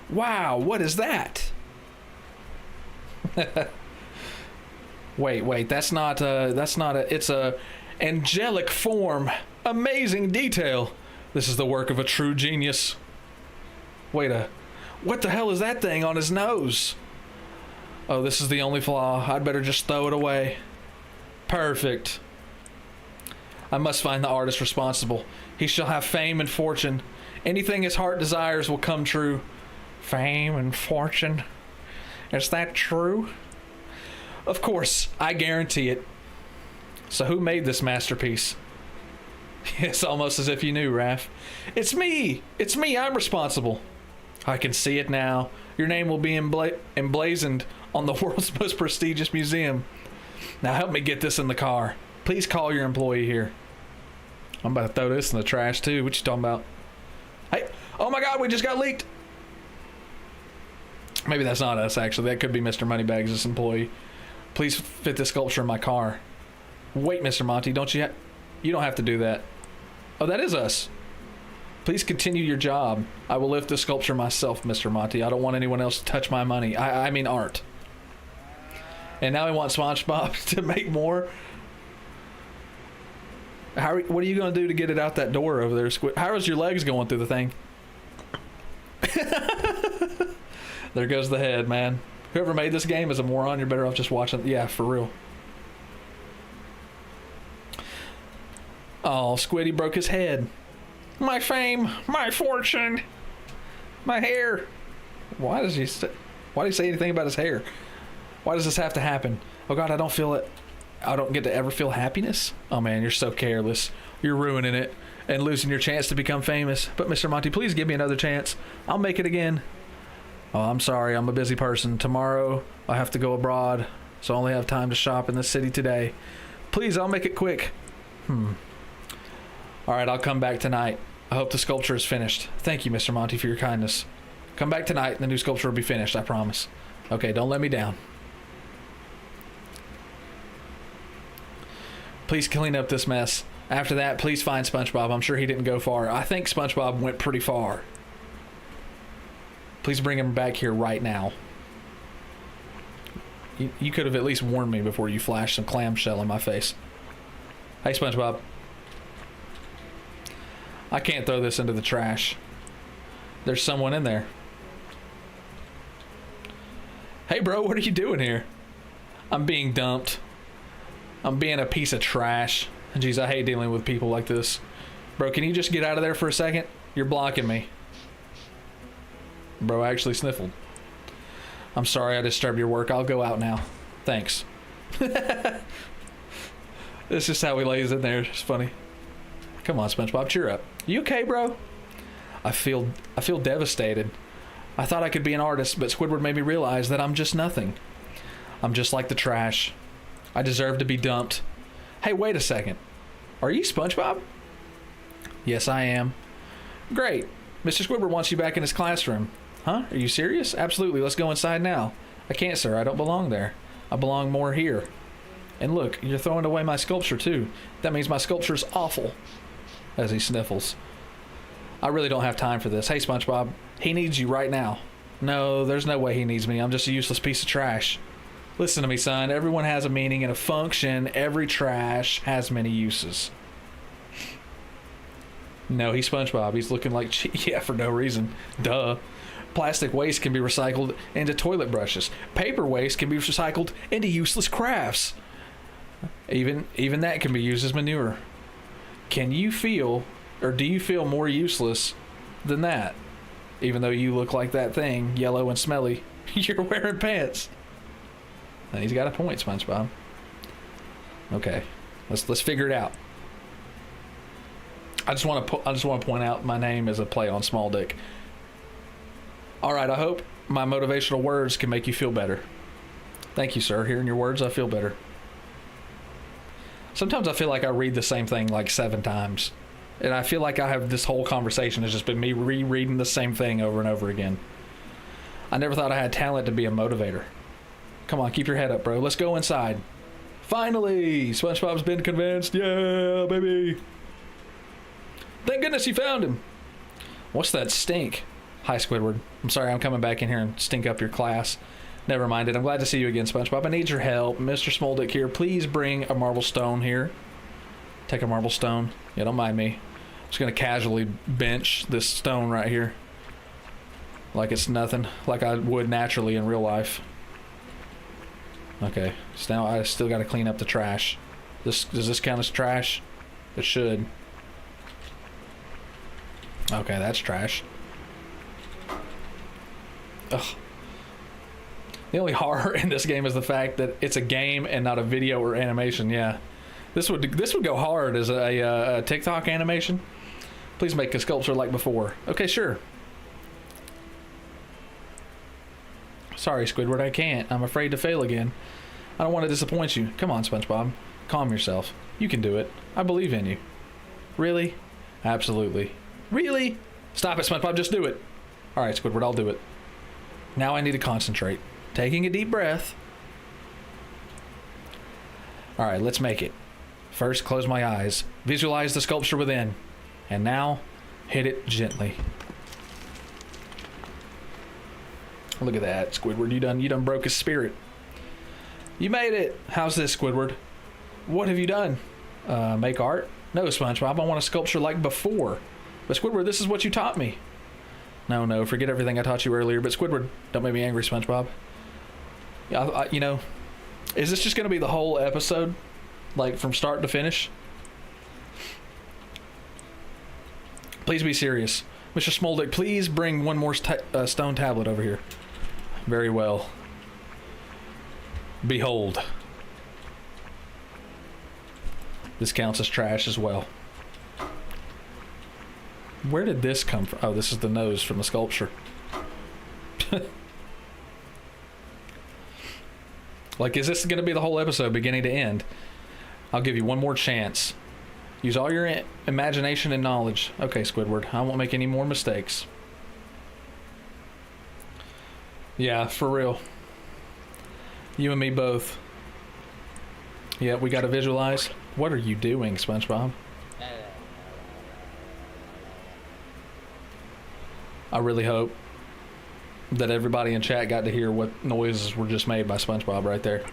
Wow, what is that? Wait, that's not a, it's a angelic form. Amazing detail. This is the work of a true genius. What the hell is that thing on his nose? Oh, this is the only flaw. I'd better just throw it away. Perfect. I must find the artist responsible. He shall have fame and fortune. Anything his heart desires will come true. Fame and fortune. Is that true? Of course, I guarantee it. So who made this masterpiece? It's almost as if you knew, Raph. It's me! It's me! I'm responsible. I can see it now. Your name will be emblazoned on the world's most prestigious museum. Now help me get this in the car. Please call your employee here. I'm about to throw this in the trash too. What you talking about? Hey! Oh my god, we just got leaked! Maybe that's not us, actually. That could be Mr. Moneybags' employee. Please fit this sculpture in my car. Wait, Mr. Monty, you don't have to do that. Oh, that is us. Please continue your job. I will lift the sculpture myself, Mr. Monty. I don't want anyone else to touch my money. I mean art. And now we want SpongeBob to make more. What are you going to do to get it out that door over there, Squid? How is your legs going through the thing? There goes the head, man. Whoever made this game is a moron. You're better off just watching. Yeah, for real. Oh, Squiddy broke his head. My fame, my fortune, my hair. Why did he say anything about his hair? Why does this have to happen? Oh God, I don't feel it. I don't get to ever feel happiness. Oh man, you're so careless. You're ruining it and losing your chance to become famous. But Mr. Monty, please give me another chance. I'll make it again. Oh, I'm sorry. I'm a busy person. Tomorrow I have to go abroad, so I only have time to shop in the city today. Please, I'll make it quick. All right, I'll come back tonight. I hope the sculpture is finished. Thank you, Mr. Monty, for your kindness. Come back tonight and the new sculpture will be finished, I promise. Okay, don't let me down. Please clean up this mess. After that, please find SpongeBob. I'm sure he didn't go far. I think SpongeBob went pretty far. Please bring him back here right now. You could have at least warned me before you flashed some clamshell in my face. Hey, SpongeBob. I can't throw this into the trash. There's someone in there. Hey, bro, what are you doing here? I'm being dumped. I'm being a piece of trash. Jeez, I hate dealing with people like this. Bro, can you just get out of there for a second? You're blocking me. Bro, I actually sniffled. I'm sorry I disturbed your work. I'll go out now. Thanks. It's just how he lays in there. It's funny. Come on, SpongeBob, cheer up. You okay, bro? I feel devastated. I thought I could be an artist, but Squidward made me realize that I'm just nothing. I'm just like the trash. I deserve to be dumped. Hey, wait a second. Are you SpongeBob? Yes, I am. Great. Mr. Squidward wants you back in his classroom. Huh? Are you serious? Absolutely. Let's go inside now. I can't, sir. I don't belong there. I belong more here. And look, you're throwing away my sculpture, too. That means my sculpture's awful. As he sniffles. I really don't have time for this. Hey, SpongeBob. He needs you right now. No, there's no way he needs me. I'm just a useless piece of trash. Listen to me, son. Everyone has a meaning and a function. Every trash has many uses. No, he's SpongeBob. He's looking like... Yeah, for no reason. Duh. Plastic waste can be recycled into toilet brushes. Paper waste can be recycled into useless crafts. Even that can be used as manure. Can you feel, or do you feel more useless than that? Even though you look like that thing, yellow and smelly, you're wearing pants. And he's got a point, SpongeBob. Okay, let's figure it out. I just want to point out my name is a play on Small Dick. All right, I hope my motivational words can make you feel better. Thank you, sir. Hearing your words, I feel better. Sometimes I feel like I read the same thing like 7 times. And I feel like I have this whole conversation has just been me rereading the same thing over and over again. I never thought I had talent to be a motivator. Come on, keep your head up, bro. Let's go inside. Finally! SpongeBob's been convinced. Yeah, baby! Thank goodness you found him. What's that stink? Hi, Squidward. I'm sorry I'm coming back in here and stink up your class. Never mind it. I'm glad to see you again, SpongeBob. I need your help. Mr. Smoldick here. Please bring a marble stone here. Take a marble stone. Yeah, don't mind me. I'm just going to casually bench this stone right here. like it's nothing, like I would naturally in real life. Okay, so now I still got to clean up the trash. Does this count as trash? It should. Okay, that's trash. Ugh. The only horror in this game is the fact that it's a game and not a video or animation. Yeah, this would go hard as a TikTok animation. Please make a sculpture like before. Okay, sure. Sorry, Squidward, I can't. I'm afraid to fail again. I don't want to disappoint you. Come on, SpongeBob. Calm yourself. You can do it. I believe in you. Really? Absolutely. Really? Stop it, SpongeBob. Just do it. All right, Squidward, I'll do it. Now I need to concentrate. Taking a deep breath. All right, let's make it. First, close my eyes. Visualize the sculpture within. And now, hit it gently. Look at that, Squidward. You done broke his spirit. You made it. How's this, Squidward? What have you done? Make art? No, SpongeBob. I want a sculpture like before. But Squidward, this is what you taught me. No, forget everything I taught you earlier. But Squidward, don't make me angry, SpongeBob. You know, is this just going to be the whole episode? Like, from start to finish? Please be serious. Mr. Smoldick, please bring one more stone tablet over here. Very well. Behold. This counts as trash as well. Where did this come from? Oh, this is the nose from the sculpture. Like, is this going to be the whole episode, beginning to end? I'll give you one more chance. Use all your imagination and knowledge. Okay, Squidward, I won't make any more mistakes. Yeah, for real. You and me both. Yeah, we gotta visualize. What are you doing, SpongeBob? I really hope that everybody in chat got to hear what noises were just made by SpongeBob right there.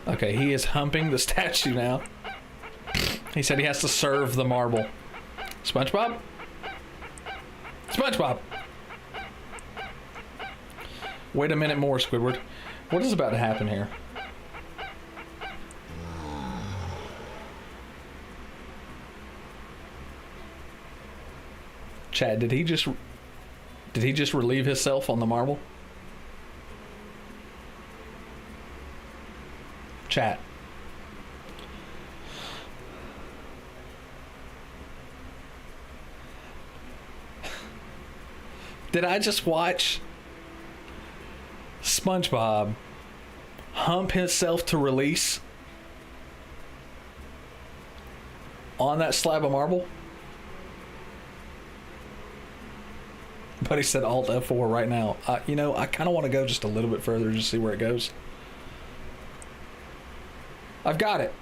Okay, he is humping the statue now. He said he has to serve the marble. SpongeBob? SpongeBob! Wait a minute more, Squidward. What is about to happen here? Chad, did he just relieve himself on the marble? Chat. Did I just watch SpongeBob hump himself to release on that slab of marble? But he said Alt F4 right now. You know, I kind of want to go just a little bit further just see where it goes. I've got it.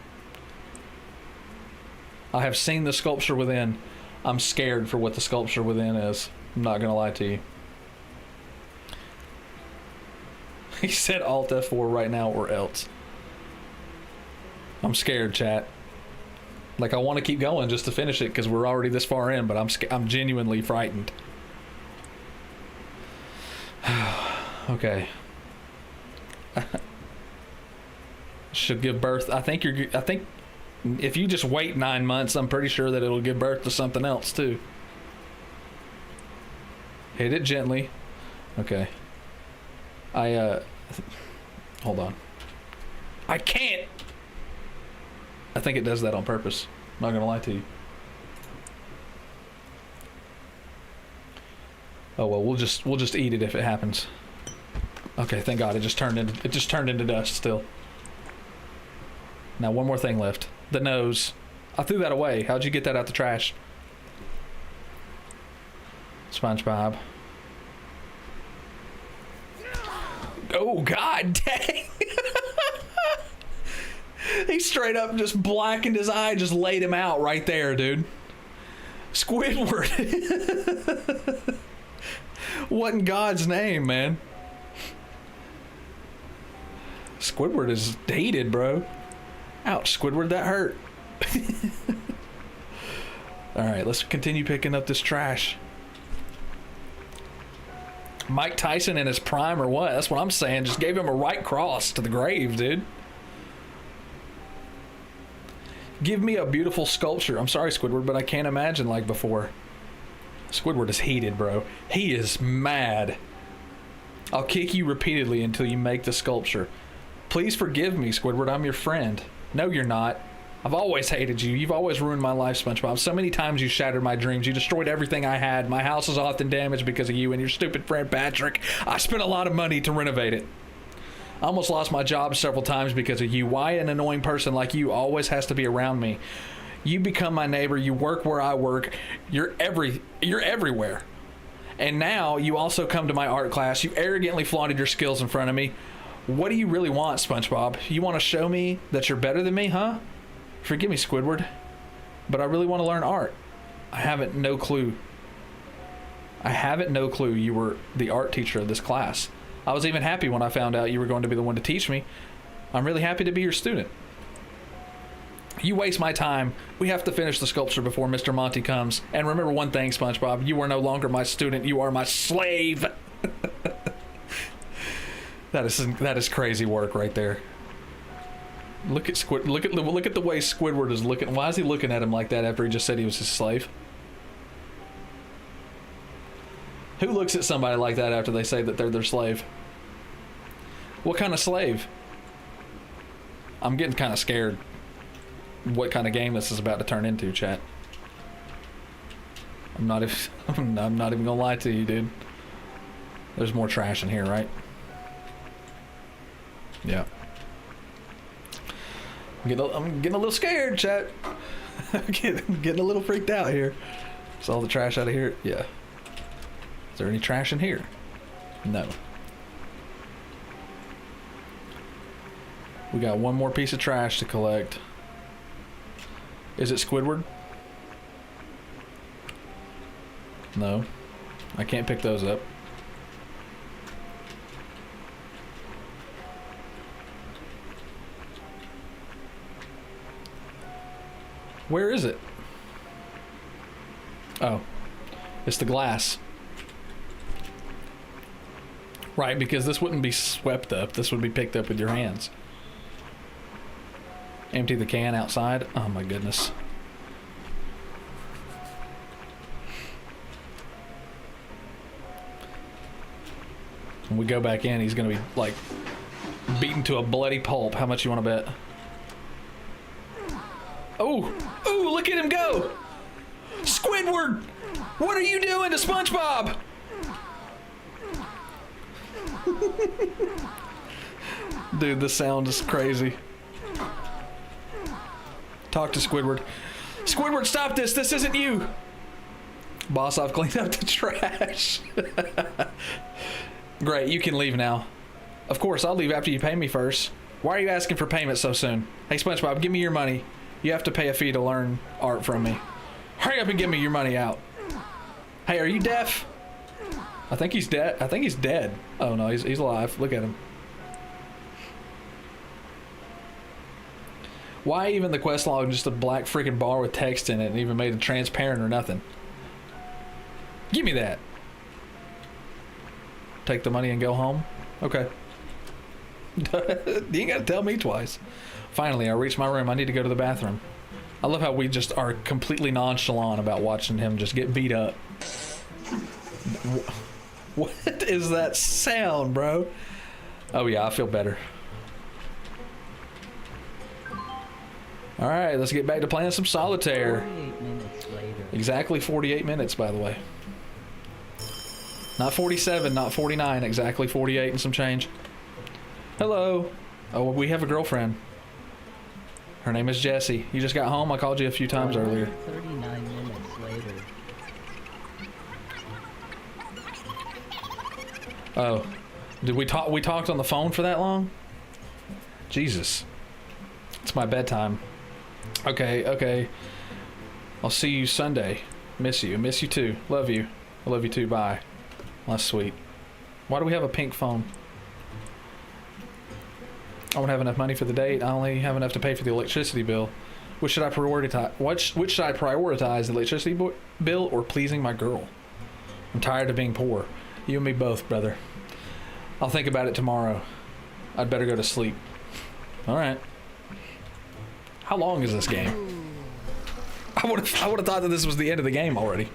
I have seen the sculpture within. I'm scared for what the sculpture within is. I'm not going to lie to you. He said Alt F4 right now or else. I'm scared, chat. Like, I want to keep going just to finish it because we're already this far in, but I'm genuinely frightened. Okay. Should give birth. I think if you just wait 9 months, I'm pretty sure that it'll give birth to something else too. Hit it gently. Okay. Hold on. I can't. I think it does that on purpose. I'm not gonna lie to you. Oh well, we'll just eat it if it happens. Okay, thank God it just turned into dust still. Now one more thing left. The nose. I threw that away. How'd you get that out the trash? SpongeBob. Oh God dang. He straight up just blackened his eye, just laid him out right there, dude. Squidward. What in God's name, man? Squidward is dated, bro. Ouch, Squidward, that hurt. Alright, let's continue picking up this trash. Mike Tyson in his prime or what? That's what I'm saying. Just gave him a right cross to the grave, dude. Give me a beautiful sculpture. I'm sorry, Squidward, but I can't imagine like before. Squidward is heated, bro. He is mad. I'll kick you repeatedly until you make the sculpture. Please forgive me, Squidward. I'm your friend. No, you're not. I've always hated you. You've always ruined my life, SpongeBob. So many times you shattered my dreams. You destroyed everything I had. My house is often damaged because of you and your stupid friend Patrick. I spent a lot of money to renovate it. I almost lost my job several times because of you. Why an annoying person like you always has to be around me? You become my neighbor. You work where I work. You're everywhere. And now you also come to my art class. You arrogantly flaunted your skills in front of me. What do you really want, SpongeBob? You want to show me that you're better than me, huh? Forgive me, Squidward, but I really want to learn art. I haven't no clue you were the art teacher of this class. I was even happy when I found out you were going to be the one to teach me. I'm really happy to be your student. You waste my time. We have to finish the sculpture before Mr. Monty comes. And remember one thing, SpongeBob, you are no longer my student, you are my slave. That is crazy work right there. Look at look at the way Squidward is looking. Why is he looking at him like that after he just said he was his slave? Who looks at somebody like that after they say that they're their slave? What kind of slave? I'm getting kind of scared what kind of game this is about to turn into, chat. I'm not even gonna lie to you, dude. There's more trash in here, right? Yeah. I'm getting a little scared, chat. I'm getting a little freaked out here. Is all the trash out of here? Yeah. Is there any trash in here? No. We got one more piece of trash to collect. Is it Squidward? No. I can't pick those up. Where is it? Oh. It's the glass. Right, because this wouldn't be swept up. This would be picked up with your hands. Empty the can outside. Oh my goodness. When we go back in, he's gonna be like beaten to a bloody pulp. How much you want to bet? Oh, oh, look at him go! Squidward! What are you doing to SpongeBob? Dude, the sound is crazy. Talk to Squidward. Squidward, stop this! This isn't you! Boss, I've cleaned up the trash. Great, you can leave now. Of course, I'll leave after you pay me first. Why are you asking for payment so soon? Hey, SpongeBob, give me your money. You have to pay a fee to learn art from me. Hurry up and give me your money out. Hey, are you deaf? I think he's dead. I think he's dead. Oh no, he's alive. Look at him. Why even the quest log just a black freaking bar with text in it and even made it transparent or nothing? Give me that. Take the money and go home? Okay. You ain't gotta tell me twice. Finally, I reached my room. I need to go to the bathroom. I love how we just are completely nonchalant about watching him just get beat up. What is that sound, bro? Oh yeah, I feel better. Alright, let's get back to playing some solitaire. 48 minutes later. Exactly 48 minutes, by the way. Not 47, not 49, exactly 48 and some change. Hello. Oh, we have a girlfriend. Her name is Jessie. You just got home? I called you a few times earlier. 39 minutes later. Oh. Did we talk? We talked on the phone for that long? Jesus. It's my bedtime. Okay, okay. I'll see you Sunday. Miss you. Miss you too. Love you. I love you too. Bye. That's sweet. Why do we have a pink phone? I don't have enough money for the date. I only have enough to pay for the electricity bill. Which should I prioritize? Which should I prioritize, the electricity bill or pleasing my girl? I'm tired of being poor. You and me both, brother. I'll think about it tomorrow. I'd better go to sleep. All right. How long is this game? I would have thought that this was the end of the game already.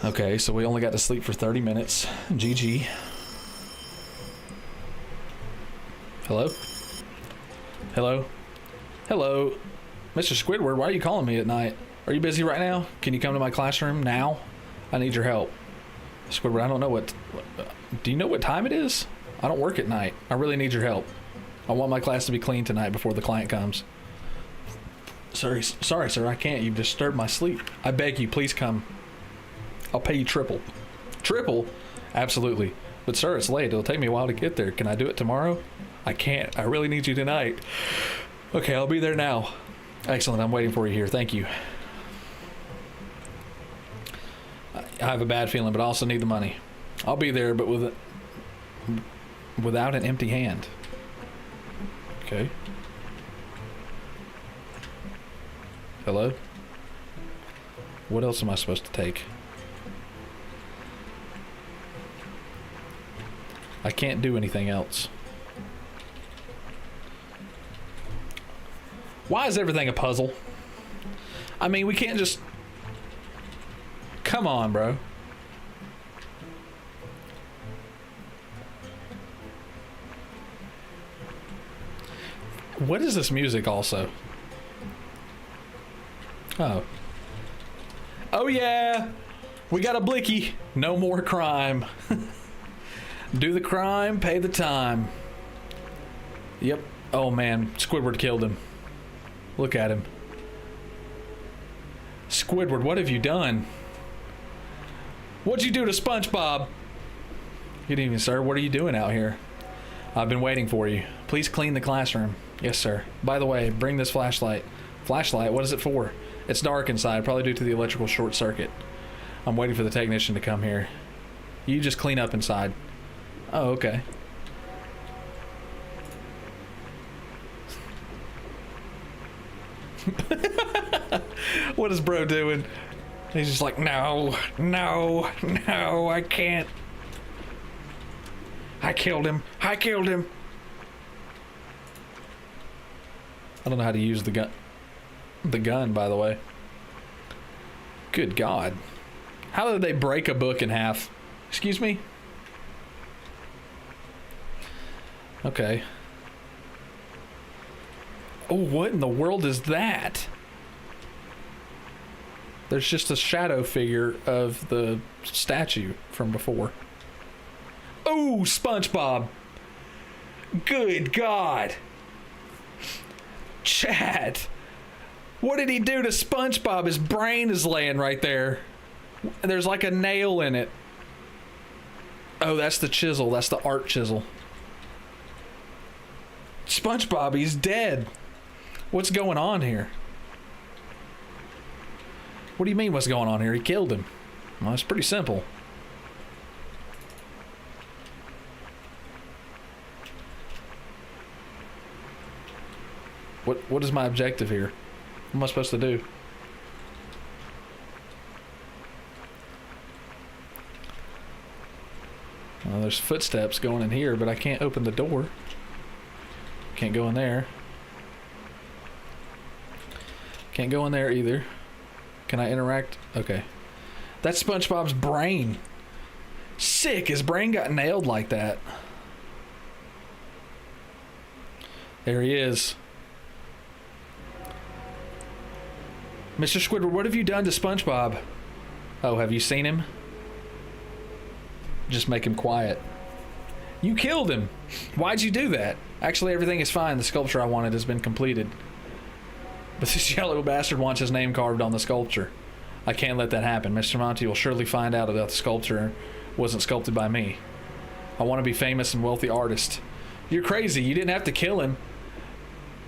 Okay, so we only got to sleep for 30 minutes. GG. Hello? Hello? Hello? Mr. Squidward, why are you calling me at night? Are you busy right now? Can you come to my classroom now? I need your help. Squidward, I don't know what do you know what time it is? I don't work at night. I really need your help. I want my class to be clean tonight before the client comes. Sorry, sir, I can't. You've disturbed my sleep. I beg you, please come. I'll pay you triple. Triple? Absolutely. But sir, it's late. It'll take me a while to get there. Can I do it tomorrow? I can't. I really need you tonight. Okay, I'll be there now. Excellent. I'm waiting for you here. Thank you. I have a bad feeling, but I also need the money. I'll be there, but without an empty hand. Okay. Hello? What else am I supposed to take? I can't do anything else. Why is everything a puzzle? I mean, we can't just... Come on, bro. What is this music also? Oh. Oh yeah! We got a blicky. No more crime. Do the crime, pay the time. Yep. Oh man, Squidward killed him. Look at him. Squidward, what have you done? What'd you do to SpongeBob? Good evening, sir. What are you doing out here? I've been waiting for you. Please clean the classroom. Yes, sir. By the way, bring this flashlight. Flashlight? What is it for? It's dark inside, probably due to the electrical short circuit. I'm waiting for the technician to come here. You just clean up inside. Oh, okay. What is bro doing? He's just like, no, no, no, I can't. I killed him. I killed him. I don't know how to use the gun. The gun, by the way. Good God. How did they break a book in half? Excuse me? Okay. Oh, what in the world is that? There's just a shadow figure of the statue from before. Oh, SpongeBob. Good God. Chat. What did he do to SpongeBob? His brain is laying right there. There's like a nail in it. Oh, that's the chisel. That's the art chisel. SpongeBob, he's dead. What's going on here? What do you mean what's going on here? He killed him. Well, it's pretty simple. What is my objective here? What am I supposed to do? Well, there's footsteps going in here, but I can't open the door. Can't go in there. Can't go in there either. Can I interact? Okay. That's SpongeBob's brain. Sick. His brain got nailed like that. There he is. Mr. Squidward, what have you done to SpongeBob? Oh, have you seen him? Just make him quiet. You killed him. Why'd you do that? Actually, everything is fine. The sculpture I wanted has been completed. But this yellow bastard wants his name carved on the sculpture. I can't let that happen. Mr. Monty will surely find out about the sculpture wasn't sculpted by me. I want to be famous and wealthy artist. You're crazy. You didn't have to kill him.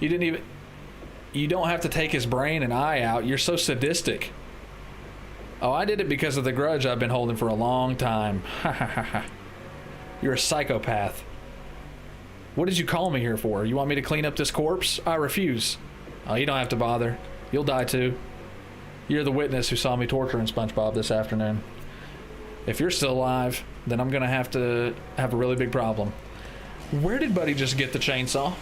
You didn't even... You don't have to take his brain and eye out. You're so sadistic. Oh, I did it because of the grudge I've been holding for a long time. Ha ha ha ha. You're a psychopath. What did you call me here for? You want me to clean up this corpse? I refuse. Oh, you don't have to bother. You'll die too. You're the witness who saw me torturing SpongeBob this afternoon. If you're still alive, then I'm gonna have to have a really big problem. Where did Buddy just get the chainsaw?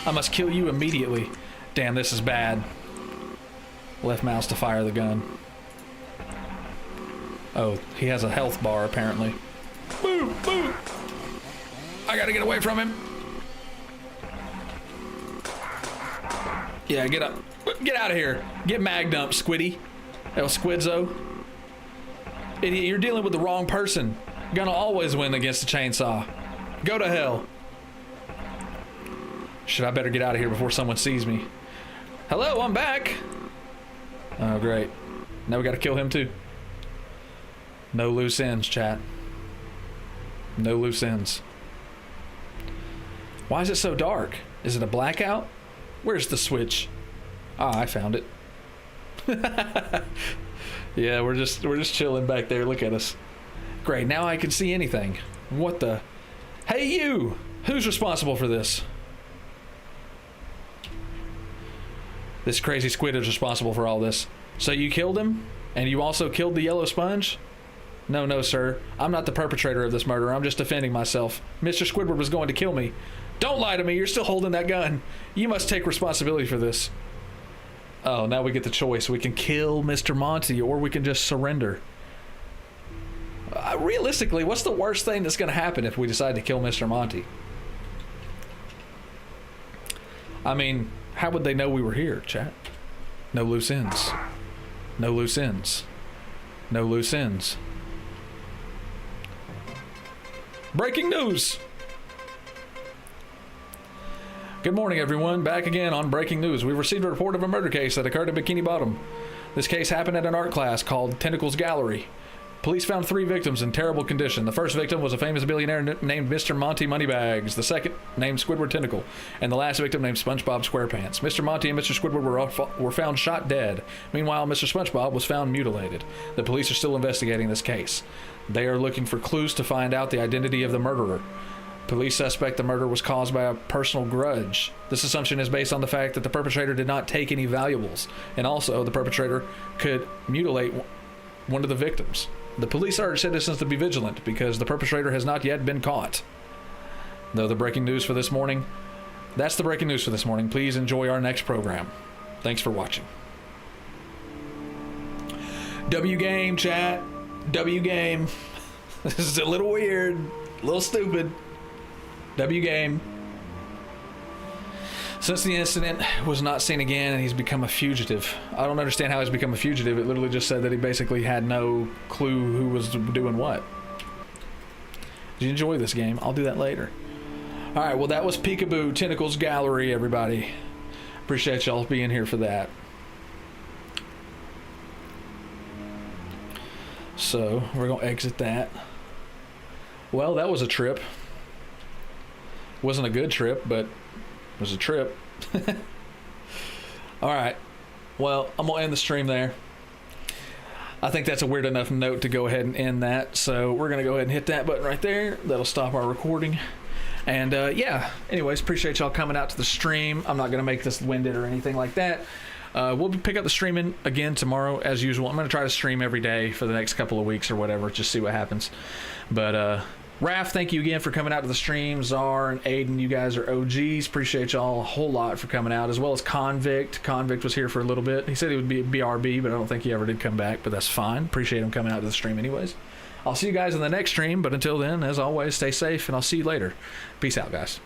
I must kill you immediately. Damn, this is bad. Left mouse to fire the gun. Oh, he has a health bar apparently. Boo! Boo! I gotta get away from him. Yeah, get up. Get out of here. Get magged up, Squiddy. El Squidzo. Idiot, you're dealing with the wrong person. Gonna always win against the chainsaw. Go to hell. Should I better get out of here before someone sees me? Hello, I'm back. Oh, great. Now we gotta kill him too. No loose ends, chat. No loose ends. Why is it so dark? Is it a blackout? Where's the switch? Ah, I found it. Yeah, we're just chilling back there. Look at us. Great, now I can see anything. What the? Hey you! Who's responsible for this? This crazy squid is responsible for all this. So you killed him? And you also killed the yellow sponge? No, no, sir. I'm not the perpetrator of this murder. I'm just defending myself. Mr. Squidward was going to kill me. Don't lie to me. You're still holding that gun. You must take responsibility for this. Oh, now we get the choice. We can kill Mr. Monty or we can just surrender. Realistically, what's the worst thing that's going to happen if we decide to kill Mr. Monty? I mean, how would they know we were here, chat? No loose ends. No loose ends. No loose ends. Breaking news! Good morning, everyone. Back again on Breaking News. We've received a report of a murder case that occurred in Bikini Bottom. This case happened at an art class called Tentacles Gallery. Police found 3 victims in terrible condition. The first victim was a famous billionaire named Mr. Monty Moneybags. The second named Squidward Tentacle. And the last victim named SpongeBob SquarePants. Mr. Monty and Mr. Squidward were found shot dead. Meanwhile, Mr. SpongeBob was found mutilated. The police are still investigating this case. They are looking for clues to find out the identity of the murderer. Police suspect the murder was caused by a personal grudge. This assumption is based on the fact that the perpetrator did not take any valuables, and also the perpetrator could mutilate one of the victims. The police urge citizens to be vigilant because the perpetrator has not yet been caught. Though the breaking news for this morning, that's the breaking news for this morning. Please enjoy our next program. Thanks for watching. W game, chat. W game. This is a little weird, a little stupid. W game. Since the incident was not seen again and he's become a fugitive. I don't understand how he's become a fugitive. It literally just said that he basically had no clue who was doing what. Did you enjoy this game? I'll do that later. Alright, well that was Peekaboo Tentacles Gallery, everybody. Appreciate y'all being here for that. So, we're going to exit that. Well, that was a trip. Wasn't a good trip, but it was a trip. Alright. Well, I'm going to end the stream there. I think that's a weird enough note to go ahead and end that. So we're going to go ahead and hit that button right there. That'll stop our recording. And yeah, anyways, appreciate y'all coming out to the stream. I'm not going to make this winded or anything like that. We'll pick up the streaming again tomorrow as usual. I'm going to try to stream every day for the next couple of weeks or whatever. Just see what happens. But Raph, thank you again for coming out to the stream. Czar and Aiden, you guys are OGs. Appreciate y'all a whole lot for coming out, as well as Convict. Convict was here for a little bit. He said he would be BRB, but I don't think he ever did come back, but that's fine. Appreciate him coming out to the stream anyways. I'll see you guys in the next stream, but until then, as always, stay safe, and I'll see you later. Peace out, guys.